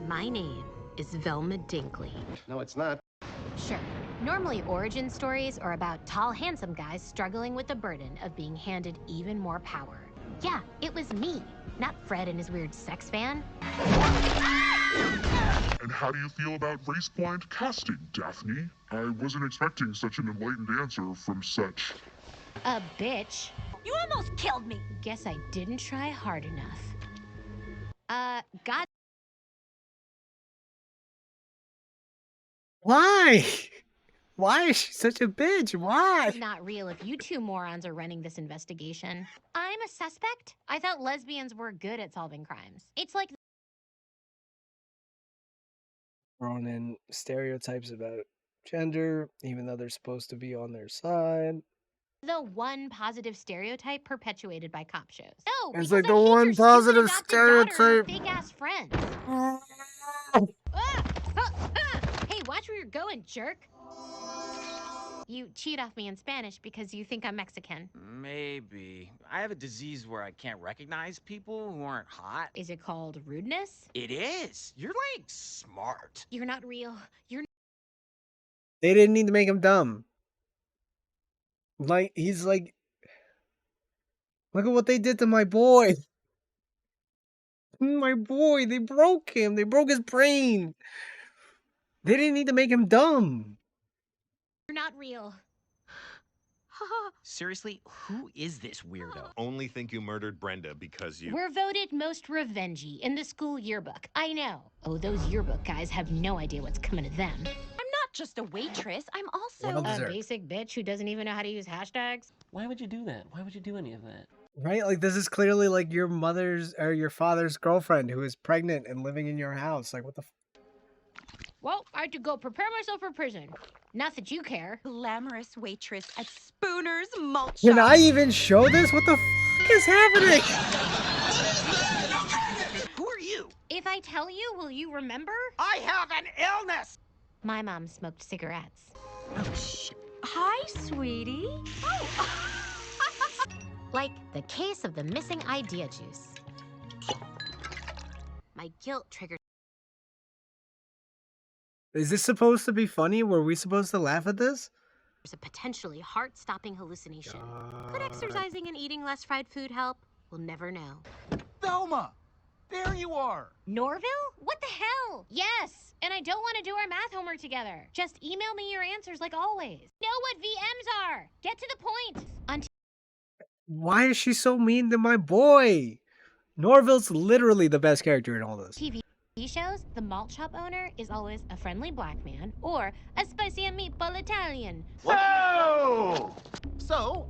My name is Velma Dinkley. No, it's not. Sure. Normally, origin stories are about tall, handsome guys struggling with the burden of being handed even more power. Yeah, it was me, not Fred and his weird sex fan. And how do you feel about race-blind casting, Daphne? I wasn't expecting such an enlightened answer from such... A bitch. You almost killed me. Guess I didn't try hard enough. God. Why? Why is she such a bitch? Why? Not real if you two morons are running this investigation. I'm a suspect? I thought lesbians were good at solving crimes. It's like Thrown in stereotypes about gender, even though they're supposed to be on their side. the one positive stereotype perpetuated by cop shows. No, It's because like I the hate one your positive stupid adopted daughter and stereotype. her fake-ass friends. Hey, watch where you're going, jerk. You cheat off me in Spanish because you think I'm Mexican. Maybe. I have a disease where I can't recognize people who aren't hot. Is it called rudeness? It is. You're like smart. You're not real. You're They didn't need to make him dumb. Like, he's like, look at what they did to my boy. My boy, they broke him. They broke his brain. They didn't need to make him dumb. You're not real. Seriously, who is this weirdo? Only think you murdered Brenda because you... We're voted most revengey in the school yearbook. I know. Oh, those yearbook guys have no idea what's coming to them. I'm not just a waitress. I'm also A basic bitch who doesn't even know how to use hashtags. Why would you do that? Why would you do any of that? Right? Like, this is clearly like your mother's or your father's girlfriend who is pregnant and living in your house. Like, what the Well, I had to go prepare myself for prison. Not that you care. Glamorous waitress at Spooner's Malt Can Shop. I even show this? What the is happening? Who are you? If I tell you, will you remember? I have an illness! My mom smoked cigarettes. Oh, shit. Hi, sweetie. Oh. Like the case of the missing idea juice. My guilt triggered. Is this supposed to be funny? Were we supposed to laugh at this? A potentially heart-stopping hallucination. Could exercising and eating less fried food help? We'll never know. Velma! There you are. Norville? What the hell? Yes, and I don't want to do our math homework together. Just email me your answers like always. Know what VMs are. Get to the point. Why is she so mean to my boy? Norville's literally the best character in all this. TV shows, the malt shop owner is always a friendly black man or a spicy and meatball Italian. Whoa! So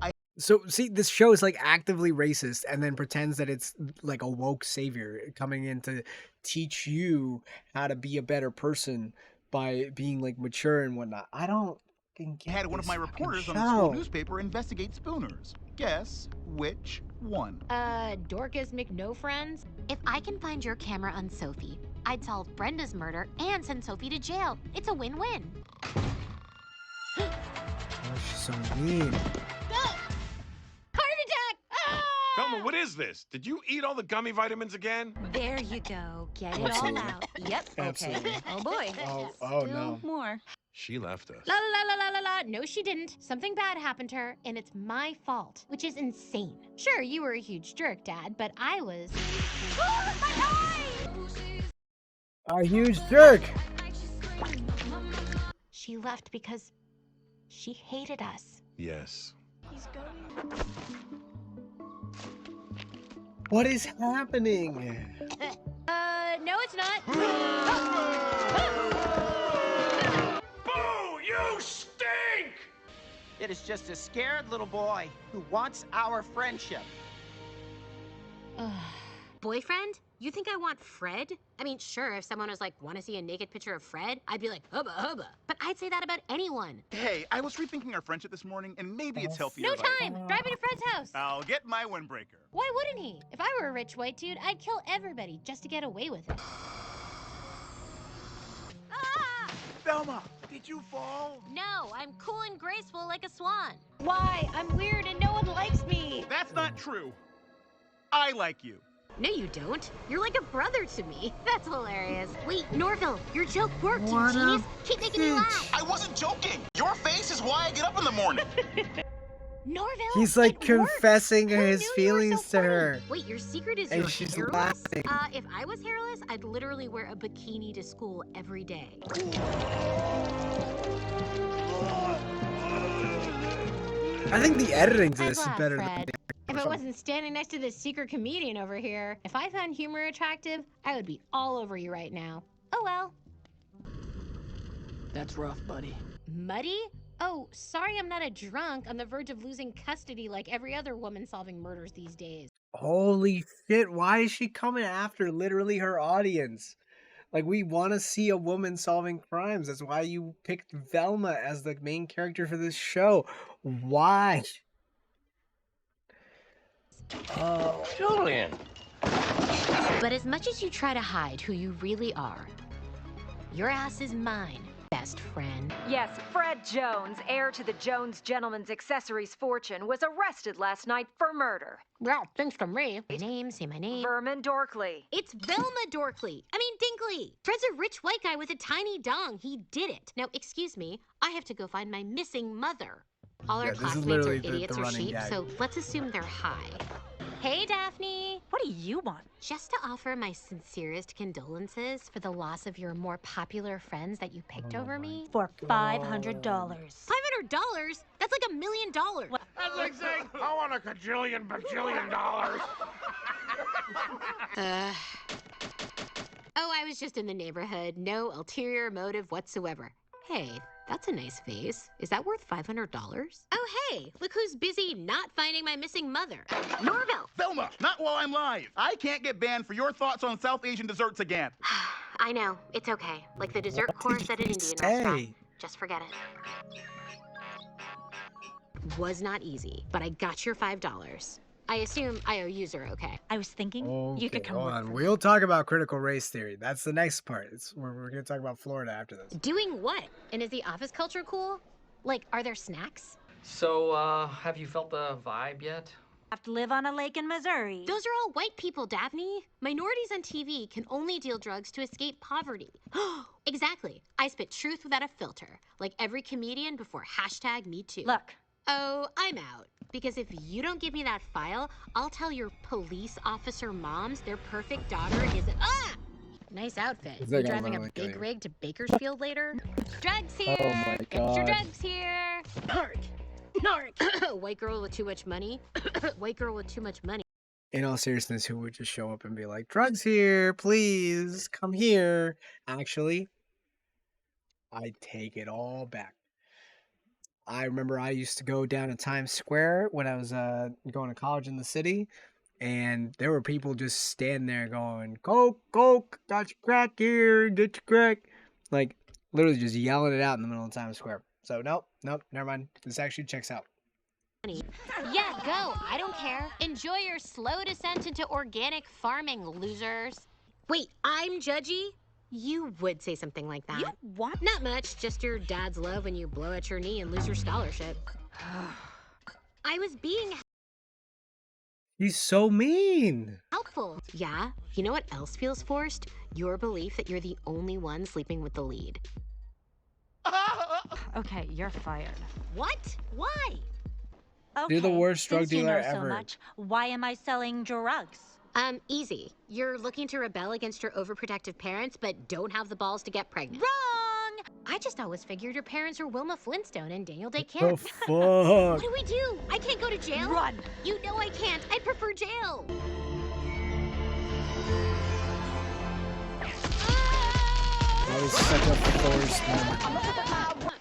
see, this show is like actively racist and then pretends that it's like a woke savior coming in to teach you how to be a better person by being like mature and whatnot. I don't fucking get Had one of this my fucking reporters on the school show. newspaper investigate spooners. Guess which one? Dorcas McNo-Friends? If I can find your camera on Sophie, I'd solve Brenda's murder and send Sophie to jail. It's a win-win. Oh, she's so mean. Heart attack! Ah! Velma, what is this? Did you eat all the gummy vitamins again? There you go. Get it Absolutely. all out. Yep. Absolutely. Okay. Oh boy. Oh Still no. more. She left us. La la la la la la. No, she didn't. Something bad happened to her, and it's my fault, which is insane. Sure, you were a huge jerk, Dad, but I was. Oh, my eye! A huge jerk. She left because she hated us. Yes. He's going. What is happening? No, it's not. Boo! You stink! It is just a scared little boy who wants our friendship. Boyfriend? You think I want Fred? I mean, sure, if someone was like, want to see a naked picture of Fred? I'd be like, hubba, hubba. But I'd say that about anyone. Hey, I was rethinking our friendship this morning, and maybe it's healthier. No if I- time! Drive me to Fred's house! I'll get my windbreaker. Why wouldn't he? If I were a rich white dude, I'd kill everybody just to get away with it. Velma, did you fall? No, I'm cool and graceful like a swan. Why? I'm weird and no one likes me. That's not true. I like you. No, you don't. You're like a brother to me. That's hilarious. Wait, Norville, your joke worked, you What a genius. Keep making me laugh. I wasn't joking. Your face is why I get up in the morning. Norville, He's like it worked. confessing Who his knew you were feelings so to funny? her. Wait, your secret is And you're she's hairless? laughing. If I was hairless, I'd literally wear a bikini to school every day. I think the editing to I'd this is laugh, better than Fred. If I wasn't standing next to this secret comedian over here, if I found humor attractive, I would be all over you right now. Oh well. That's rough, buddy. Muddy? Oh, sorry I'm not a drunk on the verge of losing custody like every other woman solving murders these days. Holy shit, why is she coming after literally her audience? Like, we want to see a woman solving crimes. That's why you picked Velma as the main character for this show. Why? Oh. Julian. But as much as you try to hide who you really are, your ass is mine, best friend. Yes, Fred Jones, heir to the Jones Gentleman's Accessories fortune, was arrested last night for murder. Well, thanks to me. My name, say my name. Vermin Dorkley. It's Velma Dorkley. I mean, Dinkley. Fred's a rich white guy with a tiny dong. He did it. Now, excuse me, I have to go find my missing mother. All our Yeah, this is classmates are literally idiots the or running sheep, gag. so let's assume they're high. Hey, Daphne. What do you want? Just to offer my sincerest condolences for the loss of your more popular friends that you picked over me. For $500. $500? That's like $1 million. That's like saying, I want a cajillion bajillion dollars. Oh, I was just in the neighborhood. No ulterior motive whatsoever. Hey, that's a nice face. Is that worth $500? Oh, hey, look who's busy not finding my missing mother. Norville! Velma, not while I'm live. I can't get banned for your thoughts on South Asian desserts again. I know, it's okay. Like the dessert course at an Indian restaurant. Just forget it. Was not easy, but I got your $5. I assume IOUs are okay. I was thinking you could come hold work on. for me. We'll talk about critical race theory. That's the next part. We're going to talk about Florida after this. Doing what? And is the office culture cool? Like, are there snacks? So, have you felt the vibe yet? Have to live on a lake in Missouri. Those are all white people, Daphne. Minorities on TV can only deal drugs to escape poverty. Exactly. I spit truth without a filter, like every comedian before #MeToo. Look, Oh, I'm out. Because if you don't give me that file, I'll tell your police officer moms their perfect daughter is a— Ah! Nice outfit. Is You that guy driving a literally big killing rig to Bakersfield later? Drugs here! Oh my Get your God. drugs here! Narc! Narc! White girl with too much money? White girl with too much money. In all seriousness, who would just show up and be like, drugs here, please, come here. Actually, I take it all back. I remember I used to go down to Times Square when I was going to college in the city, and there were people just standing there going, Coke, Coke, got your crack here, get your crack. Like, literally just yelling it out in the middle of Times Square. So, nope, never mind. This actually checks out. Yeah, go. I don't care. Enjoy your slow descent into organic farming, losers. Wait, I'm judgy? You would say something like that. You what? Not much, just your dad's love when you blow at your knee and lose your scholarship. I was being He's so mean. helpful. Yeah, you know what else feels forced? Your belief that you're the only one sleeping with the lead. Okay, you're fired. What? Why? Okay, You're the worst drug since you dealer know so ever. much, why am I selling drugs? Easy. You're looking to rebel against your overprotective parents, but don't have the balls to get pregnant. Wrong! I just always figured your parents are Wilma Flintstone and Daniel Day The Camp. fuck? What do we do? I can't go to jail? Run! You know I can't. I prefer jail. That was such a forced moment.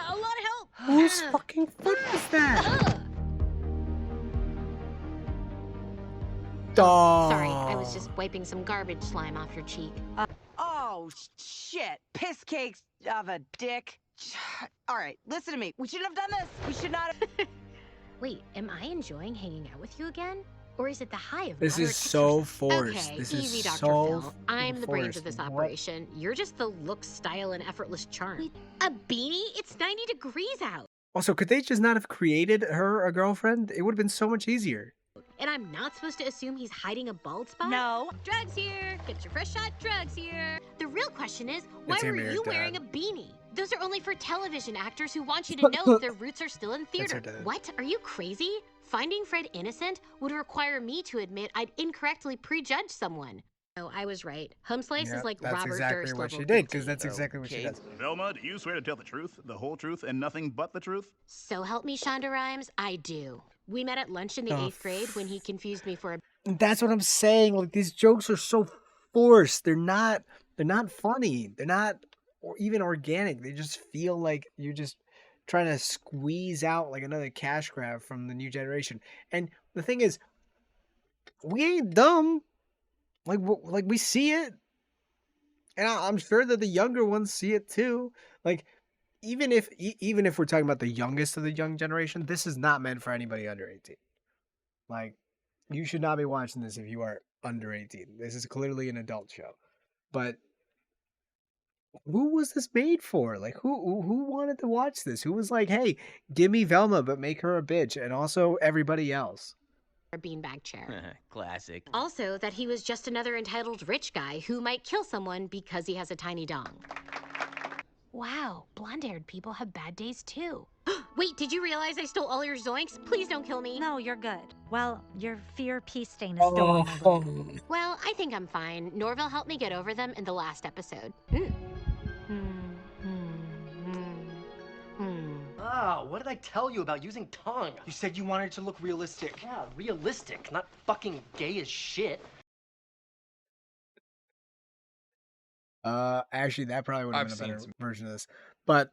A lot of help. Whose fucking foot is that? Sorry, I was just wiping some garbage slime off your cheek. Oh, shit. Piss cakes of a dick. All right, listen to me. We shouldn't have done this. We should not have. Wait, am I enjoying hanging out with you again? Or is it the high of This moderate is so exercise? forced. Okay, This easy, is Dr. so Phil. I'm the brains forced. of this What? operation. You're just the look, style, and effortless charm. Wait, a beanie? It's 90 degrees out. Also, could they just not have created her a girlfriend? It would have been so much easier. And I'm not supposed to assume he's hiding a bald spot? No. Drugs here. Get your fresh shot drugs here. The real question is, why It's were him or you your wearing a dad. beanie? Those are only for television actors who want you to know that their roots are still in theater. her dad. What? Are you crazy? Finding Fred innocent would require me to admit I'd incorrectly prejudged someone. No, I was right. Home slice Yeah, is like that's Robert exactly Durst what level she did, because guilty. that's exactly what she does. Velma, do you swear to tell the truth, the whole truth, and nothing but the truth? So help me, Shonda Rhimes, I do. We met at lunch in the 8th grade when he confused me for a That's what I'm saying. Like, these jokes are so forced. They're not funny. They're not even organic. They just feel like you're just trying to squeeze out like another cash grab from the new generation. And the thing is, we ain't dumb. Like we see it, and I'm sure that the younger ones see it too. Like, even if we're talking about the youngest of the young generation, this is not meant for anybody under 18. Like, you should not be watching this if you are under 18. This is clearly an adult show. But who was this made for? Like, who wanted to watch this? Who was like, hey, give me Velma, but make her a bitch, and also everybody else? beanbag chair. Classic. Also, that he was just another entitled rich guy who might kill someone because he has a tiny dong. Wow, blonde-haired people have bad days too. Wait, did you realize I stole all your zoinks? Please don't kill me. No, you're good. Well, your fear pea stain is still on my lip. Well, I think I'm fine. Norville helped me get over them in the last episode. Ah, what did I tell you about using tongue? You said you wanted it to look realistic. Yeah, realistic, not fucking gay as shit. Actually, that probably would have been a better version of this. But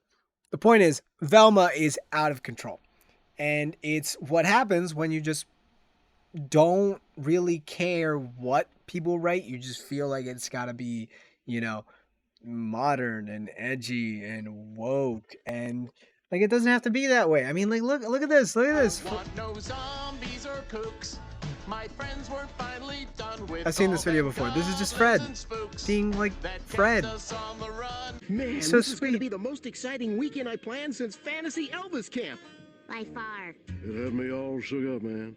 the point is, Velma is out of control. And it's what happens when you just don't really care what people write. You just feel like it's got to be, you know, modern and edgy and woke. And, like, it doesn't have to be that way. I mean, like, look at this. Look at this. I want no zombies or kooks. My friends were finally done with. I've seen this video before. This is just Fred being like Fred. Man, so this is going to be the most exciting weekend I planned since Fantasy Elvis Camp. By far. It had me all shook up, man.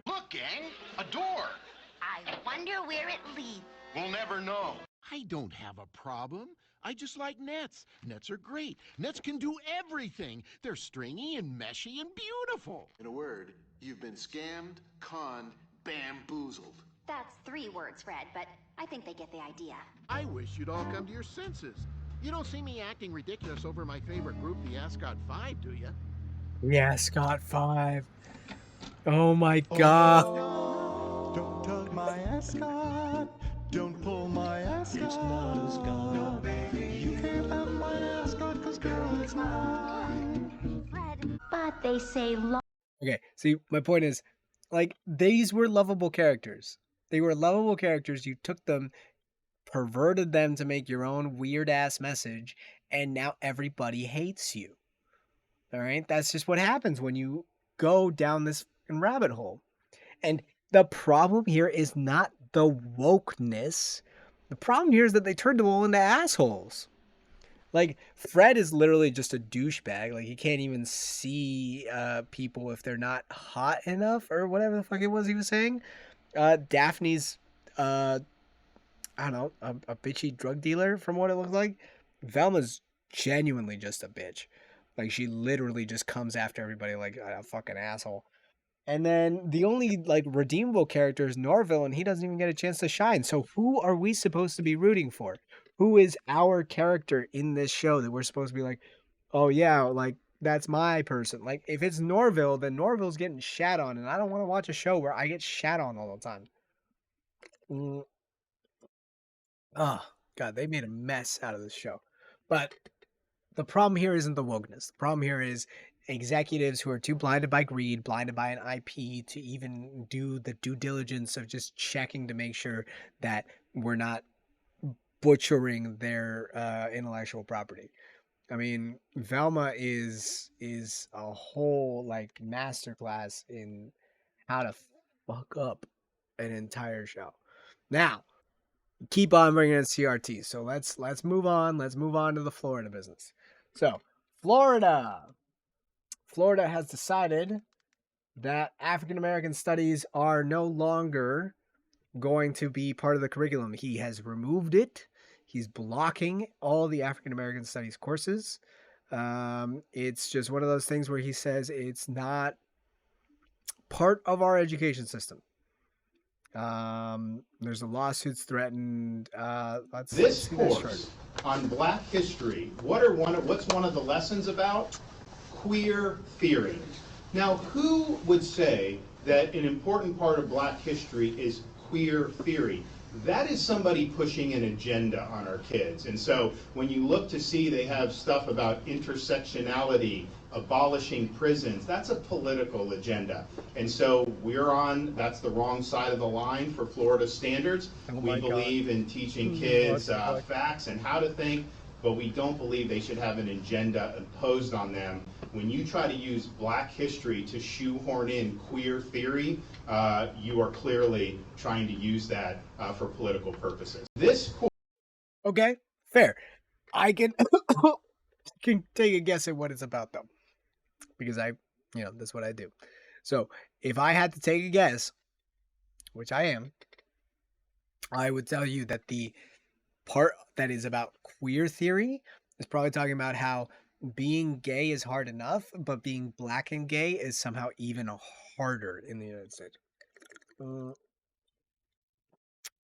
Look, gang, a door. I wonder where it leads. We'll never know. I don't have a problem. I just like nets. Nets are great. Nets can do everything. They're stringy and meshy and beautiful. In a word, you've been scammed, conned, bamboozled. That's 3 words, Fred, but I think they get the idea. I wish you'd all come to your senses. You don't see me acting ridiculous over my favorite group, the Ascot 5, do you? Yeah, Scott 5. Oh my god. Don't tug my ascot. Don't pull my ascot. It's not a Scot. No, baby. You can't have my ascot, cause girl, it's mine. Fred, but they say Okay, see, my point is, like, these were lovable characters. They were lovable characters. You took them, perverted them to make your own weird-ass message, and now everybody hates you. All right? That's just what happens when you go down this rabbit hole. And the problem here is not the wokeness. The problem here is that they turned them all into assholes. Like, Fred is literally just a douchebag. Like, he can't even see people if they're not hot enough or whatever the fuck it was he was saying. Daphne's, I don't know, a bitchy drug dealer from what it looks like. Velma's genuinely just a bitch. Like, she literally just comes after everybody like a fucking asshole. And then the only, like, redeemable character is Norville, and he doesn't even get a chance to shine. So who are we supposed to be rooting for? Who is our character in this show that we're supposed to be like, oh, yeah, like, that's my person? Like, if it's Norville, then Norville's getting shat on, and I don't want to watch a show where I get shat on all the time. Oh, God, they made a mess out of this show. But the problem here isn't the wokeness. The problem here is executives who are too blinded by greed, blinded by an IP to even do the due diligence of just checking to make sure that we're not butchering their intellectual property. I mean, Velma is a whole, like, masterclass in how to fuck up an entire show. Now, keep on bringing in CRT. So let's move on. Let's move on to the Florida business. So, Florida has decided that African American studies are no longer going to be part of the curriculum. He has removed it. He's blocking all the African American studies courses. It's just one of those things where he says it's not part of our education system. There's a lawsuits threatened. Let's This see course on Black history, what's one of the lessons about? Queer theory. Now, who would say that an important part of Black history is queer theory? That is somebody pushing an agenda on our kids. And so when you look to see they have stuff about intersectionality, abolishing prisons, that's a political agenda. And so that's the wrong side of the line for Florida standards. We believe in teaching kids facts and how to think, but we don't believe they should have an agenda imposed on them. When you try to use Black history to shoehorn in queer theory, you are clearly trying to use that for political purposes. Okay, fair. I can can take a guess at what it's about, though, because that's what I do. So if I had to take a guess, which I am, I would tell you that the part that is about queer theory is probably talking about how being gay is hard enough, but being Black and gay is somehow even harder in the United States.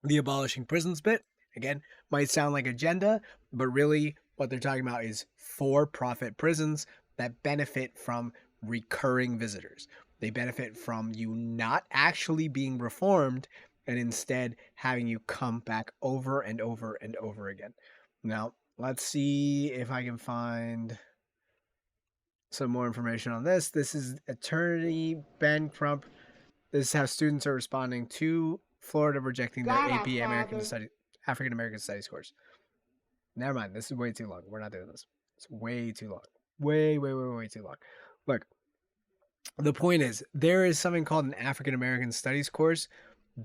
The abolishing prisons bit, again, might sound like agenda, but really what they're talking about is for-profit prisons that benefit from recurring visitors. They benefit from you not actually being reformed and instead having you come back over and over and over again. Now, let's see if I can find some more information on this. This is attorney Ben Crump. This is how students are responding to Florida rejecting their AP African American Studies course. Never mind. This is way too long. We're not doing this. It's way too long. Way too long. Look, the point is, there is something called an African American Studies course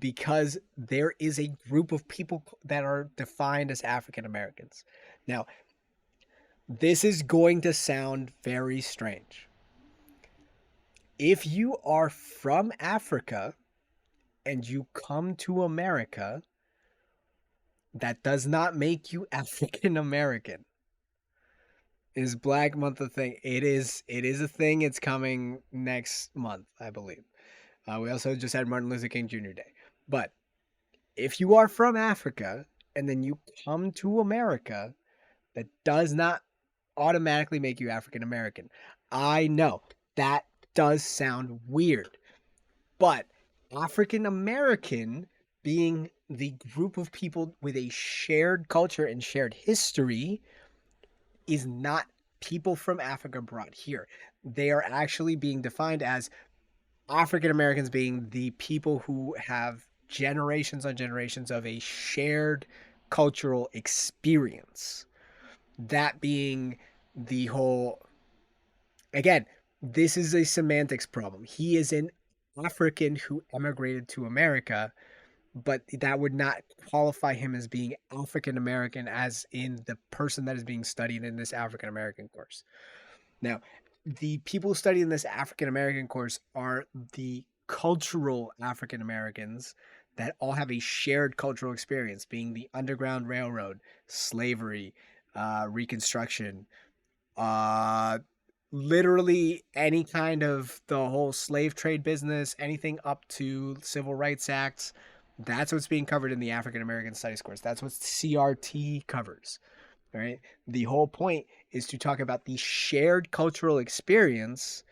because there is a group of people that are defined as African Americans. Now, this is going to sound very strange. If you are from Africa and you come to America, that does not make you African American. Is Black Month a thing? It is a thing. It's coming next month, I believe. We also just had Martin Luther King Jr. Day. But if you are from Africa and then you come to America, that does not automatically make you African American. I know that does sound weird, but African American being the group of people with a shared culture and shared history is not people from Africa brought here. They are actually being defined as African Americans being the people who have generations on generations of a shared cultural experience. That being the whole, again, this is a semantics problem. He is an African who emigrated to America, but that would not qualify him as being African American as in the person that is being studied in this African American course. Now, the people studying this African American course are the cultural African Americans that all have a shared cultural experience, being the Underground Railroad, slavery, Reconstruction, literally any kind of the whole slave trade business, anything up to civil rights acts. That's what's being covered in the African American Studies course. That's what CRT covers. Right? The whole point is to talk about the shared cultural experience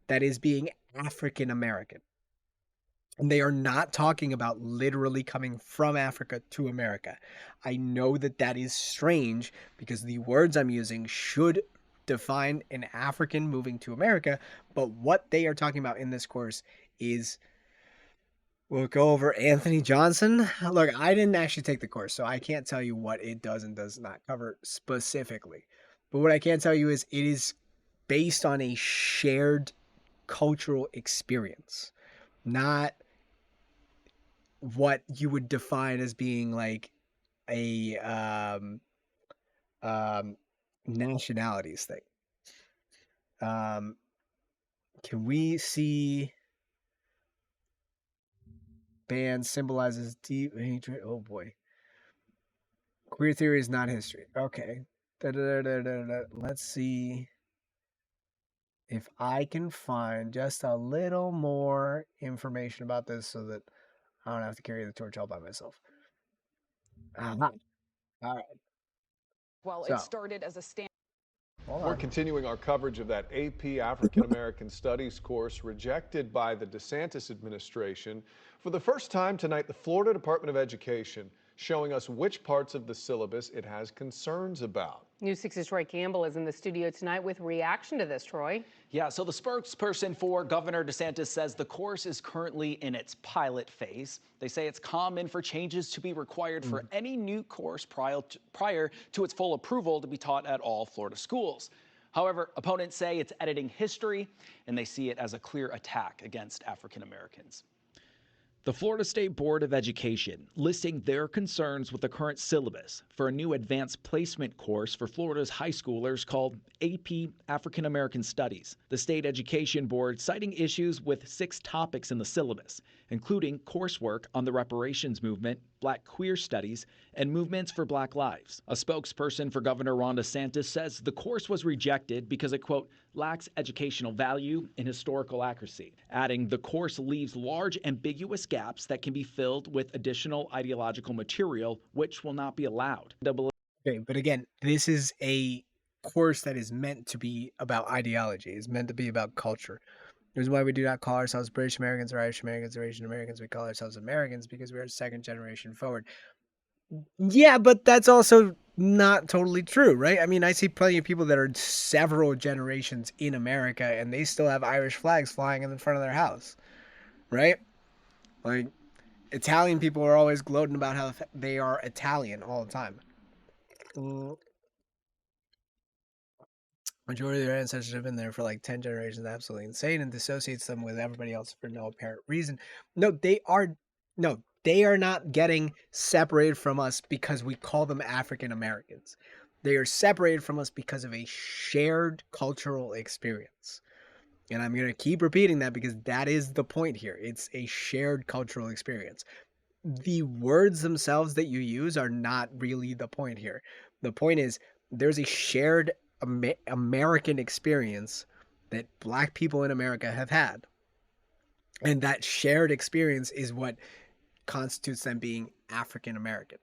that is being African American. And they are not talking about literally coming from Africa to America. I know that that is strange because the words I'm using should define an African moving to America, but what they are talking about in this course is, we'll go over Anthony Johnson. Look, I didn't actually take the course, so I can't tell you what it does and does not cover specifically. But what I can tell you is it is based on a shared cultural experience, not what you would define as being like a nationalities thing. Can we see band symbolizes deep hatred? Oh boy. Queer theory is not history. Okay. Let's see if I can find just a little more information about this so that I don't have to carry the torch all by myself. Uh-huh. All right. Well, So, it started as a stand. We're continuing our coverage of that AP African American Studies course rejected by the DeSantis administration. For the first time tonight, the Florida Department of Education showing us which parts of the syllabus it has concerns about. News 6's Troy Campbell is in the studio tonight with reaction to this, Troy. Yeah, so the spokesperson for Governor DeSantis says the course is currently in its pilot phase. They say it's common for changes to be required for any new course prior to its full approval to be taught at all Florida schools. However, opponents say it's editing history, and they see it as a clear attack against African Americans. The Florida State Board of Education listing their concerns with the current syllabus for a new advanced placement course for Florida's high schoolers called AP African American Studies. The State Education Board citing issues with 6 topics in the syllabus, including coursework on the reparations movement, Black queer studies, and movements for Black lives. A spokesperson for Governor Ron DeSantis says the course was rejected because it, quote, lacks educational value and historical accuracy, adding the course leaves large ambiguous gaps that can be filled with additional ideological material, which will not be allowed. Okay, but again, this is a course that is meant to be about ideology. It's meant to be about culture. The reason why we do not call ourselves British Americans or Irish Americans or Asian Americans, we call ourselves Americans because we are second generation forward. Yeah, but that's also not totally true, right? I mean, I see plenty of people that are several generations in America and they still have Irish flags flying in the front of their house, right? Like, Italian people are always gloating about how they are Italian all the time. Majority of their ancestors have been there for like 10 generations. Absolutely insane, and dissociates them with everybody else for no apparent reason. No, they are not getting separated from us because we call them African Americans. They are separated from us because of a shared cultural experience. And I'm going to keep repeating that because that is the point here. It's a shared cultural experience. the words themselves that you use are not really the point here. The point is there's a shared American experience that Black people in America have had. And that shared experience is what constitutes them being African American.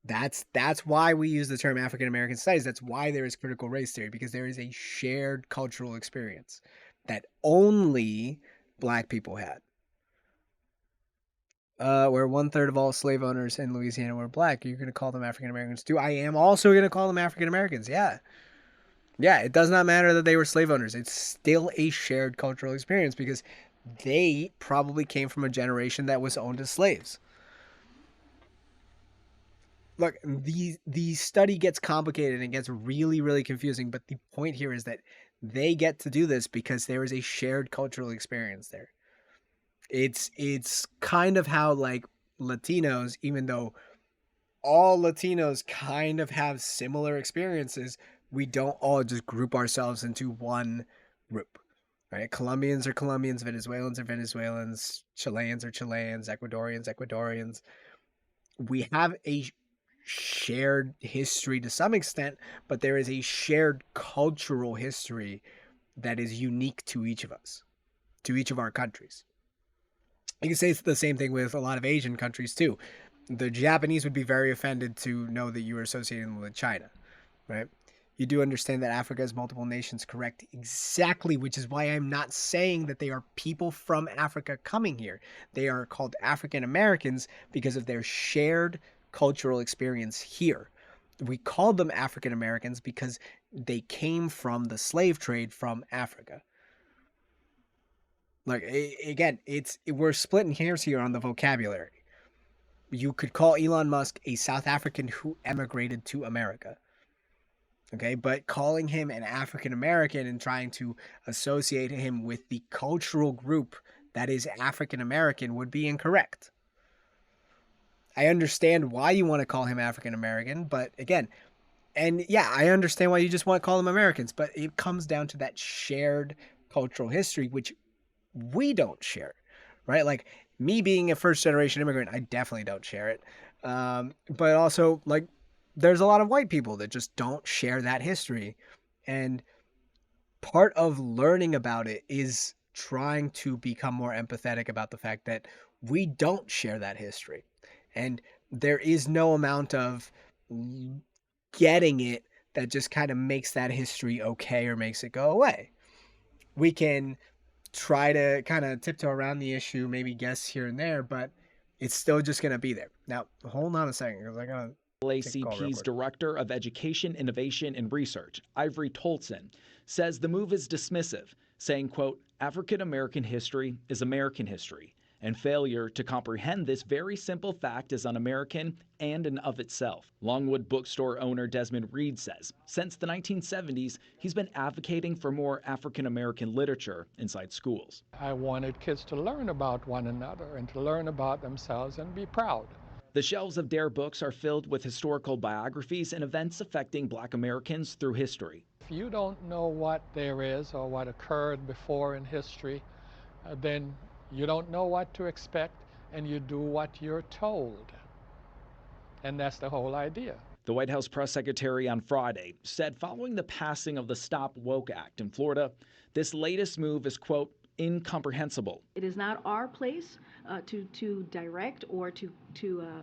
That's why we use the term African American studies. That's why there is critical race theory, because there is a shared cultural experience that only Black people had. Where 1/3 of all slave owners in Louisiana were Black. You're going to call them African Americans too. I am also going to call them African Americans. Yeah. Yeah, it does not matter that they were slave owners. It's still a shared cultural experience because they probably came from a generation that was owned as slaves. Look, the study gets complicated and gets really, really confusing, but the point here is that they get to do this because there is a shared cultural experience there. It's kind of how, like, Latinos, even though all Latinos kind of have similar experiences, we don't all just group ourselves into one group, right? Colombians are Colombians, Venezuelans are Venezuelans, Chileans are Chileans, Ecuadorians. We have a shared history to some extent, but there is a shared cultural history that is unique to each of us, to each of our countries. You can say it's the same thing with a lot of Asian countries too. The Japanese would be very offended to know that you were associating with China, right? You do understand that Africa has multiple nations, correct? Exactly, which is why I'm not saying that they are people from Africa coming here. They are called African Americans because of their shared cultural experience here. We call them African Americans because they came from the slave trade from Africa. Like, again, we're splitting hairs here on the vocabulary. You could call Elon Musk a South African who emigrated to America. Okay, but calling him an African American and trying to associate him with the cultural group that is African American would be incorrect. I understand why you want to call him African American, but again, and yeah, I understand why you just want to call them Americans, but it comes down to that shared cultural history, which we don't share, right? Like, me being a first generation immigrant, I definitely don't share it. But also, like, there's a lot of white people that just don't share that history. And part of learning about it is trying to become more empathetic about the fact that we don't share that history. And there is no amount of getting it that just kind of makes that history okay or makes it go away. We can try to kind of tiptoe around the issue, maybe guess here and there, but it's still just going to be there. Now, hold on a second, because I got to ACP's Director of Education, Innovation, and Research, Ivory Tolson, says the move is dismissive, saying, quote, African American history is American history, and failure to comprehend this very simple fact is un-American and in of itself. Longwood bookstore owner Desmond Reed says since the 1970s, he's been advocating for more African American literature inside schools. I wanted kids to learn about one another and to learn about themselves and be proud. The shelves of Dare books are filled with historical biographies and events affecting Black Americans through history. If you don't know what there is or what occurred before in history, then you don't know what to expect and you do what you're told. And that's the whole idea. The White House press secretary on Friday said following the passing of the Stop Woke Act in Florida, this latest move is, quote, incomprehensible. It is not our place to direct or to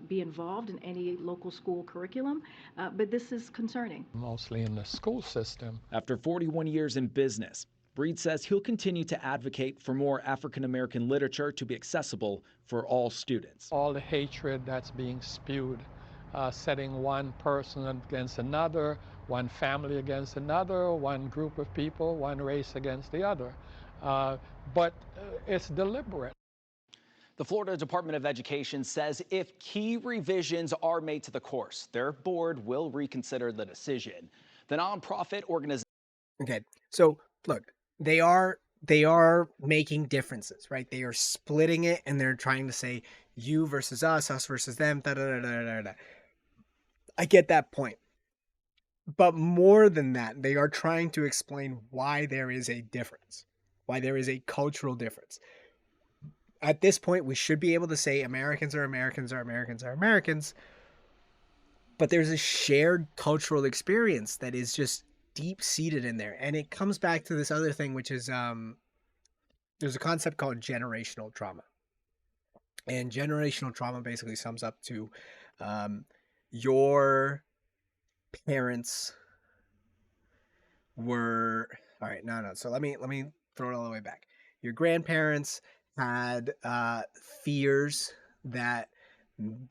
be involved in any local school curriculum, but this is concerning. Mostly in the school system. After 41 years in business, Reed says he'll continue to advocate for more African American literature to be accessible for all students. All the hatred that's being spewed, setting one person against another, one family against another, one group of people, one race against the other. But it's deliberate. The Florida Department of Education says if key revisions are made to the course, their board will reconsider the decision. The nonprofit organization. Okay, so look, they are making differences, right? They are splitting it and they're trying to say you versus us versus them. Da, da, da, da, da, da. I get that point. But more than that, they are trying to explain why there is a difference, why there is a cultural difference. at this point, we should be able to say Americans are Americans are Americans are Americans. But there's a shared cultural experience that is just deep seated in there. And it comes back to this other thing, which is there's a concept called generational trauma. And generational trauma basically sums up to your parents were all right. No. So let me throw it all the way back. Your grandparents had fears that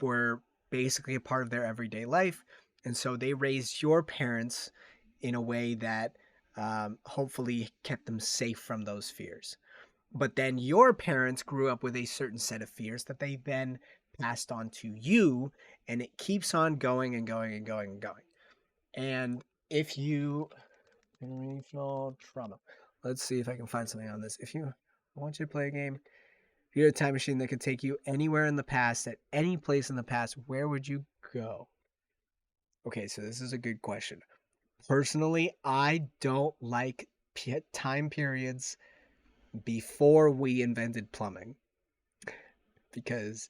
were basically a part of their everyday life, and so they raised your parents in a way that hopefully kept them safe from those fears. But then your parents grew up with a certain set of fears that they then passed on to you, and it keeps on going and going and going and going. And if you generational trauma, let's see if I can find something on this. I want you to play a game. If you had a time machine that could take you anywhere in the past, at any place in the past, where would you go? Okay, so this is a good question. Personally, I don't like time periods before we invented plumbing because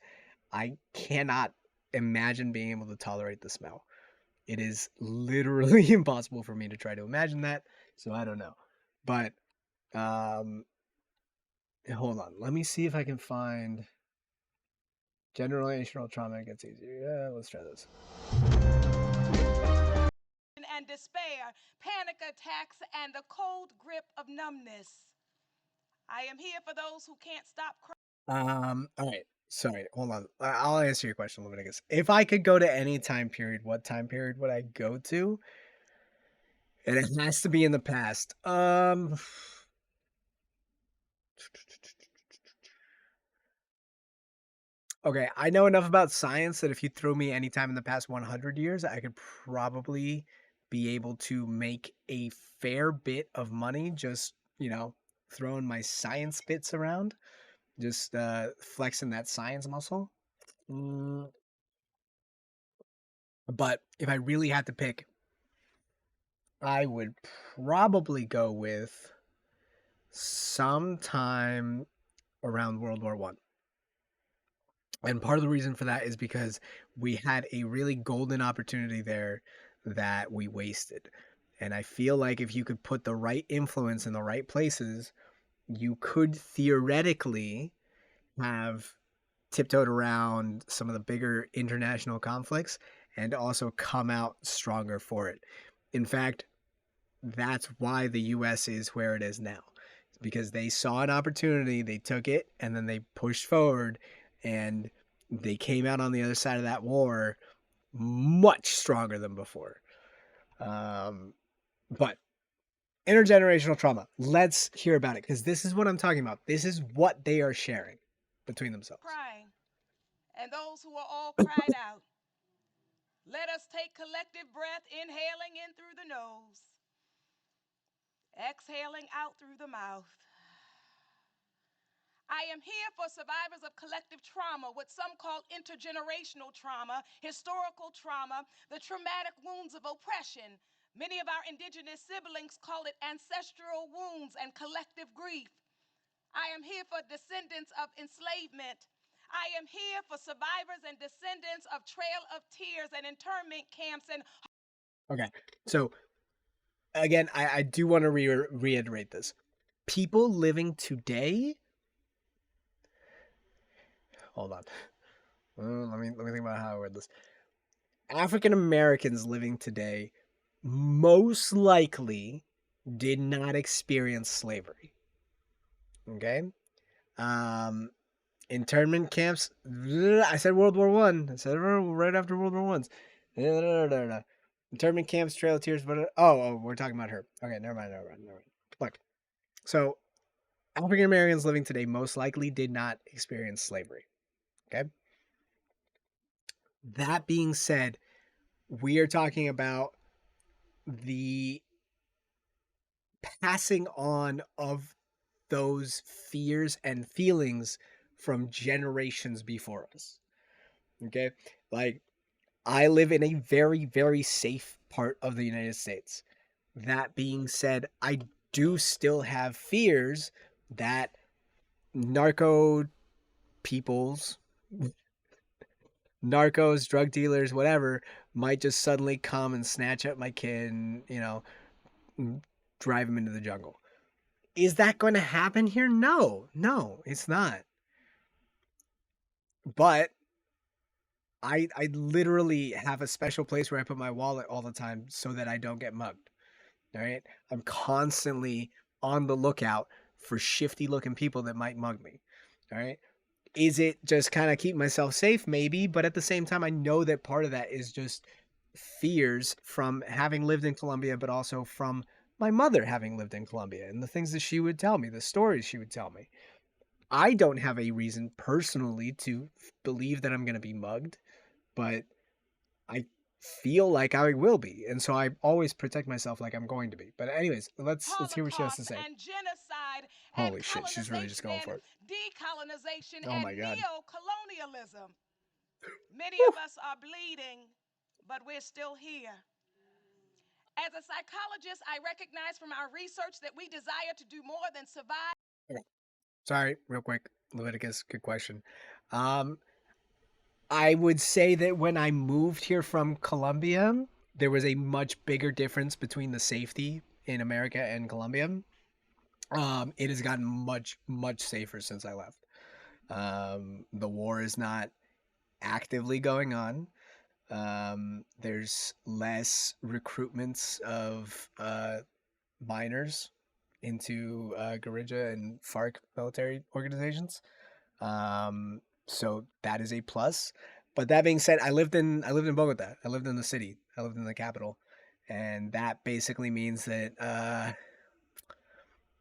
I cannot imagine being able to tolerate the smell. It is literally impossible for me to try to imagine that, so I don't know. But hold on. Let me see if I can find generational trauma gets easier. Yeah, let's try this. And despair, panic attacks, and the cold grip of numbness. I am here for those who can't stop crying. All right. Sorry, hold on. I'll answer your question, Leviticus. If I could go to any time period, what time period would I go to? And it has to be in the past. Okay, I know enough about science that if you threw me any time in the past 100 years, I could probably be able to make a fair bit of money just, throwing my science bits around, just flexing that science muscle. But if I really had to pick, I would probably go with sometime around World War One. And part of the reason for that is because we had a really golden opportunity there that we wasted. And I feel like if you could put the right influence in the right places, you could theoretically have tiptoed around some of the bigger international conflicts and also come out stronger for it. In fact, that's why the US is where it is now. It's because they saw an opportunity, they took it, and then they pushed forward, and they came out on the other side of that war much stronger than before. But intergenerational trauma, let's hear about it, because this is what I'm talking about. This is what they are sharing between themselves. Crying, and those who are all cried out. Let us take collective breath, inhaling in through the nose, exhaling out through the mouth. I am here for survivors of collective trauma, what some call intergenerational trauma, historical trauma, the traumatic wounds of oppression. Many of our indigenous siblings call it ancestral wounds and collective grief. I am here for descendants of enslavement. I am here for survivors and descendants of Trail of Tears and internment camps and... Okay, so again, I do want to reiterate this. People living today... Hold on. Let me think about how I word this. African Americans living today most likely did not experience slavery. Okay? Internment camps. I said World War One. I said it right after World War One's. Internment camps, Trail of Tears. But we're talking about her. Okay, never mind. Look, so African Americans living today most likely did not experience slavery. Okay. That being said, we are talking about the passing on of those fears and feelings from generations before us. Okay? Like, I live in a very, very safe part of the United States. That being said, I do still have fears that narco peoples, narcos, drug dealers, whatever, might just suddenly come and snatch up my kid and, drive him into the jungle. Is that going to happen here? No, it's not. But I literally have a special place where I put my wallet all the time so that I don't get mugged. All right. I'm constantly on the lookout for shifty looking people that might mug me. All right. Is it just kind of keep myself safe? Maybe. But at the same time, I know that part of that is just fears from having lived in Colombia, but also from my mother having lived in Colombia and the things that she would tell me, the stories she would tell me. I don't have a reason personally to believe that I'm going to be mugged, but I feel like I will be, and so I always protect myself like I'm going to be. But anyways, let's hear what she has to say. And genocide Holy and shit, she's really just going colonization for and it. decolonization Oh my and God. neo-colonialism. Many of us are bleeding, but we're still here. As a psychologist, I recognize from our research that we desire to do more than survive. Okay. Sorry, real quick, Leviticus, good question. I would say that when I moved here from Colombia, there was a much bigger difference between the safety in America and Colombia. It has gotten much, much safer since I left. The war is not actively going on. There's less recruitments of minors into guerrilla and FARC military organizations. So that is a plus. But that being said, I lived in Bogota. I lived in the city. I lived in the capital, and that basically means that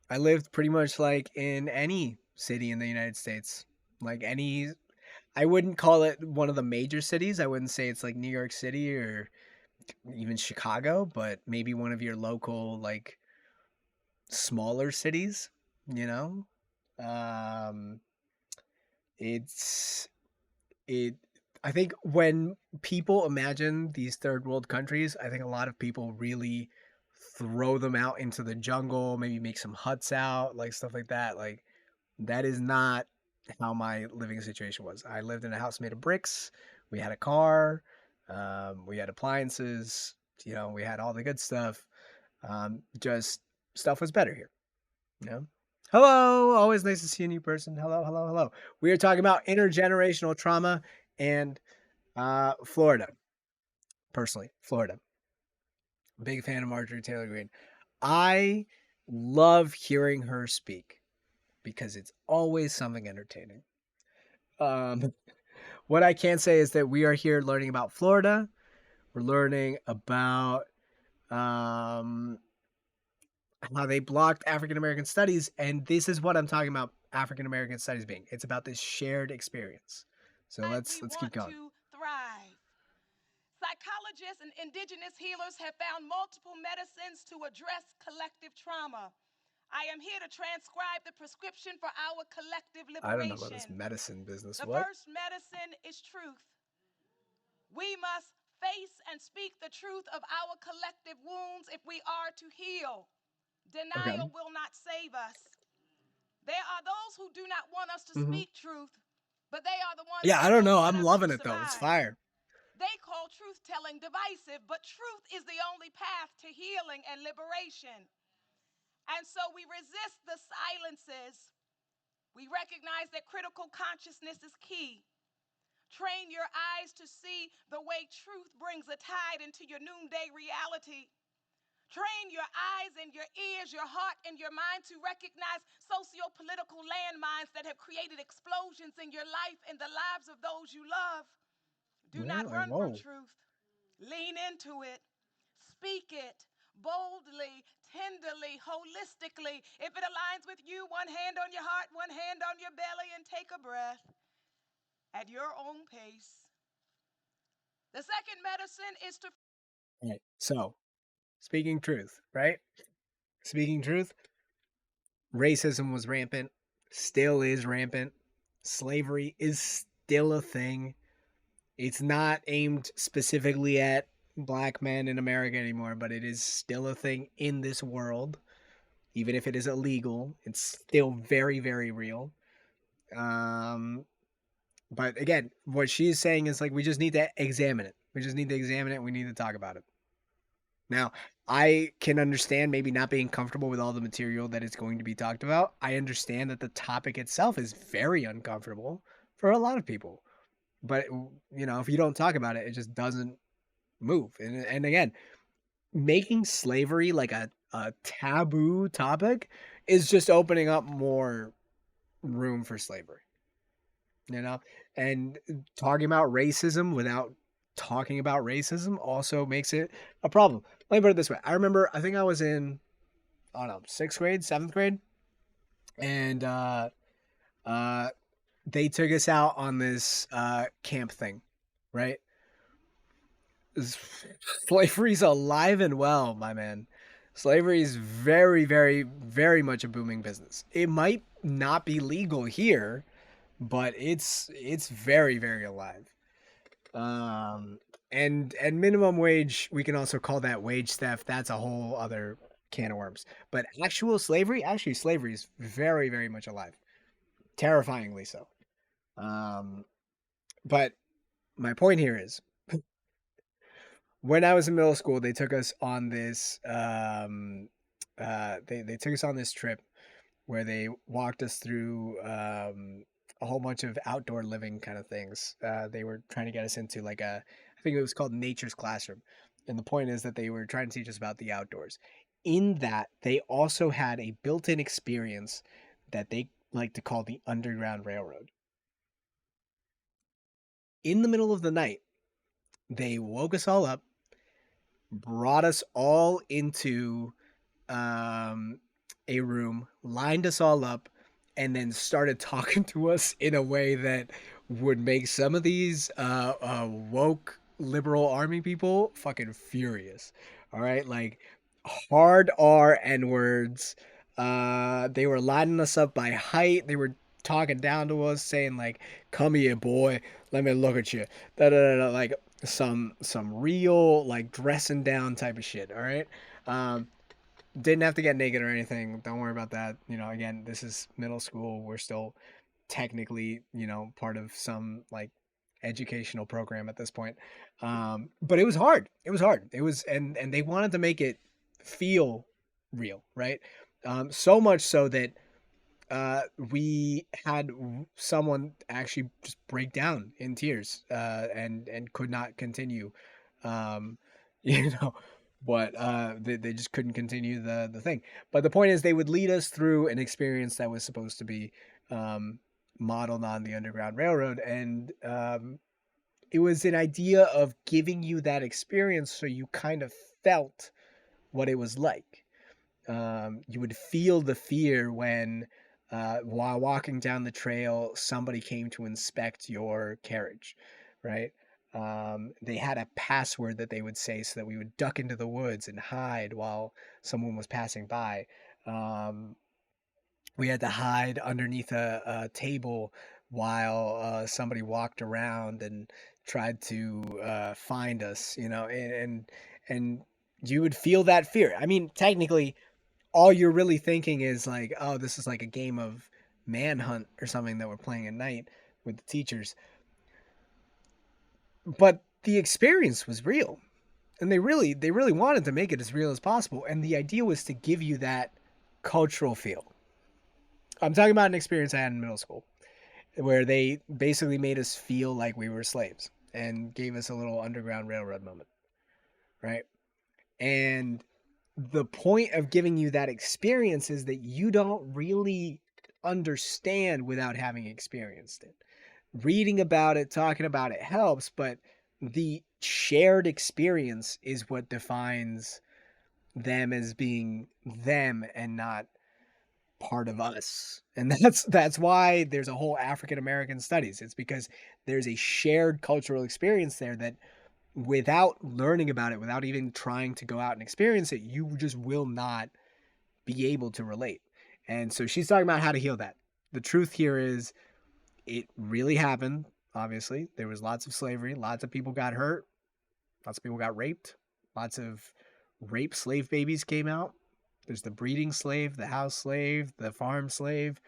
I lived pretty much like in any city in the United States. Like any, I wouldn't call it one of the major cities. I wouldn't say it's like New York City or even Chicago, but maybe one of your local like smaller cities. You know, um, it's it I think when people imagine these third world countries, I think a lot of people really throw them out into the jungle, maybe make some huts out, like stuff like that. Like that is not how my living situation was. I lived in a house made of bricks. We had a car. We had appliances. We had all the good stuff. Just stuff was better here. You know. Hello, always nice to see a new person. Hello, hello, hello. We are talking about intergenerational trauma and Florida. Personally, Florida. Big fan of Marjorie Taylor Greene. I love hearing her speak because it's always something entertaining. What I can say is that we are here learning about Florida. We're learning about how they blocked African American studies, and this is what I'm talking about African American studies being. It's about this shared experience. So let's keep going. To thrive. Psychologists and indigenous healers have found multiple medicines to address collective trauma. I am here to transcribe the prescription for our collective liberation. I don't know about this medicine business. The What? first medicine is truth. We must face and speak the truth of our collective wounds if we are to heal. Denial will not save us. There are those who do not want us to speak truth, but they are the ones. Yeah, I don't know. I'm loving it though. It's fire. They call truth-telling divisive, but truth is the only path to healing and liberation. And so we resist the silences. We recognize that critical consciousness is key. Train your eyes to see the way truth brings a tide into your noonday reality. Train your eyes and your ears, your heart and your mind to recognize socio-political landmines that have created explosions in your life and the lives of those you love. Do not run from truth. Lean into it. Speak it boldly, tenderly, holistically. If it aligns with you, one hand on your heart, one hand on your belly, and take a breath at your own pace. The second medicine is to... All right, so speaking truth, right? Speaking truth, racism was rampant, still is rampant. Slavery is still a thing. It's not aimed specifically at black men in America anymore, but it is still a thing in this world. Even if it is illegal, it's still very, very real. But again, what she's saying is like, we just need to examine it. We just need to examine it. We need to talk about it. Now, I can understand maybe not being comfortable with all the material that is going to be talked about. I understand that the topic itself is very uncomfortable for a lot of people. But, if you don't talk about it, it just doesn't move. And again, making slavery like a taboo topic is just opening up more room for slavery. And talking about racism without talking about racism also makes it a problem. Let me put it this way. I remember, I think I was in, I don't know, 6th grade, 7th grade, and they took us out on this camp thing, right? Slavery's alive and well, my man. Slavery is very, very, very much a booming business. It might not be legal here, but it's very, very alive. And minimum wage, we can also call that wage theft. That's a whole other can of worms. But actually slavery is very, very much alive. Terrifyingly so. But my point here is, when I was in middle school, they took us on this they took us on this trip where they walked us through a whole bunch of outdoor living kind of things. They were trying to get us into like I think it was called Nature's Classroom. And the point is that they were trying to teach us about the outdoors. In that, they also had a built-in experience that they like to call the Underground Railroad. In the middle of the night, they woke us all up, brought us all into a room, lined us all up, and then started talking to us in a way that would make some of these woke liberal army people fucking furious. All right, like hard R N words. They were lining us up by height. They were talking down to us, saying like, "Come here, boy. Let me look at you." Da da da. Like some real like dressing down type of shit. All right. Didn't have to get naked or anything. Don't worry about that. Again, this is middle school. We're still technically, part of some like educational program at this point. But it was hard. It was hard. It was, and they wanted to make it feel real, right? So much so that we had someone actually just break down in tears and could not continue. Um, you know, but they just couldn't continue the thing. But the point is, they would lead us through an experience that was supposed to be modeled on the Underground Railroad, and it was an idea of giving you that experience so you kind of felt what it was like. You would feel the fear when, while walking down the trail, somebody came to inspect your carriage, right? They had a password that they would say so that we would duck into the woods and hide while someone was passing by. We had to hide underneath a table while somebody walked around and tried to find us, and you would feel that fear. I mean, technically, all you're really thinking is like, oh, this is like a game of manhunt or something that we're playing at night with the teachers. But the experience was real. And they really wanted to make it as real as possible. And the idea was to give you that cultural feel. I'm talking about an experience I had in middle school where they basically made us feel like we were slaves and gave us a little Underground Railroad moment, right? And the point of giving you that experience is that you don't really understand without having experienced it. Reading about it, talking about it helps, but the shared experience is what defines them as being them and not part of us. And that's why there's a whole African American studies. It's because there's a shared cultural experience there that, without learning about it, without even trying to go out and experience it, you just will not be able to relate. And so she's talking about how to heal that. The truth here is, it really happened. Obviously, there was lots of slavery, lots of people got hurt, lots of people got raped, lots of rape slave babies came out. There's the breeding slave, the house slave, the farm slave.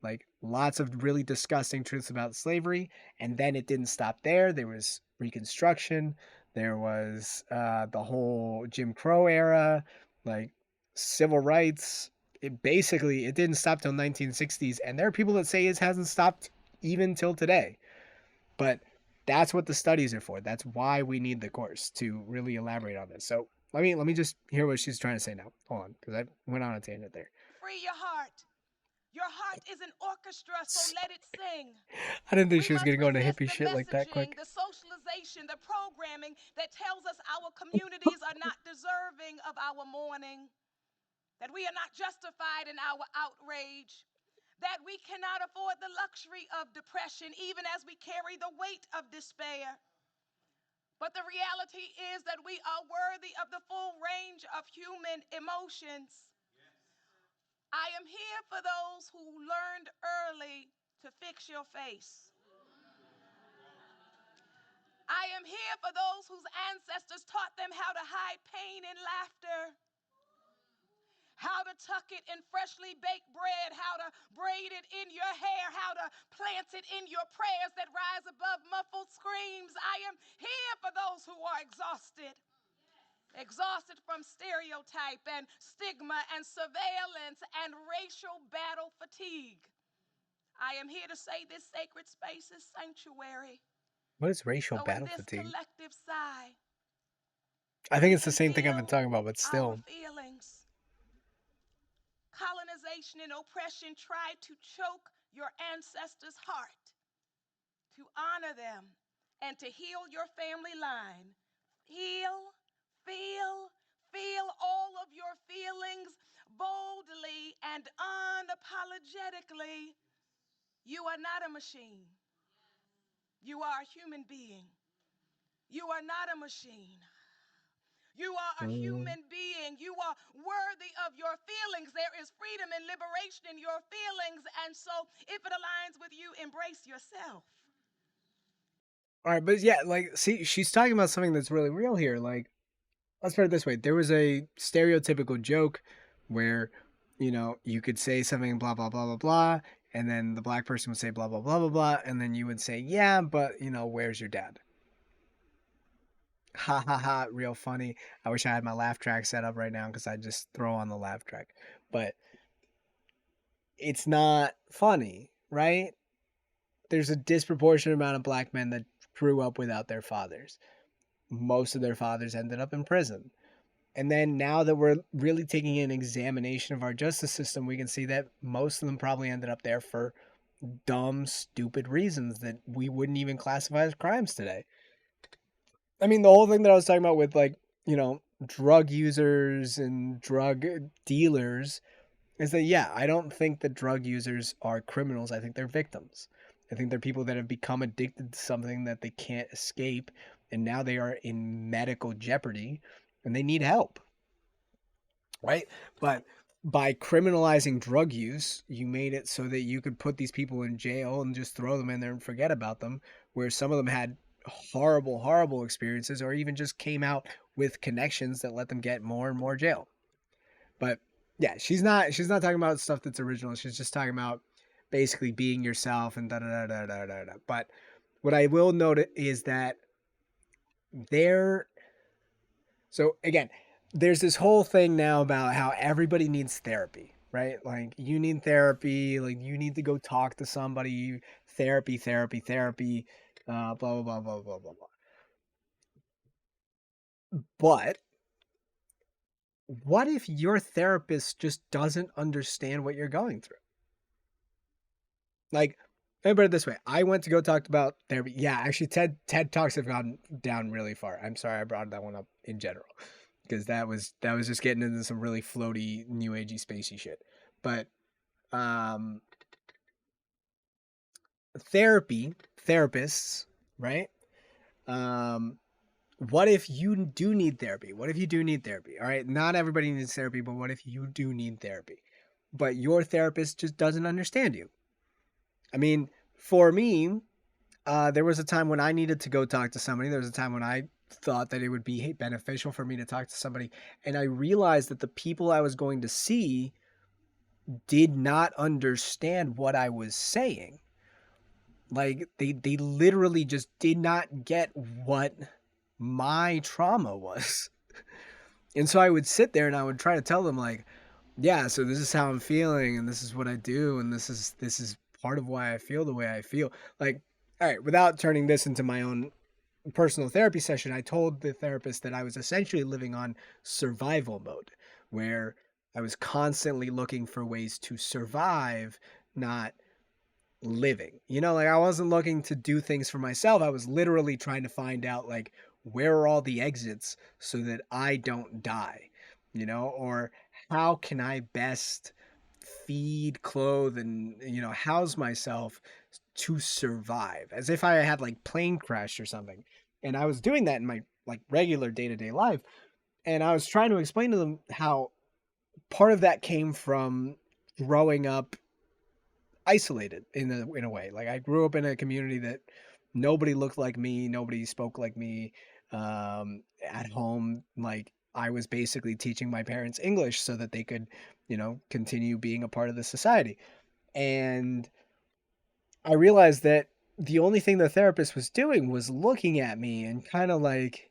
Like lots of really disgusting truths about slavery. And then it didn't stop there. There was Reconstruction. There was the whole Jim Crow era, like civil rights. It didn't stop till 1960s. And there are people that say it hasn't stopped even till today. But that's what the studies are for. That's why we need the course to really elaborate on this. So let me just hear what she's trying to say now. Hold on, because I went on a tangent there. Free your heart. Your heart is an orchestra, so let it sing. I didn't think We she was must gonna go into resist hippie the shit like that messaging, quick. the socialization, the programming that tells us our communities are not deserving of our mourning, that we are not justified in our outrage, that we cannot afford the luxury of depression even as we carry the weight of despair. But the reality is that we are worthy of the full range of human emotions. I am here for those who learned early to fix your face. I am here for those whose ancestors taught them how to hide pain in laughter, how to tuck it in freshly baked bread, how to braid it in your hair, how to plant it in your prayers that rise above muffled screams. I am here for those who are exhausted. Exhausted from stereotype and stigma and surveillance and racial battle fatigue. I am here to say this sacred space is sanctuary. What is racial So in battle this fatigue? collective sigh, I think we it's the can same thing I've been feel talking about, but our still. feelings. Colonization and oppression tried to choke your ancestors' heart, to honor them, and to heal your family line. Heal, feel all of your feelings boldly and unapologetically. You are not a machine. You are a human being. You are not a machine. You are a human being. You are worthy of your feelings. There is freedom and liberation in your feelings. And so if it aligns with you, embrace yourself. All right, but yeah, like, see, she's talking about something that's really real here. Like, let's put it this way: there was a stereotypical joke where, you could say something blah blah blah blah blah, and then the black person would say blah blah blah blah blah, and then you would say, yeah, but where's your dad? Ha ha ha! Real funny. I wish I had my laugh track set up right now because I'd just throw on the laugh track, but it's not funny, right? There's a disproportionate amount of black men that grew up without their fathers. Most of their fathers ended up in prison. And then now that we're really taking an examination of our justice system, we can see that most of them probably ended up there for dumb, stupid reasons that we wouldn't even classify as crimes today. I mean, the whole thing that I was talking about with, like, drug users and drug dealers is that, yeah, I don't think that drug users are criminals. I think they're victims. I think they're people that have become addicted to something that they can't escape, and now they are in medical jeopardy and they need help, right? But by criminalizing drug use, you made it so that you could put these people in jail and just throw them in there and forget about them, where some of them had horrible, horrible experiences or even just came out with connections that let them get more and more jail. But yeah, she's not talking about stuff that's original. She's just talking about basically being yourself and da da da da da da. But what I will note is that so again, there's this whole thing now about how everybody needs therapy, right? Like, you need therapy, like, you need to go talk to somebody, therapy, blah blah blah blah blah blah blah. But what if your therapist just doesn't understand what you're going through? Like, let me put it this way. I went to go talk about therapy. Yeah, actually, TED Talks have gone down really far. I'm sorry I brought that one up in general, because that was just getting into some really floaty, new agey, spacey shit. But therapists, right? What if you do need therapy? What if you do need therapy? All right, not everybody needs therapy, but what if you do need therapy, but your therapist just doesn't understand you? I mean, for me, there was a time when I needed to go talk to somebody. There was a time when I thought that it would be beneficial for me to talk to somebody. And I realized that the people I was going to see did not understand what I was saying. Like they literally just did not get what my trauma was. And so I would sit there and I would try to tell them like, yeah, so this is how I'm feeling and this is what I do and this is part of why I feel the way I feel. Like, all right, without turning this into my own personal therapy session, I told the therapist that I was essentially living on survival mode, where I was constantly looking for ways to survive, not living. You know, like I wasn't looking to do things for myself. I was literally trying to find out like where are all the exits so that I don't die, you know, or how can I best feed, clothe, and house myself to survive, as if I had like plane crash or something. And I was doing that in my like regular day-to-day life. And I was trying to explain to them how part of that came from growing up isolated in a way. Like I grew up in a community that nobody looked like me, nobody spoke like me. At home, like I was basically teaching my parents English so that they could, continue being a part of the society. And I realized that the only thing the therapist was doing was looking at me and kind of like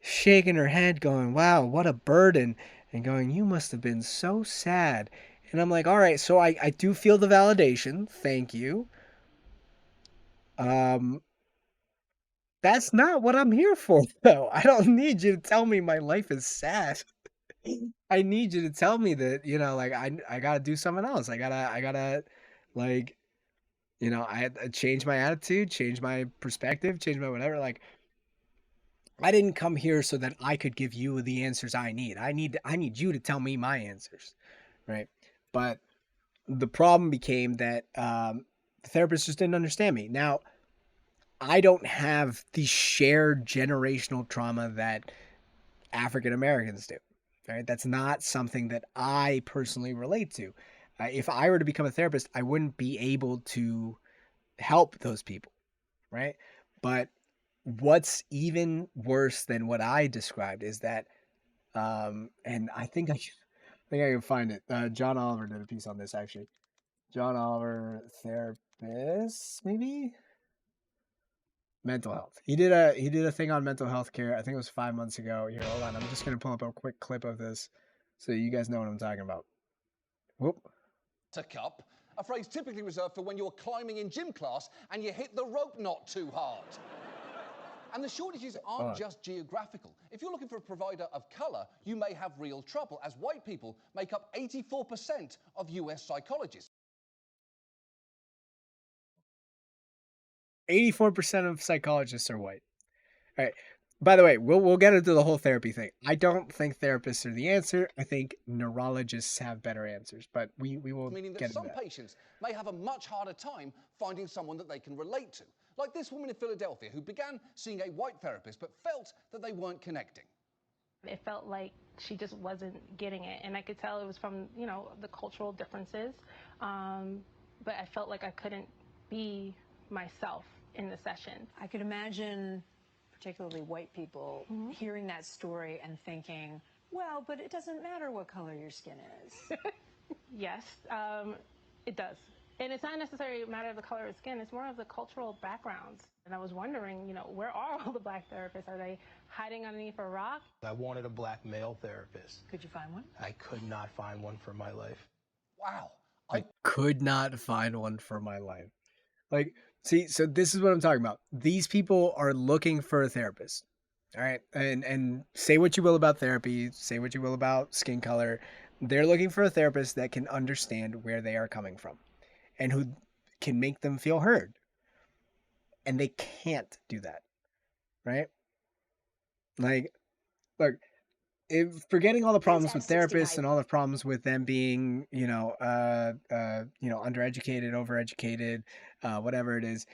shaking her head, going, "Wow, what a burden," and going, "You must have been so sad." And I'm like, "All right, so I do feel the validation. Thank you. Um, that's not what I'm here for, though. I don't need you to tell me my life is sad. I need you to tell me that, like I gotta do something else. I gotta, like, I had to change my attitude, change my perspective, change my whatever. Like, I didn't come here so that I could give you the answers I need. I need you to tell me my answers, right?" But the problem became that the therapist just didn't understand me. Now, I don't have the shared generational trauma that African Americans do. Right? That's not something that I personally relate to. If I were to become a therapist, I wouldn't be able to help those people, right? But what's even worse than what I described is that, and I think I can find it. John Oliver did a piece on this actually. John Oliver, therapist, maybe mental health. He did a thing on mental health care. I think it was 5 months ago. Here, hold on. I'm just gonna pull up a quick clip of this so you guys know what I'm talking about. Whoop. A cup, a phrase typically reserved for when you're climbing in gym class and you hit the rope knot too hard. And the shortages aren't just geographical. If you're looking for a provider of color, you may have real trouble, as white people make up 84% of US psychologists. 84% of psychologists are white. All right. By the way, we'll get into the whole therapy thing. I don't think therapists are the answer. I think neurologists have better answers, but we will Meaning that get into some that. patients may have a much harder time finding someone that they can relate to. Like this woman in Philadelphia who began seeing a white therapist but felt that they weren't connecting. It felt like she just wasn't getting it, and I could tell it was from, the cultural differences, but I felt like I couldn't be myself in the session. I could imagine, particularly white people, hearing that story and thinking, well, but it doesn't matter what color your skin is. Yes, it does. And it's not necessarily a matter of the color of skin, it's more of the cultural backgrounds. And I was wondering, where are all the black therapists? Are they hiding underneath a rock? I wanted a black male therapist. Could you find one? I could not find one for my life. Wow. I could not find one for my life. Like, see, so this is what I'm talking about. These people are looking for a therapist. All right. And say what you will about therapy, say what you will about skin color. They're looking for a therapist that can understand where they are coming from and who can make them feel heard. And they can't do that. Right? Like, look, forgetting all the problems with therapists and all the problems with them being, undereducated, overeducated, whatever it is.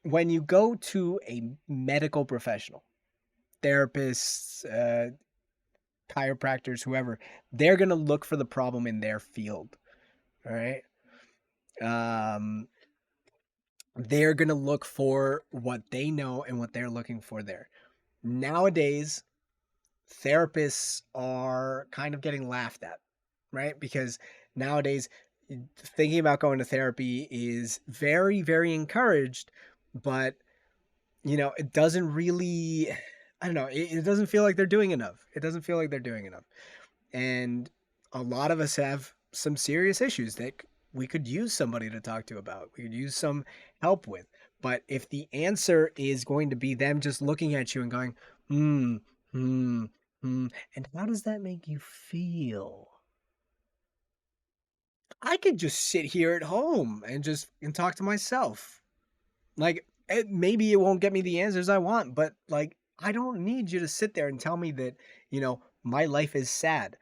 When you go to a medical professional, therapists, chiropractors, whoever, they're going to look for the problem in their field. All right. They're going to look for what they know and what they're looking for there. Nowadays, therapists are kind of getting laughed at. right? Because nowadays, thinking about going to therapy is very, very encouraged, but it doesn't really, I don't know, it doesn't feel like they're doing enough. It doesn't feel like they're doing enough. And a lot of us have some serious issues that we could use somebody to talk to about. We could use some help with. But if the answer is going to be them just looking at you and going, hmm, hmm, hmm, and how does that make you feel? I could just sit here at home and talk to myself. Like, maybe it won't get me the answers I want, but like, I don't need you to sit there and tell me that, my life is sad.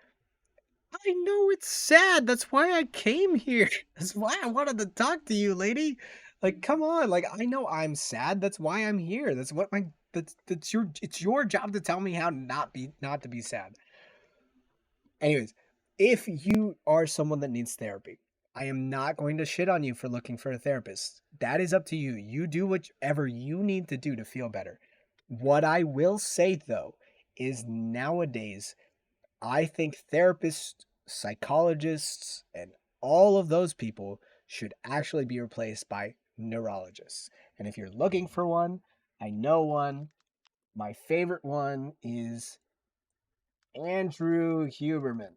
I know it's sad. That's why I came here. That's why I wanted to talk to you, lady. Like, come on. Like, I know I'm sad. That's why I'm here. It's your job to tell me how not to be sad. Anyways, if you are someone that needs therapy, I am not going to shit on you for looking for a therapist. That is up to you. You do whatever you need to do to feel better. What I will say though is nowadays I think therapists, psychologists, and all of those people should actually be replaced by neurologists. And if you're looking for one, I know one. My favorite one is Andrew Huberman.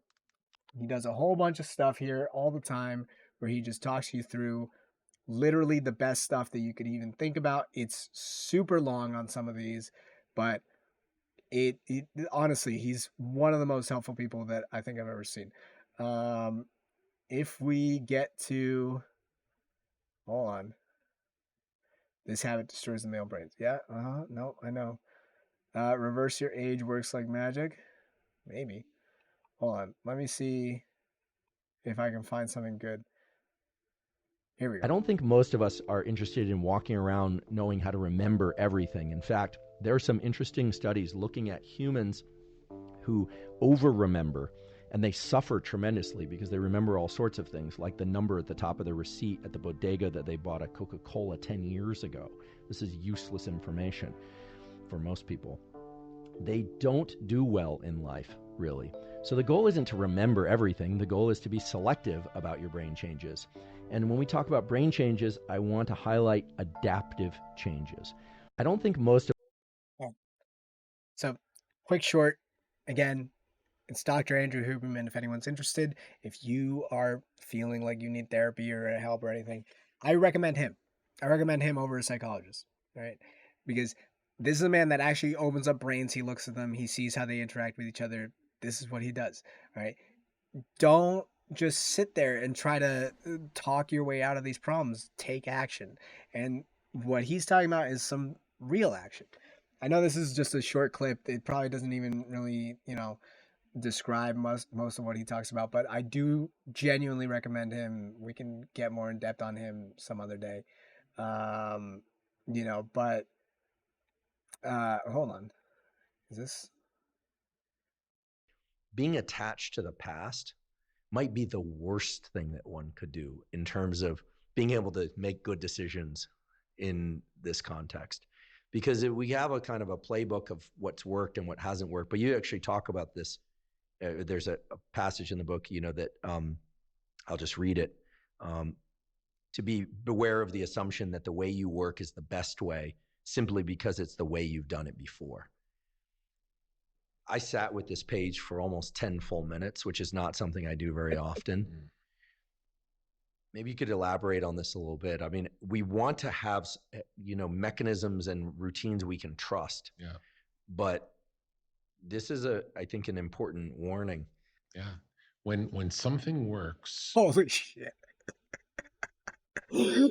He does a whole bunch of stuff here all the time where he just talks you through literally the best stuff that you could even think about. It's super long on some of these, but it honestly, he's one of the most helpful people that I think I've ever seen. If we get to, hold on, this habit destroys the male brains. Yeah, no, I know. Reverse your age works like magic. Maybe. Hold on, let me see if I can find something good. Here we go. I don't think most of us are interested in walking around knowing how to remember everything. In fact, there are some interesting studies looking at humans who over-remember, and they suffer tremendously because they remember all sorts of things, like the number at the top of the receipt at the bodega that they bought a Coca-Cola 10 years ago. This is useless information for most people. They don't do well in life, really. So the goal isn't to remember everything. The goal is to be selective about your brain changes. And when we talk about brain changes, I want to highlight adaptive changes. I don't think most of... So, quick short, again, it's Dr. Andrew Huberman. If anyone's interested, if you are feeling like you need therapy or help or anything, I recommend him. I recommend him over a psychologist, right? Because this is a man that actually opens up brains. He looks at them. He sees how they interact with each other. This is what he does, right? Don't just sit there and try to talk your way out of these problems. Take action. And what he's talking about is some real action. I know this is just a short clip. It probably doesn't even really, describe most of what he talks about, but I do genuinely recommend him. We can get more in depth on him some other day. But hold on. Is this being attached to the past might be the worst thing that one could do in terms of being able to make good decisions in this context? Because we have a kind of a playbook of what's worked and what hasn't worked, but you actually talk about this. There's a passage in the book, that I'll just read it. To be beware of the assumption that the way you work is the best way simply because it's the way you've done it before. I sat with this page for almost 10 full minutes, which is not something I do very often. Maybe you could elaborate on this a little bit. I mean, we want to have, mechanisms and routines we can trust. Yeah. But this is I think an important warning. Yeah. When something works. Holy shit.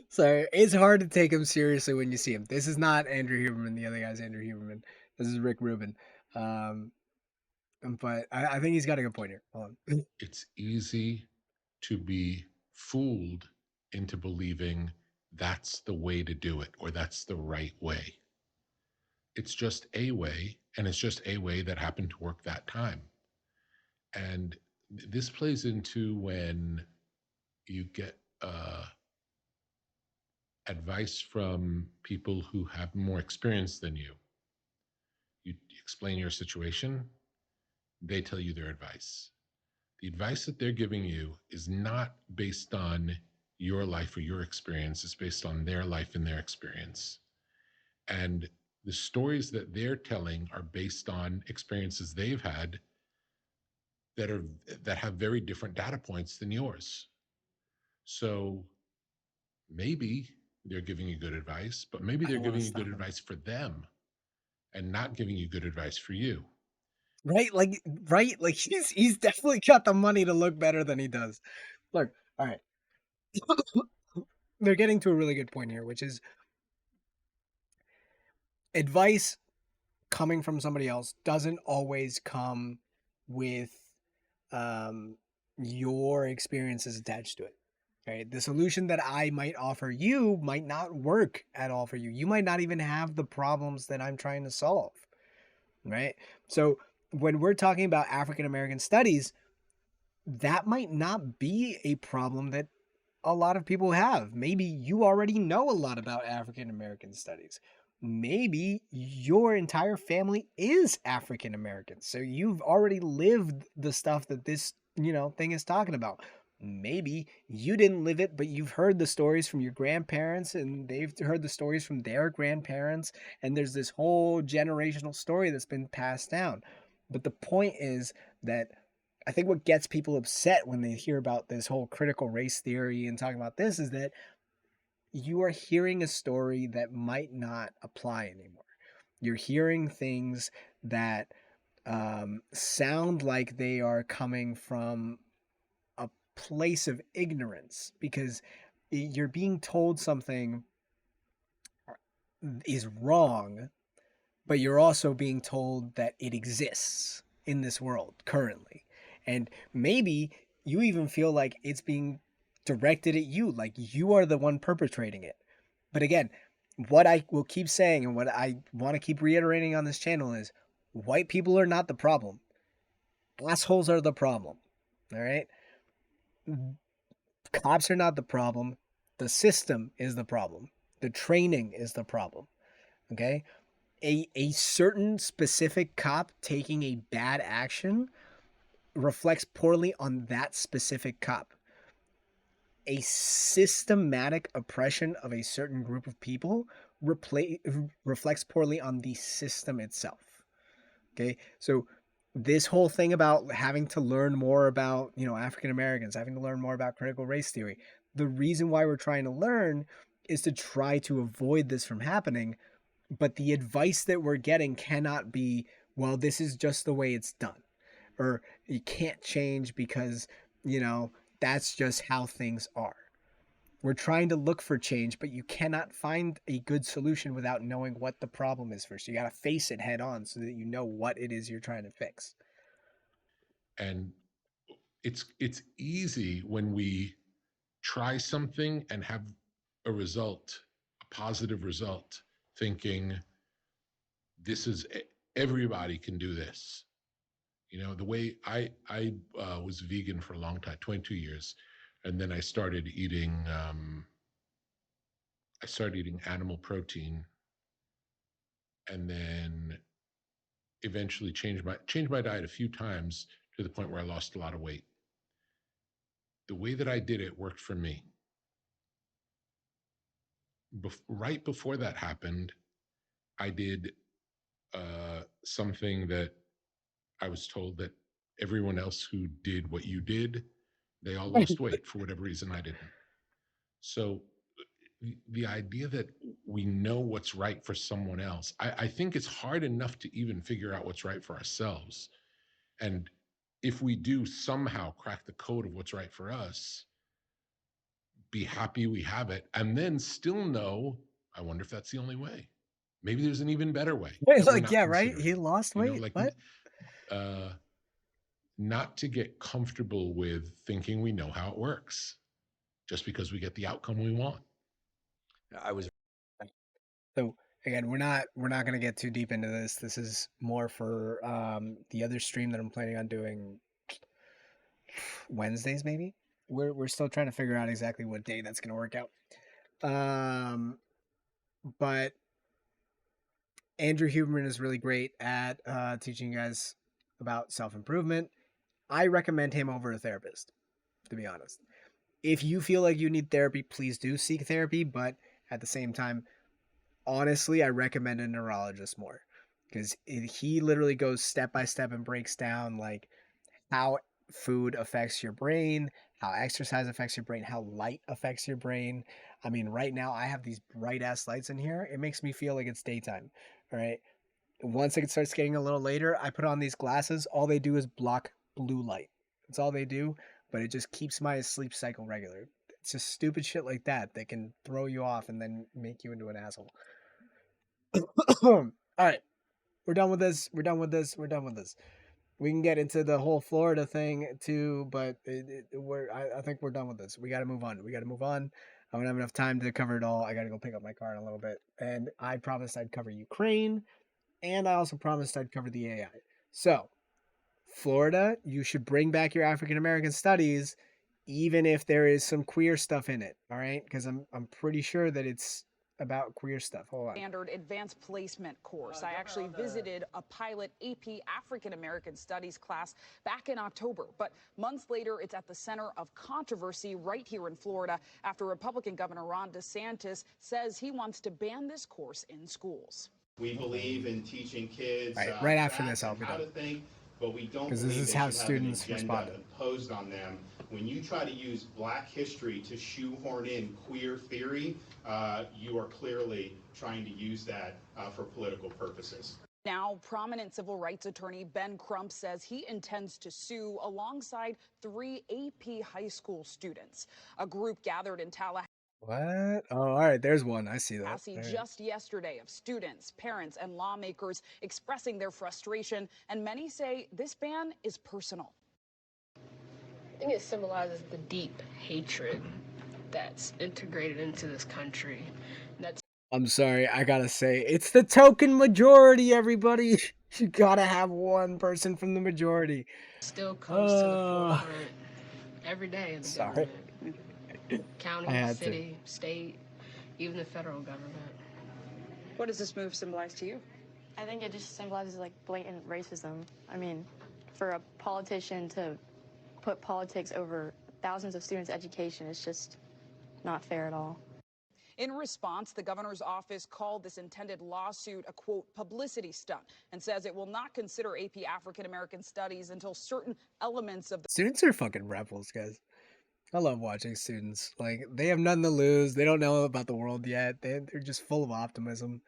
Sorry, it's hard to take him seriously when you see him. This is not Andrew Huberman. The other guy's Andrew Huberman. This is Rick Rubin. But I think he's got a good point here. Hold on. It's easy to be fooled into believing that's the way to do it or that's the right way. It's just a way, and it's just a way that happened to work that time. And this plays into when you get advice from people who have more experience than you. You explain your situation, they tell you their advice. The advice that they're giving you is not based on your life or your experience, it's based on their life and their experience. And the stories that they're telling are based on experiences they've had that have very different data points than yours. So maybe they're giving you good advice, but maybe they're giving you good advice for them and not giving you good advice for you. Right? Like he's definitely got the money to look better than he does. Look, all right. They're getting to a really good point here, which is advice coming from somebody else doesn't always come with your experiences attached to it. Right? The solution that I might offer you might not work at all for you. You might not even have the problems that I'm trying to solve. Right? So when we're talking about African American studies, that might not be a problem that a lot of people have. Maybe you already know a lot about African American studies. Maybe your entire family is African American. So you've already lived the stuff that this, thing is talking about. Maybe you didn't live it, but you've heard the stories from your grandparents and they've heard the stories from their grandparents. And there's this whole generational story that's been passed down. But the point is that I think what gets people upset when they hear about this whole critical race theory and talking about this is that you are hearing a story that might not apply anymore. You're hearing things that sound like they are coming from a place of ignorance because you're being told something is wrong, but you're also being told that it exists in this world currently. And maybe you even feel like it's being directed at you, like you are the one perpetrating it. But again, what I will keep saying and what I want to keep reiterating on this channel is white people are not the problem. Assholes are the problem. All right? Cops are not the problem. The system is the problem. The training is the problem. Okay? A certain specific cop taking a bad action reflects poorly on that specific cop. A systematic oppression of a certain group of people reflects poorly on the system itself. Okay, so this whole thing about having to learn more about, African Americans, having to learn more about critical race theory, the reason why we're trying to learn is to try to avoid this from happening. But the advice that we're getting cannot be, well, this is just the way it's done. Or you can't change because, that's just how things are. We're trying to look for change, but you cannot find a good solution without knowing what the problem is first. You got to face it head on so that you know what it is you're trying to fix. And it's easy when we try something and have a result, a positive result, thinking this is everybody can do this. The way I was vegan for a long time, 22 years, and then I started eating animal protein, and then eventually changed my diet a few times to the point where I lost a lot of weight. The way that I did it worked for me. Right before that happened, I did something that I was told that everyone else who did what you did, they all lost weight. For whatever reason, I didn't. So the idea that we know what's right for someone else, I think it's hard enough to even figure out what's right for ourselves. And if we do somehow crack the code of what's right for us, be happy we have it, and then still know, I wonder if that's the only way. Maybe there's an even better way. Like, yeah, right? He lost weight. What? Not to get comfortable with thinking we know how it works just because we get the outcome we want. So again, we're not going to get too deep into this. This is more for the other stream that I'm planning on doing Wednesdays, maybe. We're still trying to figure out exactly what day that's going to work out. But Andrew Huberman is really great at teaching you guys about self-improvement. I recommend him over a therapist, to be honest. If you feel like you need therapy, please do seek therapy. But at the same time, honestly, I recommend a neurologist more, because he literally goes step by step and breaks down like how food affects your brain, how exercise affects your brain, how light affects your brain. I mean, right now I have these bright ass lights in here. It makes me feel like it's daytime. All right. Once it starts getting a little later, I put on these glasses. All they do is block blue light. That's all they do, but it just keeps my sleep cycle regular. It's just stupid shit like that that can throw you off and then make you into an asshole. All right. We're done with this. We're done with this. We're done with this. We can get into the whole Florida thing too, but I think we're done with this. We got to move on. We got to move on. I don't have enough time to cover it all. I got to go pick up my car in a little bit. And I promised I'd cover Ukraine, and I also promised I'd cover the AI. So, Florida, you should bring back your African American studies, even if there is some queer stuff in it. All right, because I'm pretty sure that it's about queer stuff. Hold on. Standard advanced placement course. I actually visited a pilot AP African American Studies class back in October, but months later it's at the center of controversy right here in Florida after Republican Governor Ron DeSantis says he wants to ban this course in schools. We believe in teaching kids right after facts this, I'll and be how done. to think, but we don't 'Cause believe this is they how should have students an agenda responded. imposed on them. When you try to use Black history to shoehorn in queer theory, you are clearly trying to use that for political purposes. Now, prominent civil rights attorney Ben Crump says he intends to sue alongside 3 AP high school students. A group gathered in Tallahassee What? Oh, all right. There's one. I see that. All right. just yesterday of students, parents, and lawmakers expressing their frustration, and many say this ban is personal. I think it symbolizes the deep hatred that's integrated into this country. That's I'm sorry. I gotta say, it's the token majority, everybody. You gotta have one person from the majority. still comes to the forefront every day in the Sorry. government. I County, had city, state, even the federal government. What does this move symbolize to you? I think it just symbolizes like blatant racism. I mean, for a politician to put politics over thousands of students' education is just not fair at all. In response, the governor's office called this intended lawsuit a, quote, publicity stunt and says it will not consider AP African American Studies until certain elements of the Students are fucking rebels, guys. I love watching students. Like, they have nothing to lose. They don't know about the world yet. They're just full of optimism.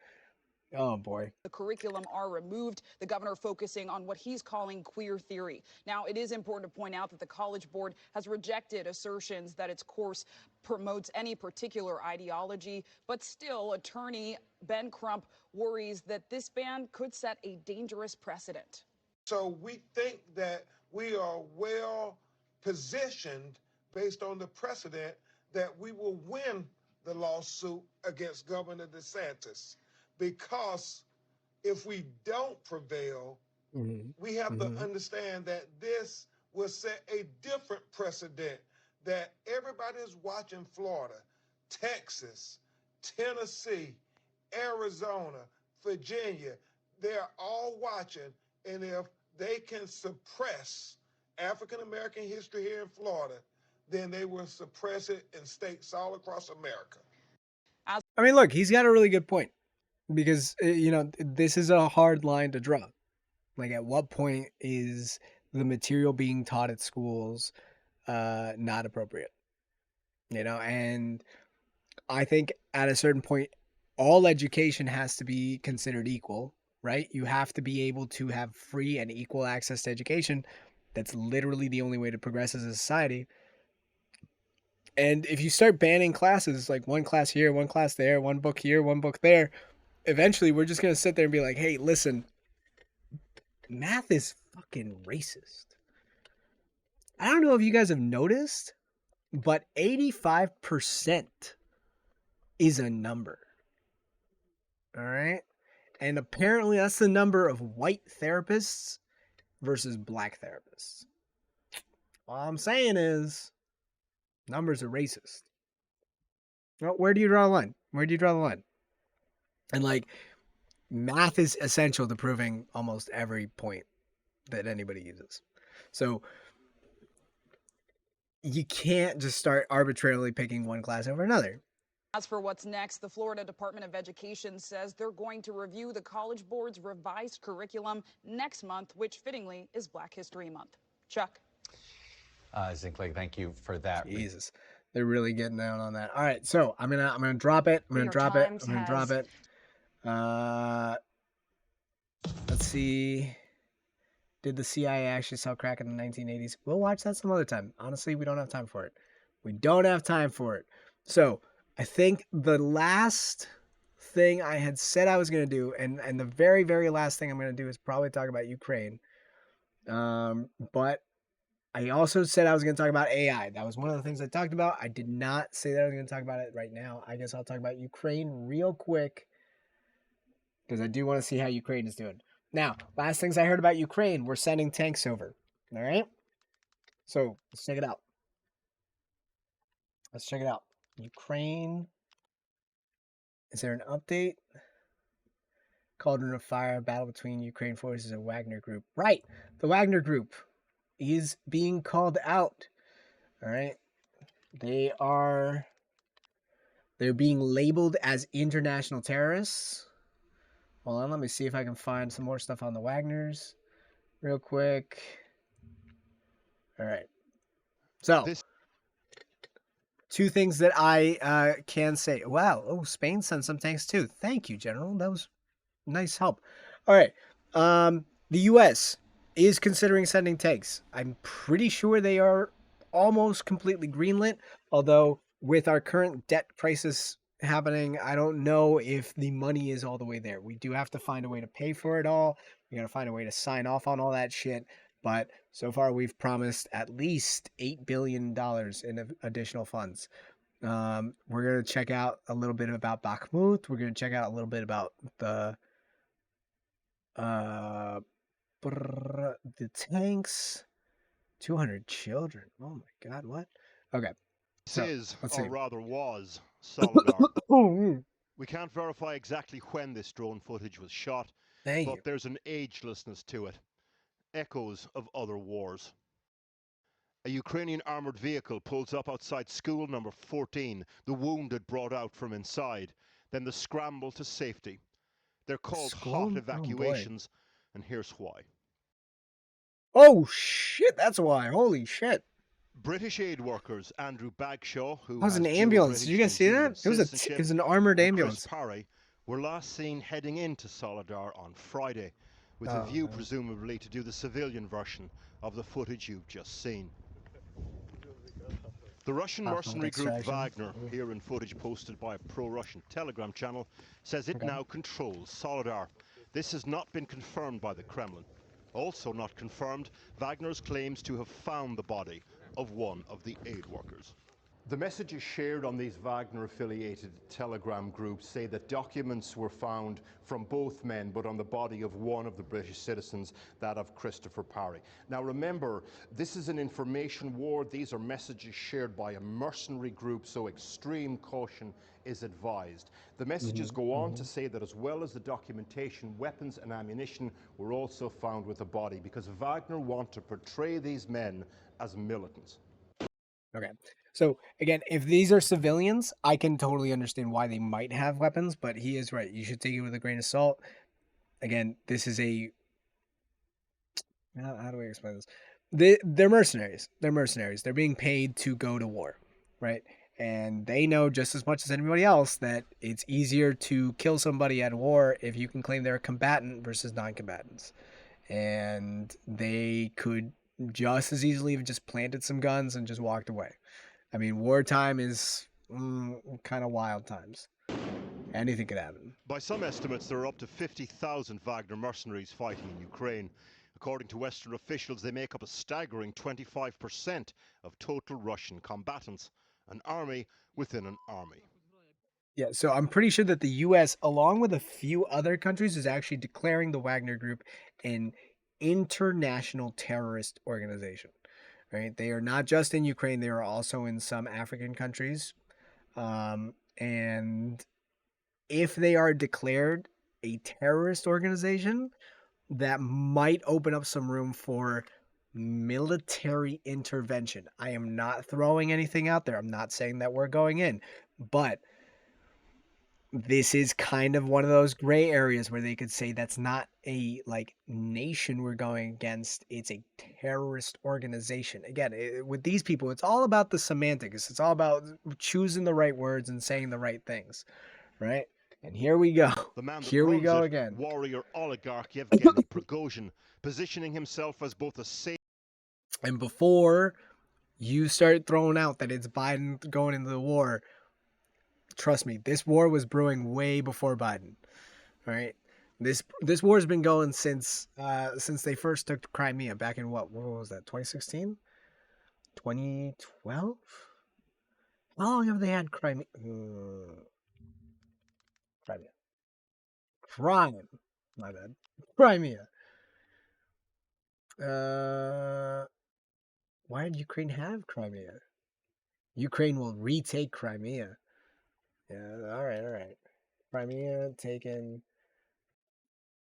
Oh, boy. the curriculum are removed, the governor focusing on what he's calling queer theory. Now, it is important to point out that the College Board has rejected assertions that its course promotes any particular ideology, but still, attorney Ben Crump worries that this ban could set a dangerous precedent. So we think that we are well positioned based on the precedent that we will win the lawsuit against Governor DeSantis, because if we don't prevail, we have to understand that this will set a different precedent, that everybody is watching Florida, Texas, Tennessee, Arizona, Virginia. They're all watching, and if they can suppress African American history here in Florida, then they will suppress it in states all across America. I mean, look, he's got a really good point, because, you know, this is a hard line to draw. Like, at what point is the material being taught at schools not appropriate? You know, and I think at a certain point, all education has to be considered equal, right? You have to be able to have free and equal access to education. That's literally the only way to progress as a society. And if you start banning classes, like one class here, one class there, one book here, one book there, eventually we're just going to sit there and be like, hey, listen, math is fucking racist. I don't know if you guys have noticed, but 85% is a number. All right? And apparently that's the number of white therapists versus black therapists. All I'm saying is, numbers are racist. Well, where do you draw the line? Where do you draw the line? And like, math is essential to proving almost every point that anybody uses. So you can't just start arbitrarily picking one class over another. As for what's next, the Florida Department of Education says they're going to review the College Board's revised curriculum next month, which fittingly is Black History Month. Chuck. Zinkley, thank you for that. Jesus, they're really getting down on that. All right, so I'm gonna drop it. I'm gonna drop it. I'm gonna drop it. Let's see. Did the CIA actually sell crack in the 1980s? We'll watch that some other time. Honestly, we don't have time for it. We don't have time for it. So I think the last thing I had said I was going to do, and the very, very last thing I'm going to do is probably talk about Ukraine. But I also said I was going to talk about AI. That was one of the things I talked about. I did not say that I was going to talk about it right now. I guess I'll talk about Ukraine real quick because I do want to see how Ukraine is doing. Now, last things I heard about Ukraine, we're sending tanks over. All right? So, let's check it out. Let's check it out. Ukraine. Is there an update? Cauldron of Fire, battle between Ukraine forces and Wagner Group. Right. The Wagner Group is being called out. All right. They're being labeled as international terrorists. Hold on, let me see if I can find some more stuff on the Wagners real quick. All right. So, two things that I can say. Wow. Oh, Spain sent some tanks too. Thank you, General. That was nice help. All right. The U.S. is considering sending tanks. I'm pretty sure they are almost completely greenlit, although with our current debt crisis happening, I don't know if the money is all the way there. We do have to find a way to pay for it all. We got to find a way to sign off on all that shit. But so far, we've promised at least $8 billion in additional funds. We're going to check out a little bit about Bakhmut. We're going to check out a little bit about the tanks. 200 children. Oh my God, what? Okay. This So, is, let's or see. rather was, Solidar. We can't verify exactly when this drone footage was shot, but there's an agelessness to it. Echoes of other wars. A Ukrainian armoured vehicle pulls up outside school number 14, the wounded brought out from inside, then the scramble to safety. They're called hot evacuations, and here's why. Oh shit, that's why. Holy shit. British aid workers Andrew Bagshaw, who That was an has dual ambulance. Did British you guys and see Union that? It citizenship, was an armored and ambulance. Chris Parry were last seen heading into Solidar on Friday, with a view presumably to do the civilian version of the footage you've just seen. The Russian mercenary group Wagner, here in footage posted by a pro-Russian Telegram channel, says it now controls Solidar. This has not been confirmed by the Kremlin. Also not confirmed, Wagner's claims to have found the body of one of the aid workers. The messages shared on these Wagner-affiliated Telegram groups say that documents were found from both men, but on the body of one of the British citizens, that of Christopher Parry. Now remember, this is an information war. These are messages shared by a mercenary group, so extreme caution is advised. The messages go on to say that as well as the documentation, weapons and ammunition were also found with the body, because Wagner want to portray these men as militants. Okay. So again, if these are civilians, I can totally understand why they might have weapons, but he is right. You should take it with a grain of salt. Again, this is a how do we explain this? They're mercenaries. They're mercenaries. They're being paid to go to war, right? And they know just as much as anybody else that it's easier to kill somebody at war if you can claim they're a combatant versus non-combatants. And they could just as easily have just planted some guns and just walked away. I mean, wartime is kind of wild times. Anything could happen. By some estimates, there are up to 50,000 Wagner mercenaries fighting in Ukraine. According to Western officials, they make up a staggering 25% of total Russian combatants. An army within an army. Yeah, so I'm pretty sure that the U.S., along with a few other countries, is actually declaring the Wagner Group an international terrorist organization. Right? They are not just in Ukraine; they are also in some African countries. And if they are declared a terrorist organization, that might open up some room for military intervention. I am not throwing anything out there. I'm not saying that we're going in, but this is kind of one of those gray areas where they could say that's not a like nation we're going against. It's a terrorist organization. Again, with these people, it's all about the semantics. It's all about choosing the right words and saying the right things, right? And here we go. The man that Here we runs go it, again. warrior oligarch Yevgeny Prigozhin, positioning himself as both a safe. And before you start throwing out that it's Biden going into the war, trust me, this war was brewing way before Biden. All right. This war has been going since they first took Crimea back in what was that, 2016? 2012? How long have they had Crimea? Crime. My bad. Crimea. Why did Ukraine have Crimea? Ukraine will retake Crimea. Yeah, all right. Crimea taken,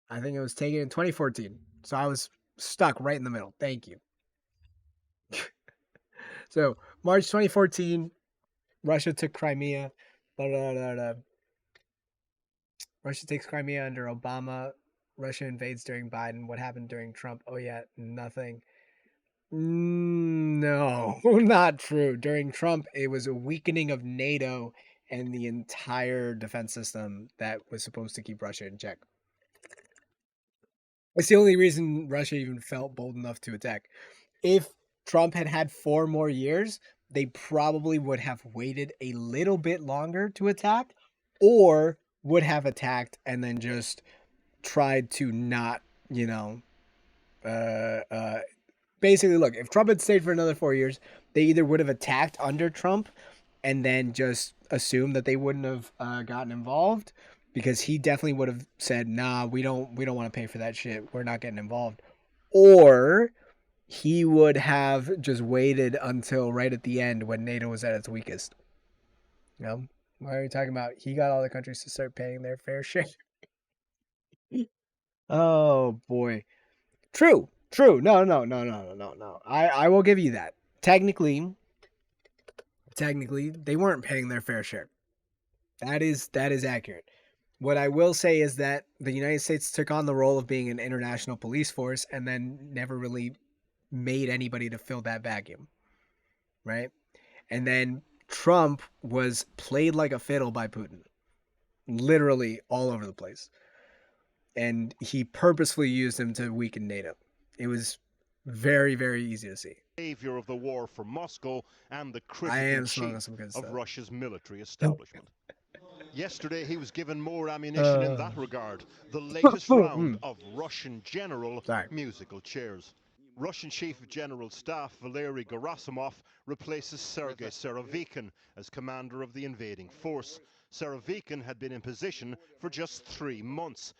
I think it was taken in 2014. So I was stuck right in the middle. Thank you. So March 2014, Russia took Crimea. Russia takes Crimea under Obama. Russia invades during Biden. What happened during Trump? Oh yeah, nothing. No, not true. During Trump, it was a weakening of NATO and the entire defense system that was supposed to keep Russia in check. It's the only reason Russia even felt bold enough to attack. If Trump had had 4 more years, they probably would have waited a little bit longer to attack, or would have attacked and then just tried to not, basically, look, if Trump had stayed for another 4 years, they either would have attacked under Trump and then just assumed that they wouldn't have gotten involved, because he definitely would have said, nah, we don't want to pay for that shit. We're not getting involved. Or he would have just waited until right at the end when NATO was at its weakest. What are you talking about? He got all the countries to start paying their fair share. Oh boy. True. No. I will give you that. Technically, they weren't paying their fair share. That is accurate. What I will say is that the United States took on the role of being an international police force and then never really made anybody to fill that vacuum, right? And then Trump was played like a fiddle by Putin, literally all over the place. And he purposefully used him to weaken NATO. It was very, very easy to see. Savior of the war for Moscow and the critical chief of Russia's military establishment. Yesterday, he was given more ammunition in that regard. The latest round of Russian general musical chairs. Russian Chief of General Staff Valery Gerasimov replaces Sergei Surovikin as commander of the invading force. Surovikin had been in position for just 3 months.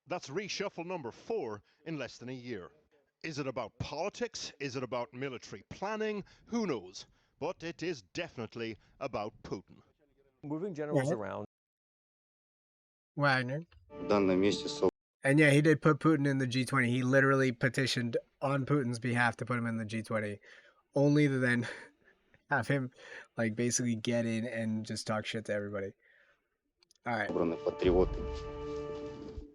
That's reshuffle number 4 in less than a year. Is it about politics? Is it about military planning? Who knows? But it is definitely about Putin. Moving generals around. Wagner. And yeah, he did put Putin in the G20. He literally petitioned on Putin's behalf to put him in the G20, only to then have him like basically get in and just talk shit to everybody. All right.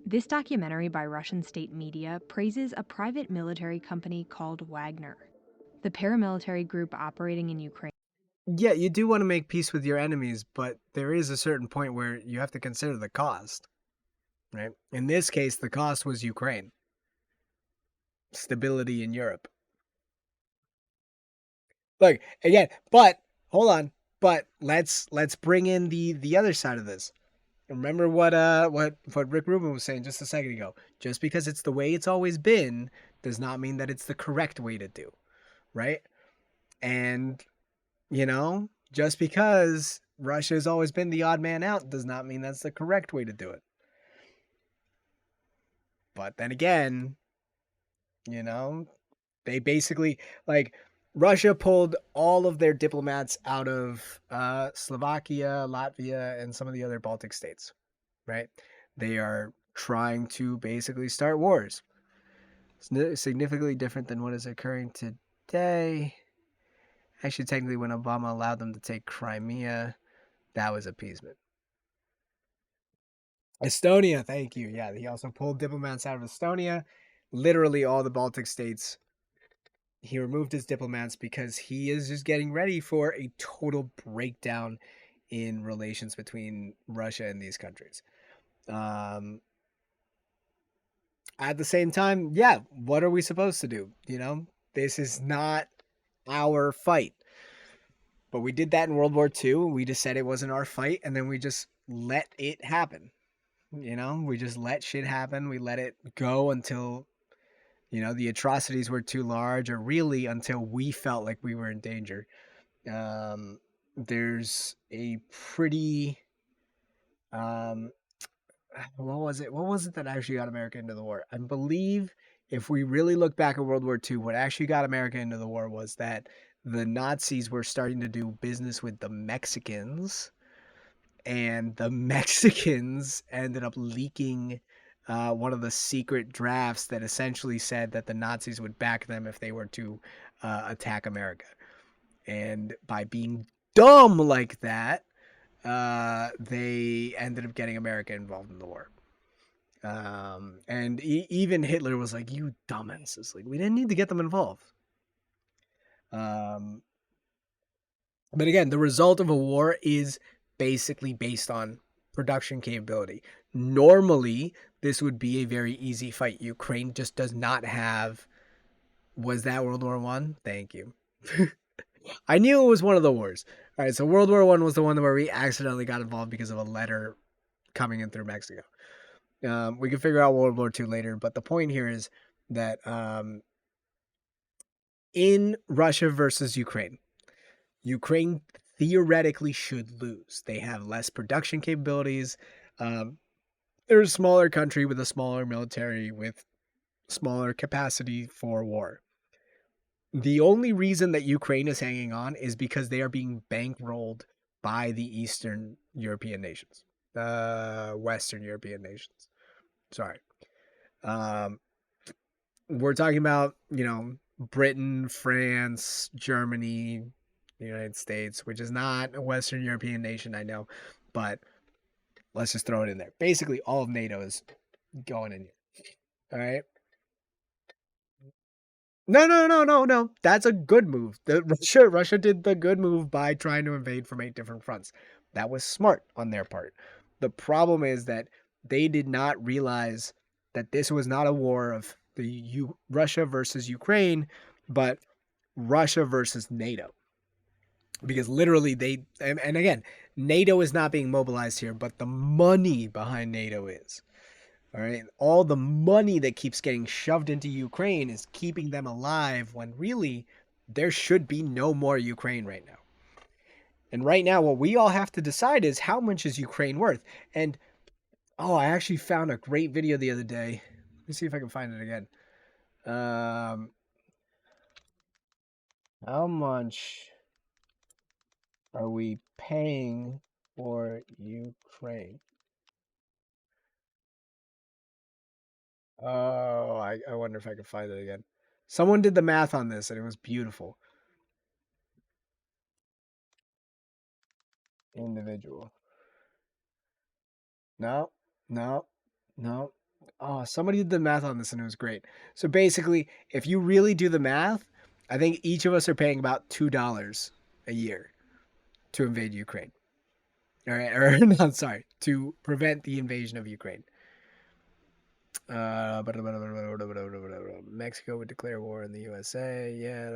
This documentary by Russian state media praises a private military company called Wagner, the paramilitary group operating in Ukraine. Yeah, you do want to make peace with your enemies, but there is a certain point where you have to consider the cost, right? In this case, the cost was Ukraine. Stability in Europe. Look, again, but hold on. But let's bring in the other side of this. Remember what Rick Rubin was saying just a second ago. Just because it's the way it's always been does not mean that it's the correct way to do, right? And just because Russia has always been the odd man out does not mean that's the correct way to do it. But then again, they basically, like, Russia pulled all of their diplomats out of Slovakia, Latvia, and some of the other Baltic states, right? They are trying to basically start wars. Significantly different than what is occurring today. Actually, technically, when Obama allowed them to take Crimea, that was appeasement. Estonia, thank you. Yeah, he also pulled diplomats out of Estonia. Literally all the Baltic states. He removed his diplomats because he is just getting ready for a total breakdown in relations between Russia and these countries. At the same time, yeah, what are we supposed to do? You know, this is not our fight. But we did that in World War II. We just said it wasn't our fight, and then we just let it happen. You know, we just let shit happen. We let it go until, you know, the atrocities were too large, or really until we felt like we were in danger. There's a pretty, what was it? What was it that actually got America into the war? I believe if we really look back at World War II, what actually got America into the war was that the Nazis were starting to do business with the Mexicans, and the Mexicans ended up leaking one of the secret drafts that essentially said that the Nazis would back them if they were to attack America. And by being dumb like that, they ended up getting America involved in the war. And even Hitler was like, "You dumbasses! Like, we didn't need to get them involved." But again, the result of a war is basically based on production capability. Normally, this would be a very easy fight. Ukraine just does not have. Was that World War I? Thank you. I knew it was one of the wars. All right, so World War I was the one where we accidentally got involved because of a letter coming in through Mexico. We can figure out World War II later, but the point here is that in Russia versus Ukraine, Ukraine theoretically should lose. They have less production capabilities. They're a smaller country with a smaller military, with smaller capacity for war. The only reason that Ukraine is hanging on is because they are being bankrolled by the Eastern European nations, Western European nations. Sorry. We're talking about, you know, Britain, France, Germany, the United States, which is not a Western European nation, I know, but let's just throw it in there. Basically, all of NATO is going in here. All right. No. That's a good move. Russia did the good move by trying to invade from 8 different fronts. That was smart on their part. The problem is that they did not realize that this was not a war of Russia versus Ukraine, but Russia versus NATO. Because literally and again, NATO is not being mobilized here, but the money behind NATO is. All right. All the money that keeps getting shoved into Ukraine is keeping them alive when really there should be no more Ukraine right now. And right now, what we all have to decide is how much is Ukraine worth? And, oh, I actually found a great video the other day. Let me see if I can find it again. How much are we paying for Ukraine? Oh, I wonder if I can find it again. Someone did the math on this, and it was beautiful. Individual. No. Oh, somebody did the math on this, and it was great. So basically, if you really do the math, I think each of us are paying about $2 a year to invade Ukraine. All right, or no, sorry, to prevent the invasion of Ukraine. Mexico would declare war on the USA. Yeah.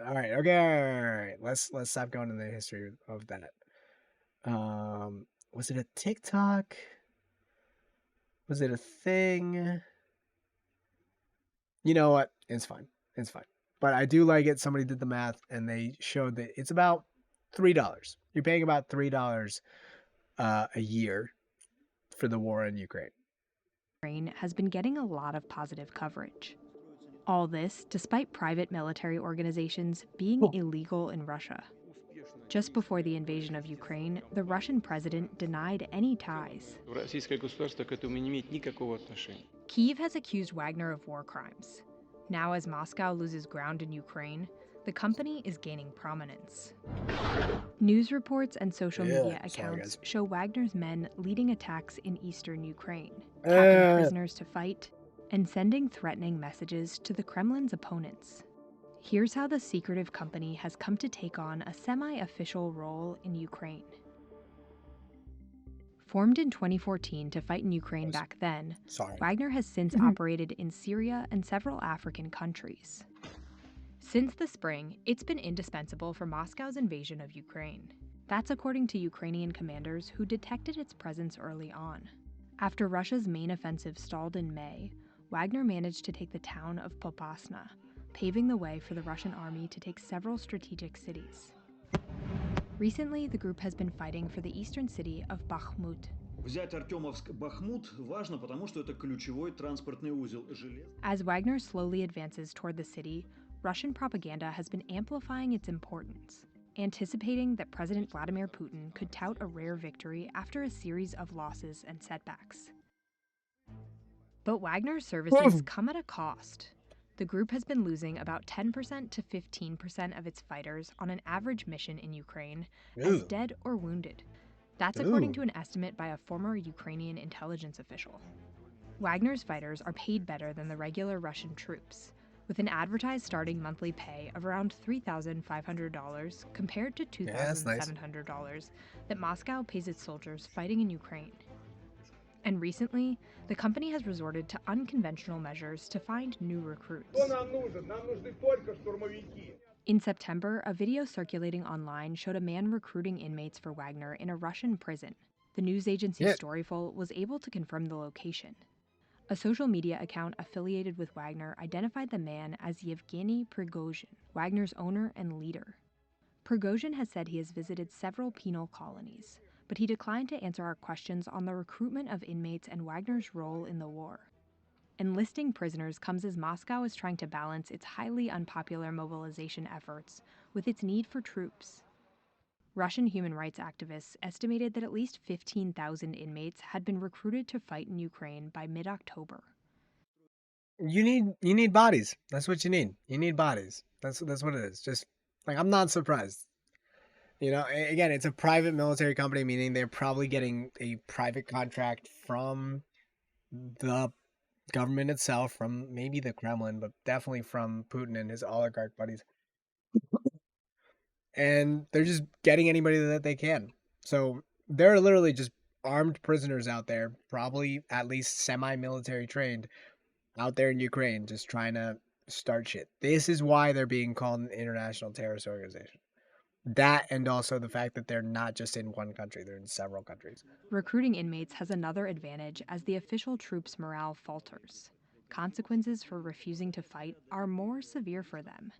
All right. Okay. All right. Let's stop going into the history of that. Was it a TikTok? Was it a thing? You know what? It's fine. It's fine. But I do like it. Somebody did the math, and they showed that it's about $3. You're paying about $3 a year for the war in Ukraine. Ukraine has been getting a lot of positive coverage. All this despite private military organizations being illegal in Russia. Just before the invasion of Ukraine, the Russian president denied any ties. Российское государство к этому не имеет никакого отношения. Kyiv has accused Wagner of war crimes. Now, as Moscow loses ground in Ukraine, the company is gaining prominence. News reports and social media accounts show Wagner's men leading attacks in eastern Ukraine, tapping prisoners to fight, and sending threatening messages to the Kremlin's opponents. Here's how the secretive company has come to take on a semi-official role in Ukraine. Formed in 2014 to fight in Ukraine back then, Wagner has since operated in Syria and several African countries. Since the spring, it's been indispensable for Moscow's invasion of Ukraine. That's according to Ukrainian commanders who detected its presence early on. After Russia's main offensive stalled in May, Wagner managed to take the town of Popasna, paving the way for the Russian army to take several strategic cities. Recently, the group has been fighting for the eastern city of Bakhmut. As Wagner slowly advances toward the city, Russian propaganda has been amplifying its importance, anticipating that President Vladimir Putin could tout a rare victory after a series of losses and setbacks. But Wagner's services come at a cost. The group has been losing about 10% to 15% of its fighters on an average mission in Ukraine as dead or wounded. That's according to an estimate by a former Ukrainian intelligence official. Wagner's fighters are paid better than the regular Russian troops, with an advertised starting monthly pay of around $3,500 compared to $2,700 that Moscow pays its soldiers fighting in Ukraine. And recently, the company has resorted to unconventional measures to find new recruits. In September, a video circulating online showed a man recruiting inmates for Wagner in a Russian prison. The news agency Storyful was able to confirm the location. A social media account affiliated with Wagner identified the man as Yevgeny Prigozhin, Wagner's owner and leader. Prigozhin has said he has visited several penal colonies, but he declined to answer our questions on the recruitment of inmates and Wagner's role in the war. Enlisting prisoners comes as Moscow is trying to balance its highly unpopular mobilization efforts with its need for troops. Russian human rights activists estimated that at least 15,000 inmates had been recruited to fight in Ukraine by mid-October. You need bodies. That's what you need. You need bodies. That's what it is. Just like, I'm not surprised. You know, again, it's a private military company, meaning they're probably getting a private contract from the government itself, from maybe the Kremlin, but definitely from Putin and his oligarch buddies. And they're just getting anybody that they can. So they're literally just armed prisoners out there, probably at least semi-military trained, out there in Ukraine, just trying to start shit. This is why they're being called an international terrorist organization. That, and also the fact that they're not just in one country, they're in several countries. Recruiting inmates has another advantage as the official troops' morale falters. Consequences for refusing to fight are more severe for them.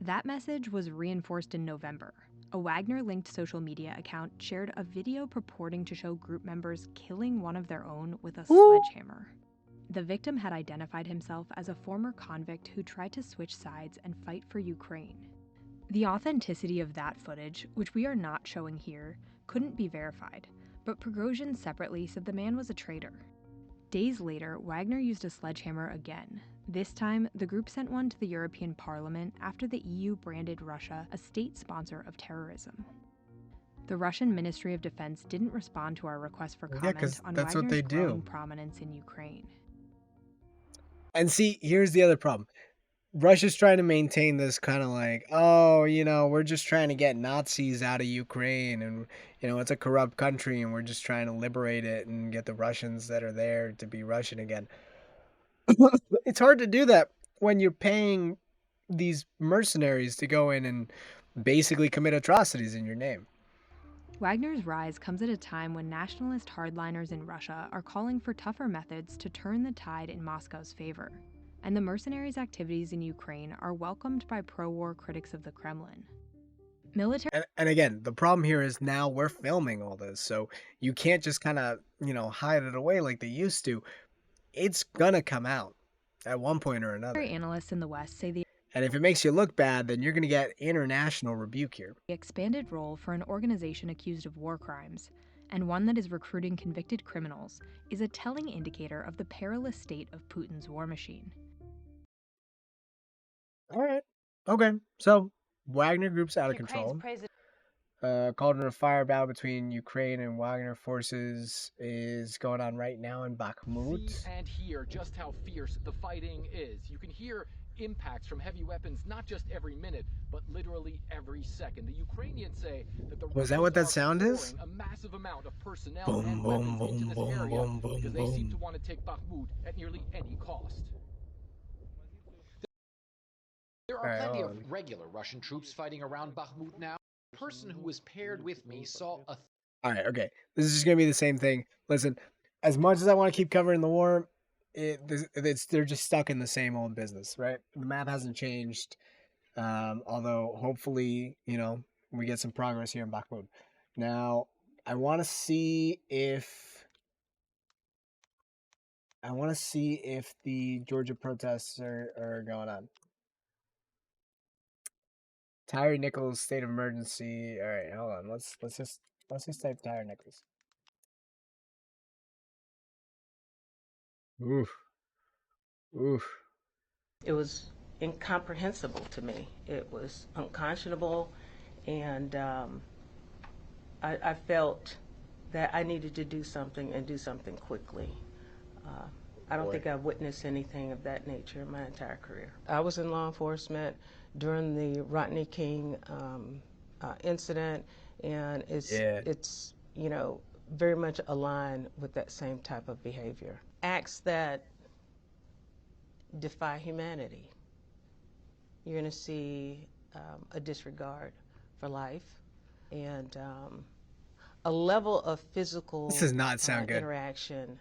That message was reinforced in November. A Wagner-linked social media account shared a video purporting to show group members killing one of their own with a sledgehammer. The victim had identified himself as a former convict who tried to switch sides and fight for Ukraine. The authenticity of that footage, which we are not showing here, couldn't be verified, but Prigozhin separately said the man was a traitor. Days later, Wagner used a sledgehammer again. This time, the group sent one to the European Parliament after the EU branded Russia a state sponsor of terrorism. The Russian Ministry of Defense didn't respond to our request for comment on Wagner's growing prominence in Ukraine. And see, here's the other problem. Russia's trying to maintain this kind of like, oh, you know, we're just trying to get Nazis out of Ukraine, and, you know, it's a corrupt country and we're just trying to liberate it and get the Russians that are there to be Russian again. It's hard to do that when you're paying these mercenaries to go in and basically commit atrocities in your name. Wagner's rise comes at a time when nationalist hardliners in Russia are calling for tougher methods to turn the tide in Moscow's favor. And the mercenaries' activities in Ukraine are welcomed by pro-war critics of the Kremlin. And again, the problem here is now we're filming all this, so you can't just kind of, you know, hide it away like they used to. It's gonna come out at one point or another. Analysts in the West say the And if it makes you look bad, then you're gonna get international rebuke here. expanded role for an organization accused of war crimes and one that is recruiting convicted criminals, is a telling indicator of the perilous state of Putin's war machine. All right. Okay. So Wagner Group's out of Ukraine's control. president. Cauldron of fire battle between Ukraine and Wagner forces is going on right now in Bakhmut. See and hear just how fierce the fighting is. You can hear impacts from heavy weapons not just every minute, but literally every second. The Ukrainians say that the Was that what that Russians are sound is? pouring a massive amount of personnel Boom, and boom, weapons into boom, this boom, area boom, boom, because they seem boom. to want to take Bakhmut at nearly any cost. There are All right, plenty hold of on. regular Russian troops fighting around Bakhmut now. The person who was paired with me saw a All right, okay. This is just gonna be the same thing. Listen, as much as I want to keep covering the war, they're just stuck in the same old business, right? The map hasn't changed. Although hopefully, we get some progress here in Bakhmut. Now, I want to see if the Georgia protests are going on. Tyre Nichols state of emergency. All right, hold on. Let's just type Tyre Nichols. Oof. Oof. It was incomprehensible to me. It was unconscionable, and I felt that I needed to do something and do something quickly. I don't think I've witnessed anything of that nature in my entire career. I was in law enforcement during the Rodney King incident, and it's very much aligned with that same type of behavior. Acts that defy humanity. You're going to see a disregard for life and a level of physical This does not sound good. interaction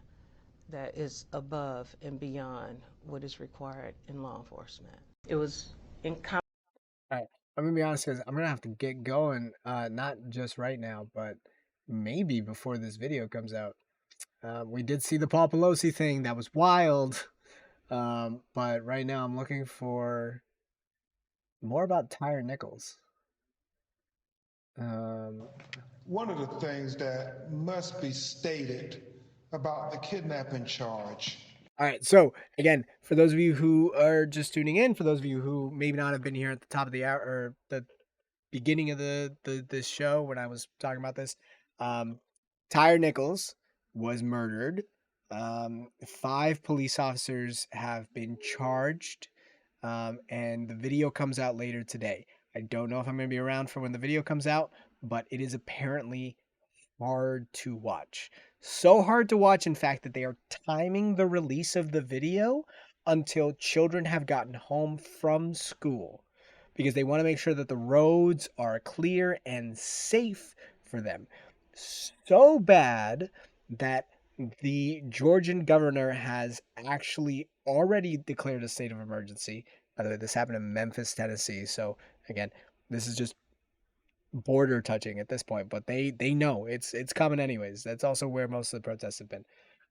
that is above and beyond what is required in law enforcement. It was All right, I'm gonna be honest, guys. I'm gonna have to get going. Not just right now, but maybe before this video comes out. We did see the Paul Pelosi thing. That was wild. But right now I'm looking for more about Tyre Nichols. One of the things that must be stated about the kidnapping charge. All right, so again, for those of you who are just tuning in, for those of you who maybe not have been here at the top of the hour or the beginning of this show when I was talking about this, Tyre Nichols was murdered. 5 police officers have been charged, and the video comes out later today. I don't know if I'm going to be around for when the video comes out, but it is apparently hard to watch. So hard to watch, in fact, that they are timing the release of the video until children have gotten home from school because they want to make sure that the roads are clear and safe for them. So bad that the Georgian governor has actually already declared a state of emergency. By the way, this happened in Memphis, Tennessee. So again, this is just border touching at this point, but they know it's coming anyways. That's also where most of the protests have been.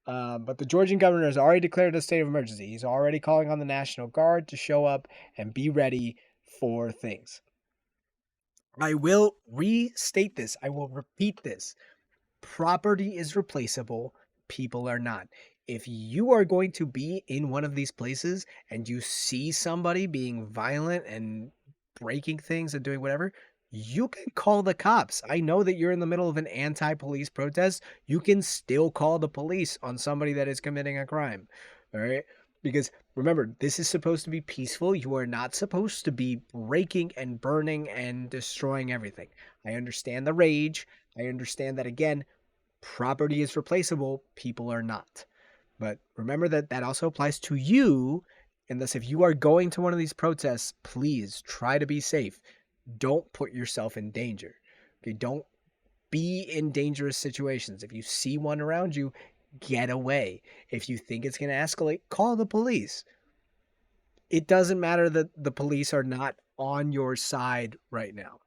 But the Georgian governor has already declared a state of emergency. He's already calling on the National Guard to show up and be ready for things. I will restate this. I will repeat this. Property is replaceable. People are not. If you are going to be in one of these places and you see somebody being violent and breaking things and doing whatever, you can call the cops. I know that you're in the middle of an anti-police protest. You can still call the police on somebody that is committing a crime. All right? Because remember, this is supposed to be peaceful. You are not supposed to be breaking and burning and destroying everything. I understand the rage. I understand that, again, property is replaceable. People are not. But remember that that also applies to you. And thus, if you are going to one of these protests, please try to be safe. Don't put yourself in danger. Okay, don't be in dangerous situations. If you see one around you, get away. If you think it's going to escalate, call the police. It doesn't matter that the police are not on your side right now,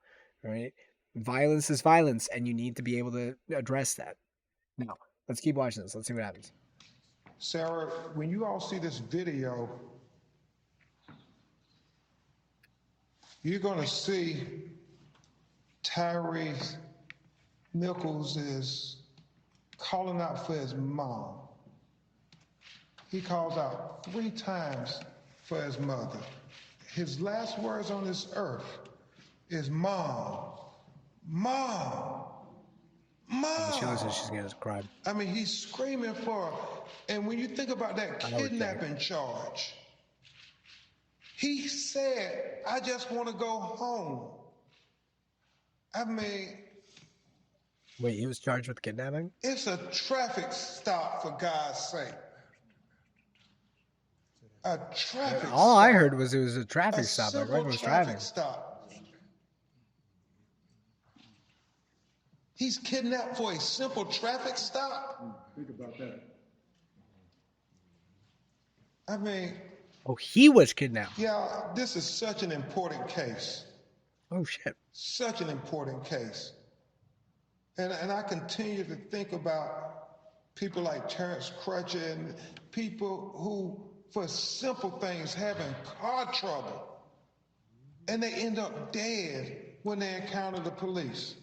right? Violence is violence, and you need to be able to address that. Now, let's keep watching this. Let's see what happens. Sarah, when you all see this video, you're going to see Tyre Nichols' calling out for his mom. He calls out 3 times for his mother. His last words on this earth is mom, mom, mom. She looks like she's gonna cry. I mean, he's screaming for her. And when you think about that I would think. kidnapping charge, he said, I just want to go home. I mean, Wait, he was charged with kidnapping? it's a traffic stop, for God's sake. A traffic stop. All I heard was it was a traffic A stop. Like simple Greg was traffic driving. stop. He's kidnapped for a simple traffic stop? Think about that. I mean, Oh, he was kidnapped. yeah, this is such an important case. Oh shit. Such an important case. And I continue to think about people like Terrence Crutcher and people who, for simple things, having car trouble, and they end up dead when they encounter the police.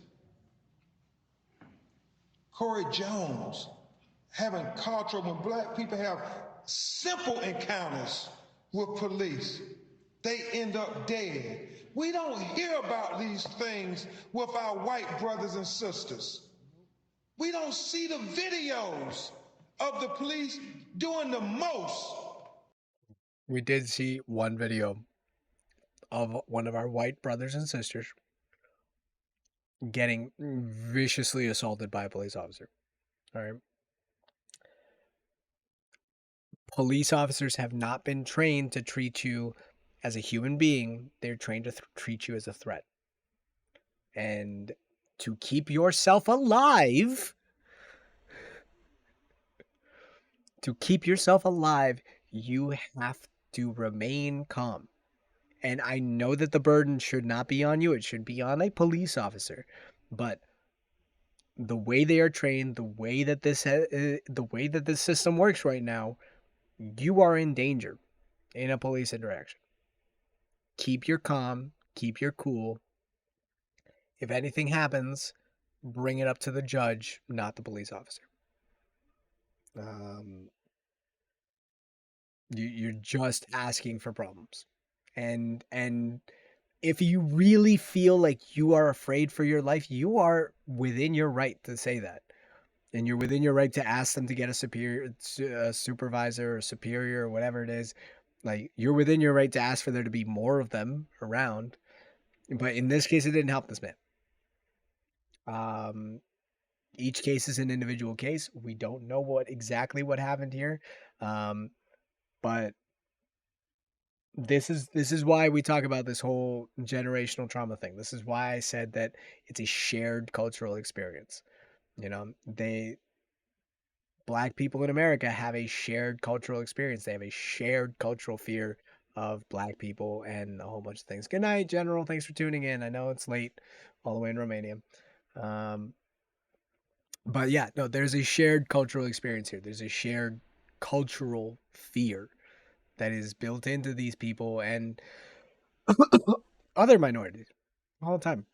Corey Jones having car trouble. When black people have simple encounters with police, they end up dead. We don't hear about these things with our white brothers and sisters. We don't see the videos of the police doing the most. We did see one video of one of our white brothers and sisters getting viciously assaulted by a police officer. All right. Police officers have not been trained to treat you as a human being. They're trained to treat you as a threat. And to keep yourself alive, you have to remain calm. And I know that the burden should not be on you. It should be on a police officer. But the way they are trained, the way that this system works right now, you are in danger in a police interaction. Keep your calm, keep your cool. If anything happens, bring it up to the judge, not the police officer. You're just asking for problems. And if you really feel like you are afraid for your life, you are within your right to say that. And you're within your right to ask them to get a supervisor or superior or whatever it is. Like, you're within your right to ask for there to be more of them around. But in this case, it didn't help this man. Each case is an individual case. We don't know exactly what happened here. But this is why we talk about this whole generational trauma thing. This is why I said that it's a shared cultural experience. You know, Black people in America have a shared cultural experience. They have a shared cultural fear of Black people and a whole bunch of things. Good night, General. Thanks for tuning in. I know it's late all the way in Romania. But yeah, no, there's a shared cultural experience here. There's a shared cultural fear that is built into these people and other minorities all the time.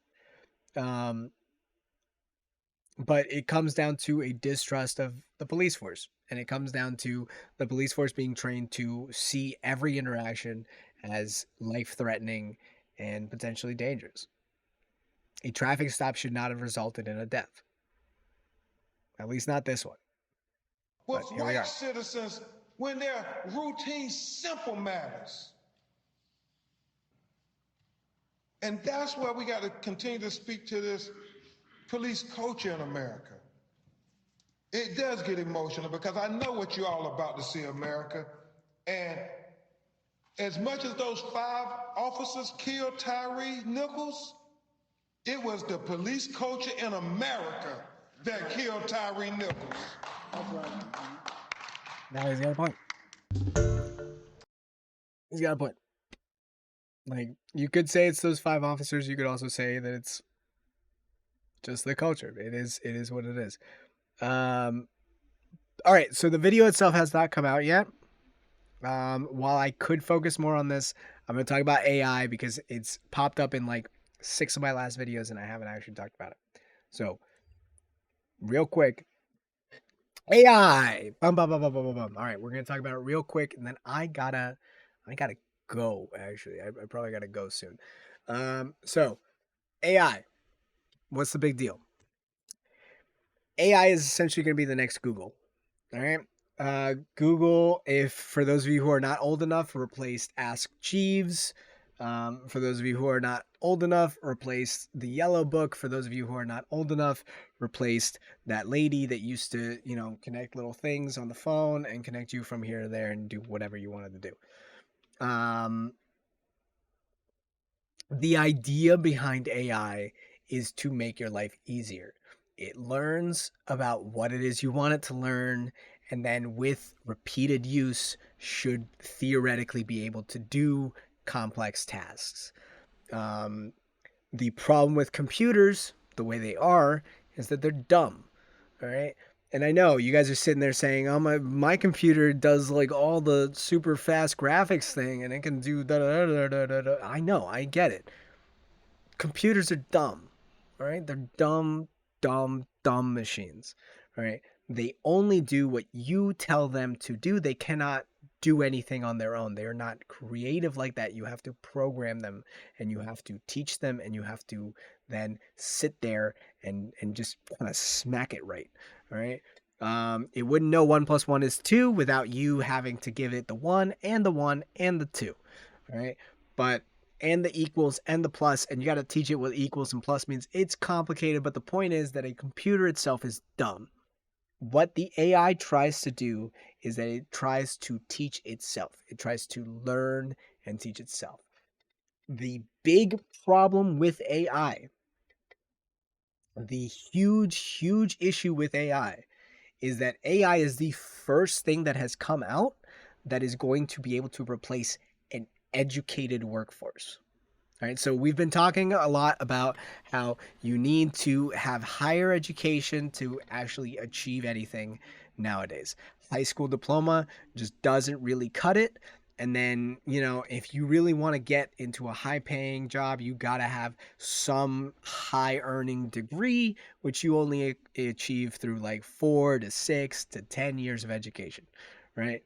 But it comes down to a distrust of the police force. And it comes down to the police force being trained to see every interaction as life-threatening and potentially dangerous. A traffic stop should not have resulted in a death. At least not this one. With But here we are. white citizens, when they're routine, simple matters. And that's why we got to continue to speak to this police culture in America. It does get emotional because I know what you're all about to see, America. And as much as those 5 officers killed Tyree Nichols, it was the police culture in America that killed Tyree Nichols. Now he's got a point. He's got a point. Like, you could say it's those 5 officers. You could also say that it's just the culture. It is what it is. All right. So the video itself has not come out yet. While I could focus more on this, I'm going to talk about AI because it's popped up in like 6 of my last videos and I haven't actually talked about it. So real quick, AI. Bum, bum, bum, bum, bum, bum, bum. All right, we're gonna talk about it real quick, and then I gotta go. Actually, I probably gotta go soon. So AI. What's the big deal? AI is essentially gonna be the next Google. All right. Google, if for those of you who are not old enough, replaced Ask Jeeves. For those of you who are not old enough, replaced the Yellow Book. For those of you who are not old enough, replaced that lady that used to, connect little things on the phone and connect you from here to there and do whatever you wanted to do. The idea behind AI is to make your life easier. It learns about what it is you want it to learn, and then with repeated use should theoretically be able to do complex tasks. The problem with computers, the way they are, is that they're dumb. All right. And I know you guys are sitting there saying, "Oh, my computer does like all the super fast graphics thing, and it can do da da da da da da." I know, I get it. Computers are dumb. All right, they're dumb, dumb machines. All right, they only do what you tell them to do. They cannot do anything on their own. They are not creative like that. You have to program them, and you have to teach them, and you have to then sit there and just kind of smack it right. All right. It wouldn't know 1 + 1 is 2 without you having to give it the 1 and the 1 and the 2. All right. But and the equals and the plus, and you got to teach it what equals and plus means. It's complicated, but the point is that a computer itself is dumb. What the AI tries to do is that it tries to teach itself. It tries to learn and teach itself. The big problem with AI, the huge issue with AI, is that AI is the first thing that has come out that is going to be able to replace an educated workforce. All right, so we've been talking a lot about how you need to have higher education to actually achieve anything nowadays. High school diploma just doesn't really cut it. And then, if you really want to get into a high paying job, you got to have some high earning degree, which you only achieve through like 4 to 6 to 10 years of education, right?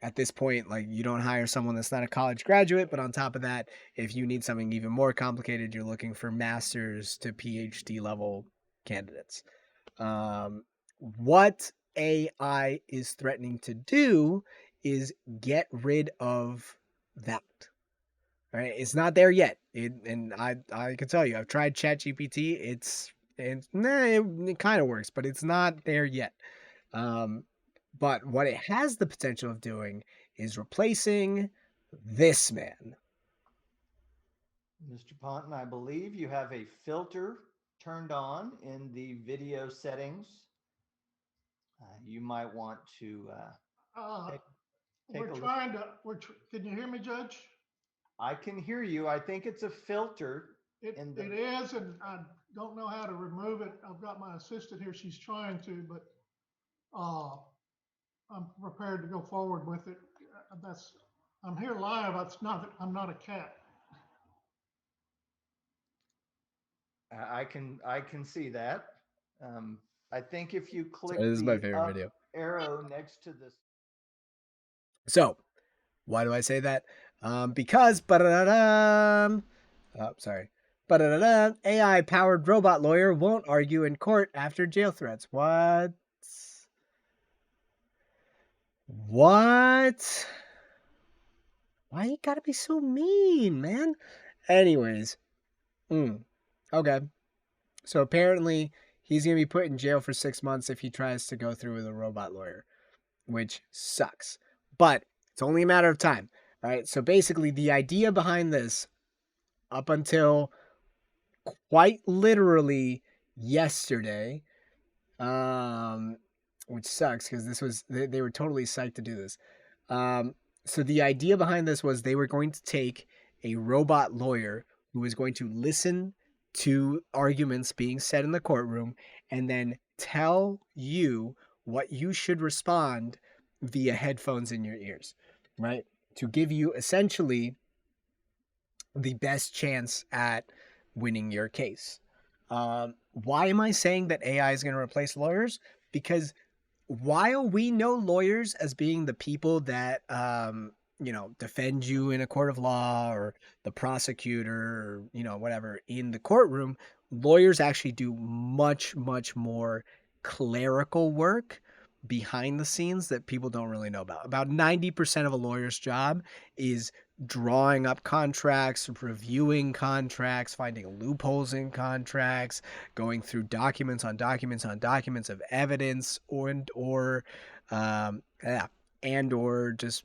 At this point, like, you don't hire someone that's not a college graduate, but on top of that, if you need something even more complicated, you're looking for master's to PhD level candidates. What AI is threatening to do is get rid of that. All right, it's not there yet. And I can tell you, I've tried ChatGPT. It kind of works, but it's not there yet. But what it has the potential of doing is replacing this man. Mr. Ponton, I believe you have a filter turned on in the video settings. You might want to take a look. Can you hear me, Judge? I can hear you. I think it's a filter. It is, and I don't know how to remove it. I've got my assistant here. She's trying to, but I'm prepared to go forward with it. I'm here live. I'm not a cat. I can see that. I think if you click Sorry, this is my the favorite up video. arrow next to this. So, why do I say that? Because sorry. AI powered robot lawyer won't argue in court after jail threats. What? What? Why you gotta be so mean, man? Anyways. Okay. So apparently he's gonna be put in jail for 6 months if he tries to go through with a robot lawyer, which sucks. But it's only a matter of time. All right. So basically, the idea behind this, up until quite literally yesterday, which sucks because they were totally psyched to do this. So the idea behind this was they were going to take a robot lawyer who was going to listen to arguments being said in the courtroom and then tell you what you should respond via headphones in your ears, right? To give you essentially the best chance at winning your case. Why am I saying that AI is going to replace lawyers? because while we know lawyers as being the people that defend you in a court of law, or the prosecutor, or whatever in the courtroom, lawyers actually do much more clerical work behind the scenes that people don't really know about. About 90% of a lawyer's job is drawing up contracts, reviewing contracts, finding loopholes in contracts, going through documents on documents on documents of evidence, or just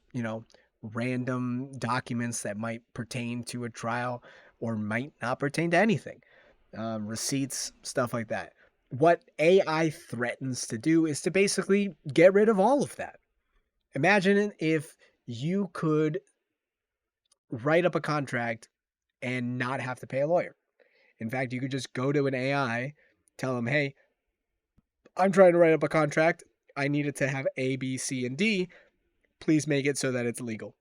random documents that might pertain to a trial or might not pertain to anything, receipts, stuff like that. What AI threatens to do is to basically get rid of all of that. Imagine if you could write up a contract and not have to pay a lawyer. In fact, you could just go to an AI, tell them, hey, I'm trying to write up a contract. I need it to have A, B, C, and D. Please make it so that it's legal.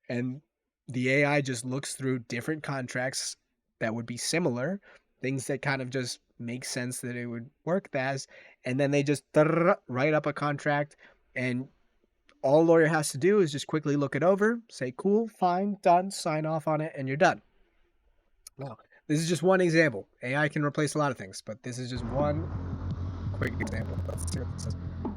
And the AI just looks through different contracts that would be similar, things that kind of just make sense that it would work as, and then they just write up a contract, and all a lawyer has to do is just quickly look it over, say, cool, fine, done, sign off on it, and you're done. Now, this is just one example. AI can replace a lot of things, but this is just one quick example.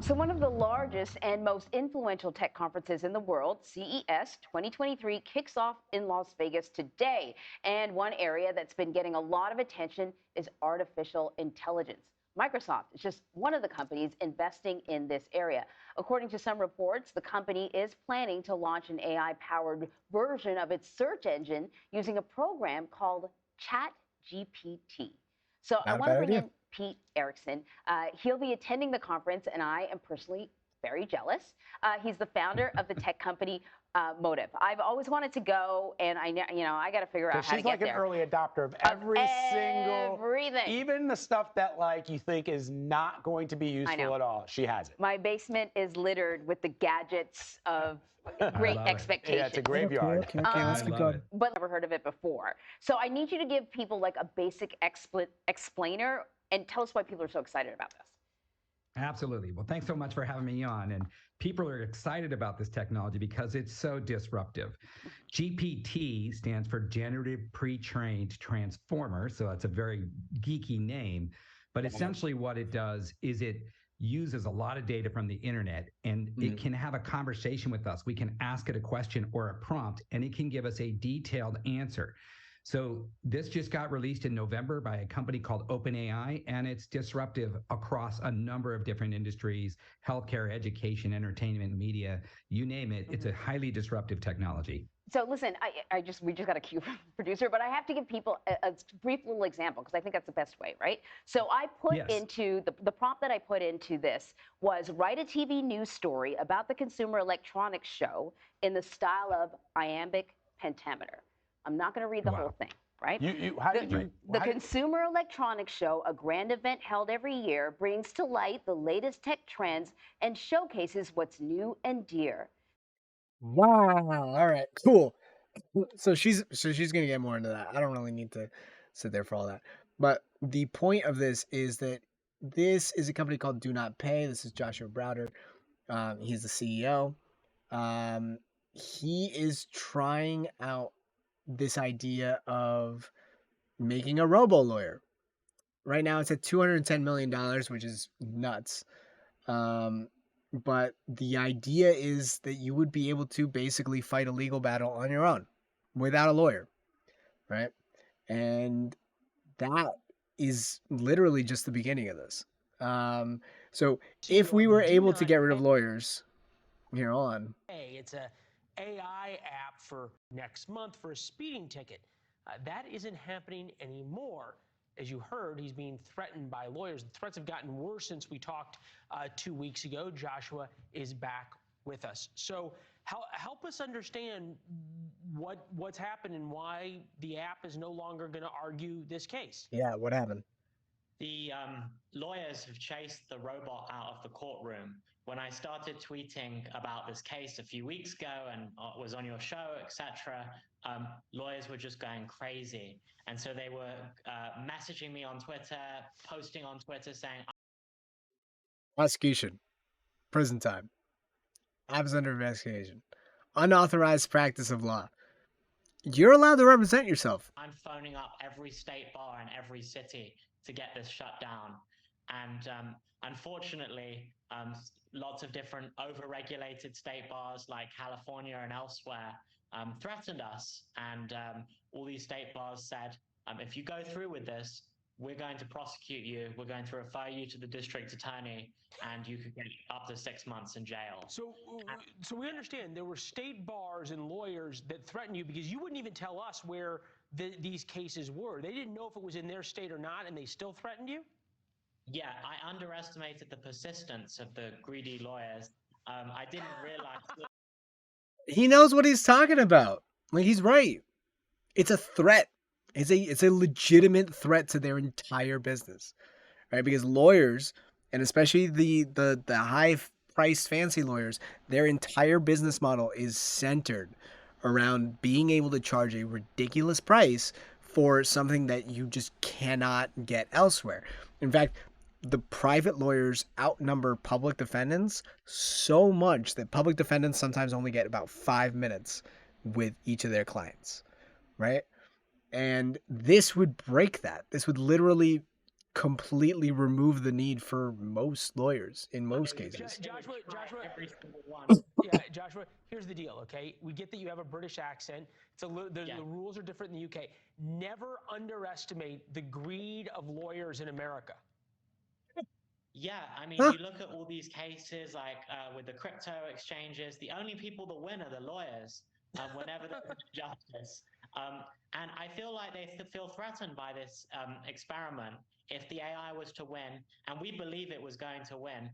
So one of the largest and most influential tech conferences in the world, CES 2023, kicks off in Las Vegas today. And one area that's been getting a lot of attention is artificial intelligence. Microsoft is just one of the companies investing in this area. According to some reports, the company is planning to launch an AI-powered version of its search engine using a program called ChatGPT. So I want to bring in Pete Erickson. He'll be attending the conference, and I am personally very jealous. He's the founder of the tech company Motive. I've always wanted to go, and I got to figure out how to get there. She's like an early adopter of every single, even the stuff that like you think is not going to be useful at all. She has it. My basement is littered with the gadgets of great expectations. Yeah, it's a graveyard. Okay, let's keep going. But never heard of it before. So I need you to give people like a basic explainer and tell us why people are so excited about this. Absolutely. Well, thanks so much for having me on. And people are excited about this technology because it's so disruptive. GPT stands for Generative Pre-trained Transformer. So it's a very geeky name. But essentially what it does is it uses a lot of data from the internet, and it can have a conversation with us. We can ask it a question or a prompt, and it can give us a detailed answer. So this just got released in November by a company called OpenAI, and it's disruptive across a number of different industries: healthcare, education, entertainment, media, you name it. It's a highly disruptive technology. So listen, we just got a cue from the producer, but I have to give people a brief little example because I think that's the best way, right? So I put into the prompt that I put into this was write a TV news story about the Consumer Electronics Show in the style of iambic pentameter. I'm not going to read the whole thing, right? The Consumer Electronics Show, a grand event held every year, brings to light the latest tech trends and showcases what's new and dear. Wow. All right. Cool. So she's gonna get more into that. I don't really need to sit there for all that. But the point of this is that this is a company called Do Not Pay. This is Joshua Browder. He's the CEO. He is trying out this idea of making a robo lawyer. Right now it's at $210 million, which is nuts. But the idea is that you would be able to basically fight a legal battle on your own without a lawyer, right? And that is literally just the beginning of this. So if we were able to get rid of lawyers, here on. Hey, it's a AI app for next month for a speeding ticket. That isn't happening anymore. As you heard, he's being threatened by lawyers. The threats have gotten worse since we talked 2 weeks ago. Joshua is back with us. So help us understand what's happened and why the app is no longer going to argue this case. Yeah, what happened? The lawyers have chased the robot out of the courtroom. When I started tweeting about this case a few weeks ago and was on your show, etc., lawyers were just going crazy. And so they were messaging me on Twitter, posting on Twitter saying, prosecution, prison time, abs under investigation, unauthorized practice of law. You're allowed to represent yourself. I'm phoning up every state bar in every city to get this shut down. And unfortunately, lots of different over-regulated state bars like California and elsewhere threatened us. And all these state bars said, if you go through with this, we're going to prosecute you. We're going to refer you to the district attorney, and you could get up to 6 months in jail. So we understand there were state bars and lawyers that threatened you because you wouldn't even tell us where these cases were. They didn't know if it was in their state or not, and they still threatened you? Yeah, I underestimated the persistence of the greedy lawyers. I didn't realize. He knows what he's talking about. Like, he's right. It's a threat. It's a legitimate threat to their entire business, right? Because lawyers, and especially the high priced fancy lawyers, their entire business model is centered around being able to charge a ridiculous price for something that you just cannot get elsewhere. In fact, the private lawyers outnumber public defendants so much that public defendants sometimes only get about 5 minutes with each of their clients, right? And this would break that. This would literally completely remove the need for most lawyers in most cases. Joshua, Joshua, here's the deal, okay? We get that you have a British accent. The rules are different in the UK. Never underestimate the greed of lawyers in America. Yeah, I mean, you look at all these cases like with the crypto exchanges, the only people that win are the lawyers whenever there's justice. And I feel like they feel threatened by this experiment. If the AI was to win, and we believe it was going to win,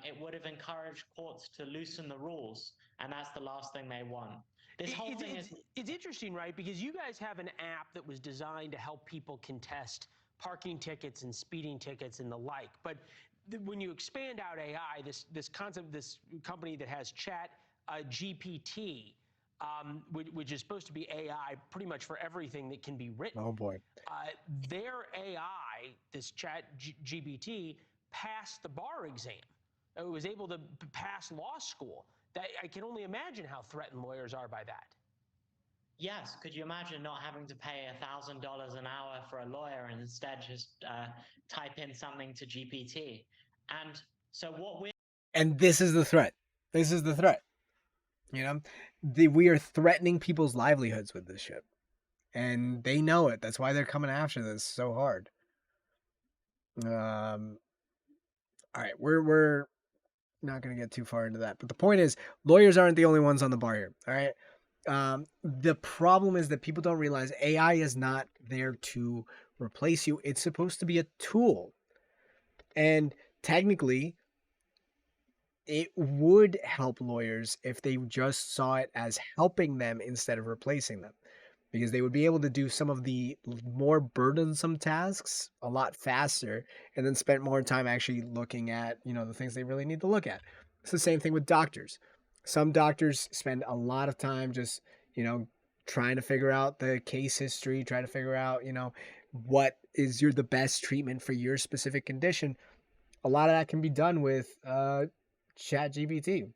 it would have encouraged courts to loosen the rules, and that's the last thing they want. This whole thing is... It's interesting, right? Because you guys have an app that was designed to help people contest parking tickets and speeding tickets and the like. But when you expand out AI, this concept, this company that has Chat GPT, which is supposed to be AI pretty much for everything that can be written. Oh boy. Their AI, this Chat GPT, passed the bar exam. It was able to pass law school. I can only imagine how threatened lawyers are by that. Yes, could you imagine not having to pay $1,000 an hour for a lawyer and instead just type in something to GPT? And so what we're... And this is the threat. This is the threat. You know, we are threatening people's livelihoods with this shit. And they know it. That's why they're coming after this so hard. All right, we're not going to get too far into that. But the point is, lawyers aren't the only ones on the bar here. All right. The problem is that people don't realize AI is not there to replace you. It's supposed to be a tool. And technically, it would help lawyers if they just saw it as helping them instead of replacing them, because they would be able to do some of the more burdensome tasks a lot faster and then spend more time actually looking at, the things they really need to look at. It's the same thing with doctors. Some doctors spend a lot of time just, trying to figure out the case history, trying to figure out, what is the best treatment for your specific condition. A lot of that can be done with ChatGPT.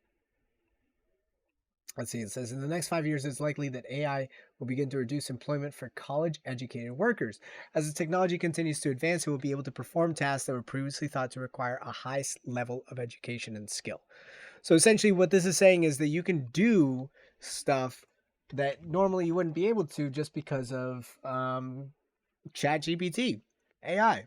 Let's see, it says in the next 5 years, it's likely that AI will begin to reduce employment for college-educated workers. As the technology continues to advance, it will be able to perform tasks that were previously thought to require a high level of education and skill. So essentially what this is saying is that you can do stuff that normally you wouldn't be able to just because of ChatGPT, AI.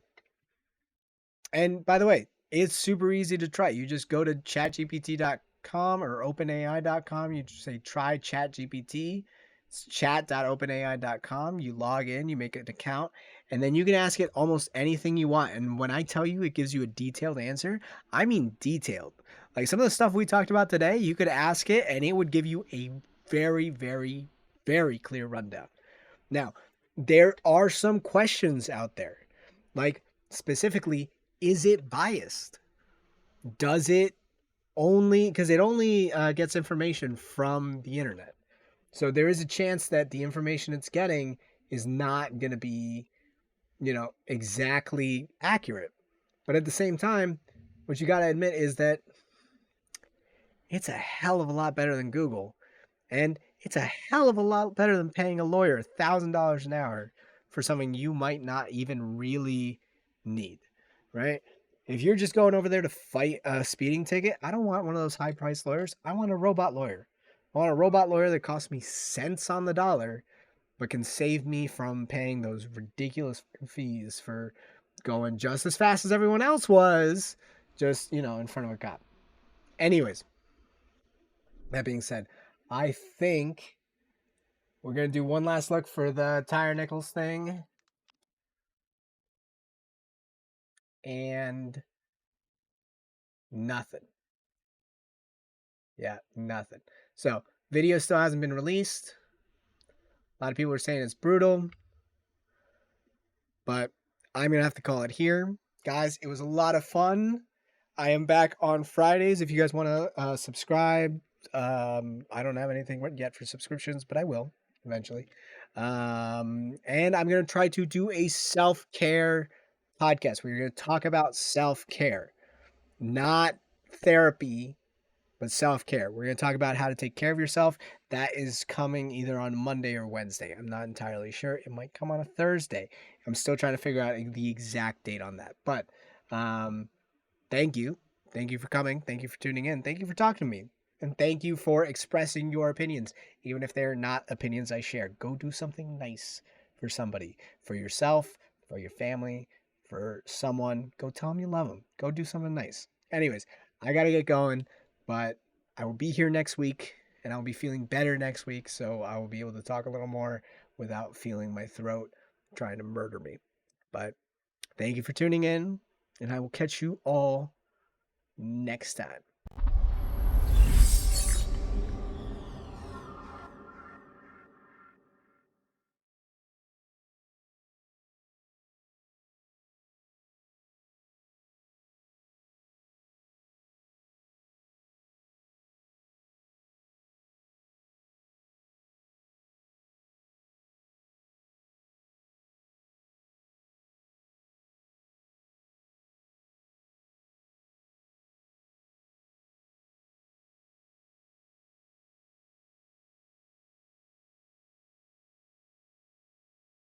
And by the way, it's super easy to try. You just go to chatgpt.com or openai.com. You just say try ChatGPT. It's chat.openai.com. You log in, you make an account, and then you can ask it almost anything you want. And when I tell you it gives you a detailed answer, I mean detailed. Like some of the stuff we talked about today, you could ask it and it would give you a very, very, very clear rundown. Now, there are some questions out there, like specifically, is it biased? Does it only, because it only gets information from the internet. So there is a chance that the information it's getting is not going to be, exactly accurate. But at the same time, what you got to admit is that it's a hell of a lot better than Google. And it's a hell of a lot better than paying a lawyer $1,000 an hour for something you might not even really need, right? If you're just going over there to fight a speeding ticket, I don't want one of those high-priced lawyers. I want a robot lawyer. I want a robot lawyer that costs me cents on the dollar, but can save me from paying those ridiculous fees for going just as fast as everyone else was, just, in front of a cop. Anyways, that being said, I think we're going to do one last look for the Tyre Nichols thing. And nothing. Yeah, nothing. So, video still hasn't been released. A lot of people are saying it's brutal. But I'm going to have to call it here. Guys, it was a lot of fun. I am back on Fridays. If you guys want to subscribe, I don't have anything yet for subscriptions, but I will eventually. And I'm going to try to do a self-care podcast. We're going to talk about self-care, not therapy, but self-care. We're going to talk about how to take care of yourself. That is coming either on Monday or Wednesday. I'm not entirely sure. It might come on a Thursday. I'm still trying to figure out the exact date on that. But thank you. Thank you for coming. Thank you for tuning in. Thank you for talking to me. And thank you for expressing your opinions, even if they're not opinions I share. Go do something nice for somebody, for yourself, for your family, for someone. Go tell them you love them. Go do something nice. Anyways, I got to get going, but I will be here next week, and I'll be feeling better next week, so I will be able to talk a little more without feeling my throat trying to murder me. But thank you for tuning in, and I will catch you all next time.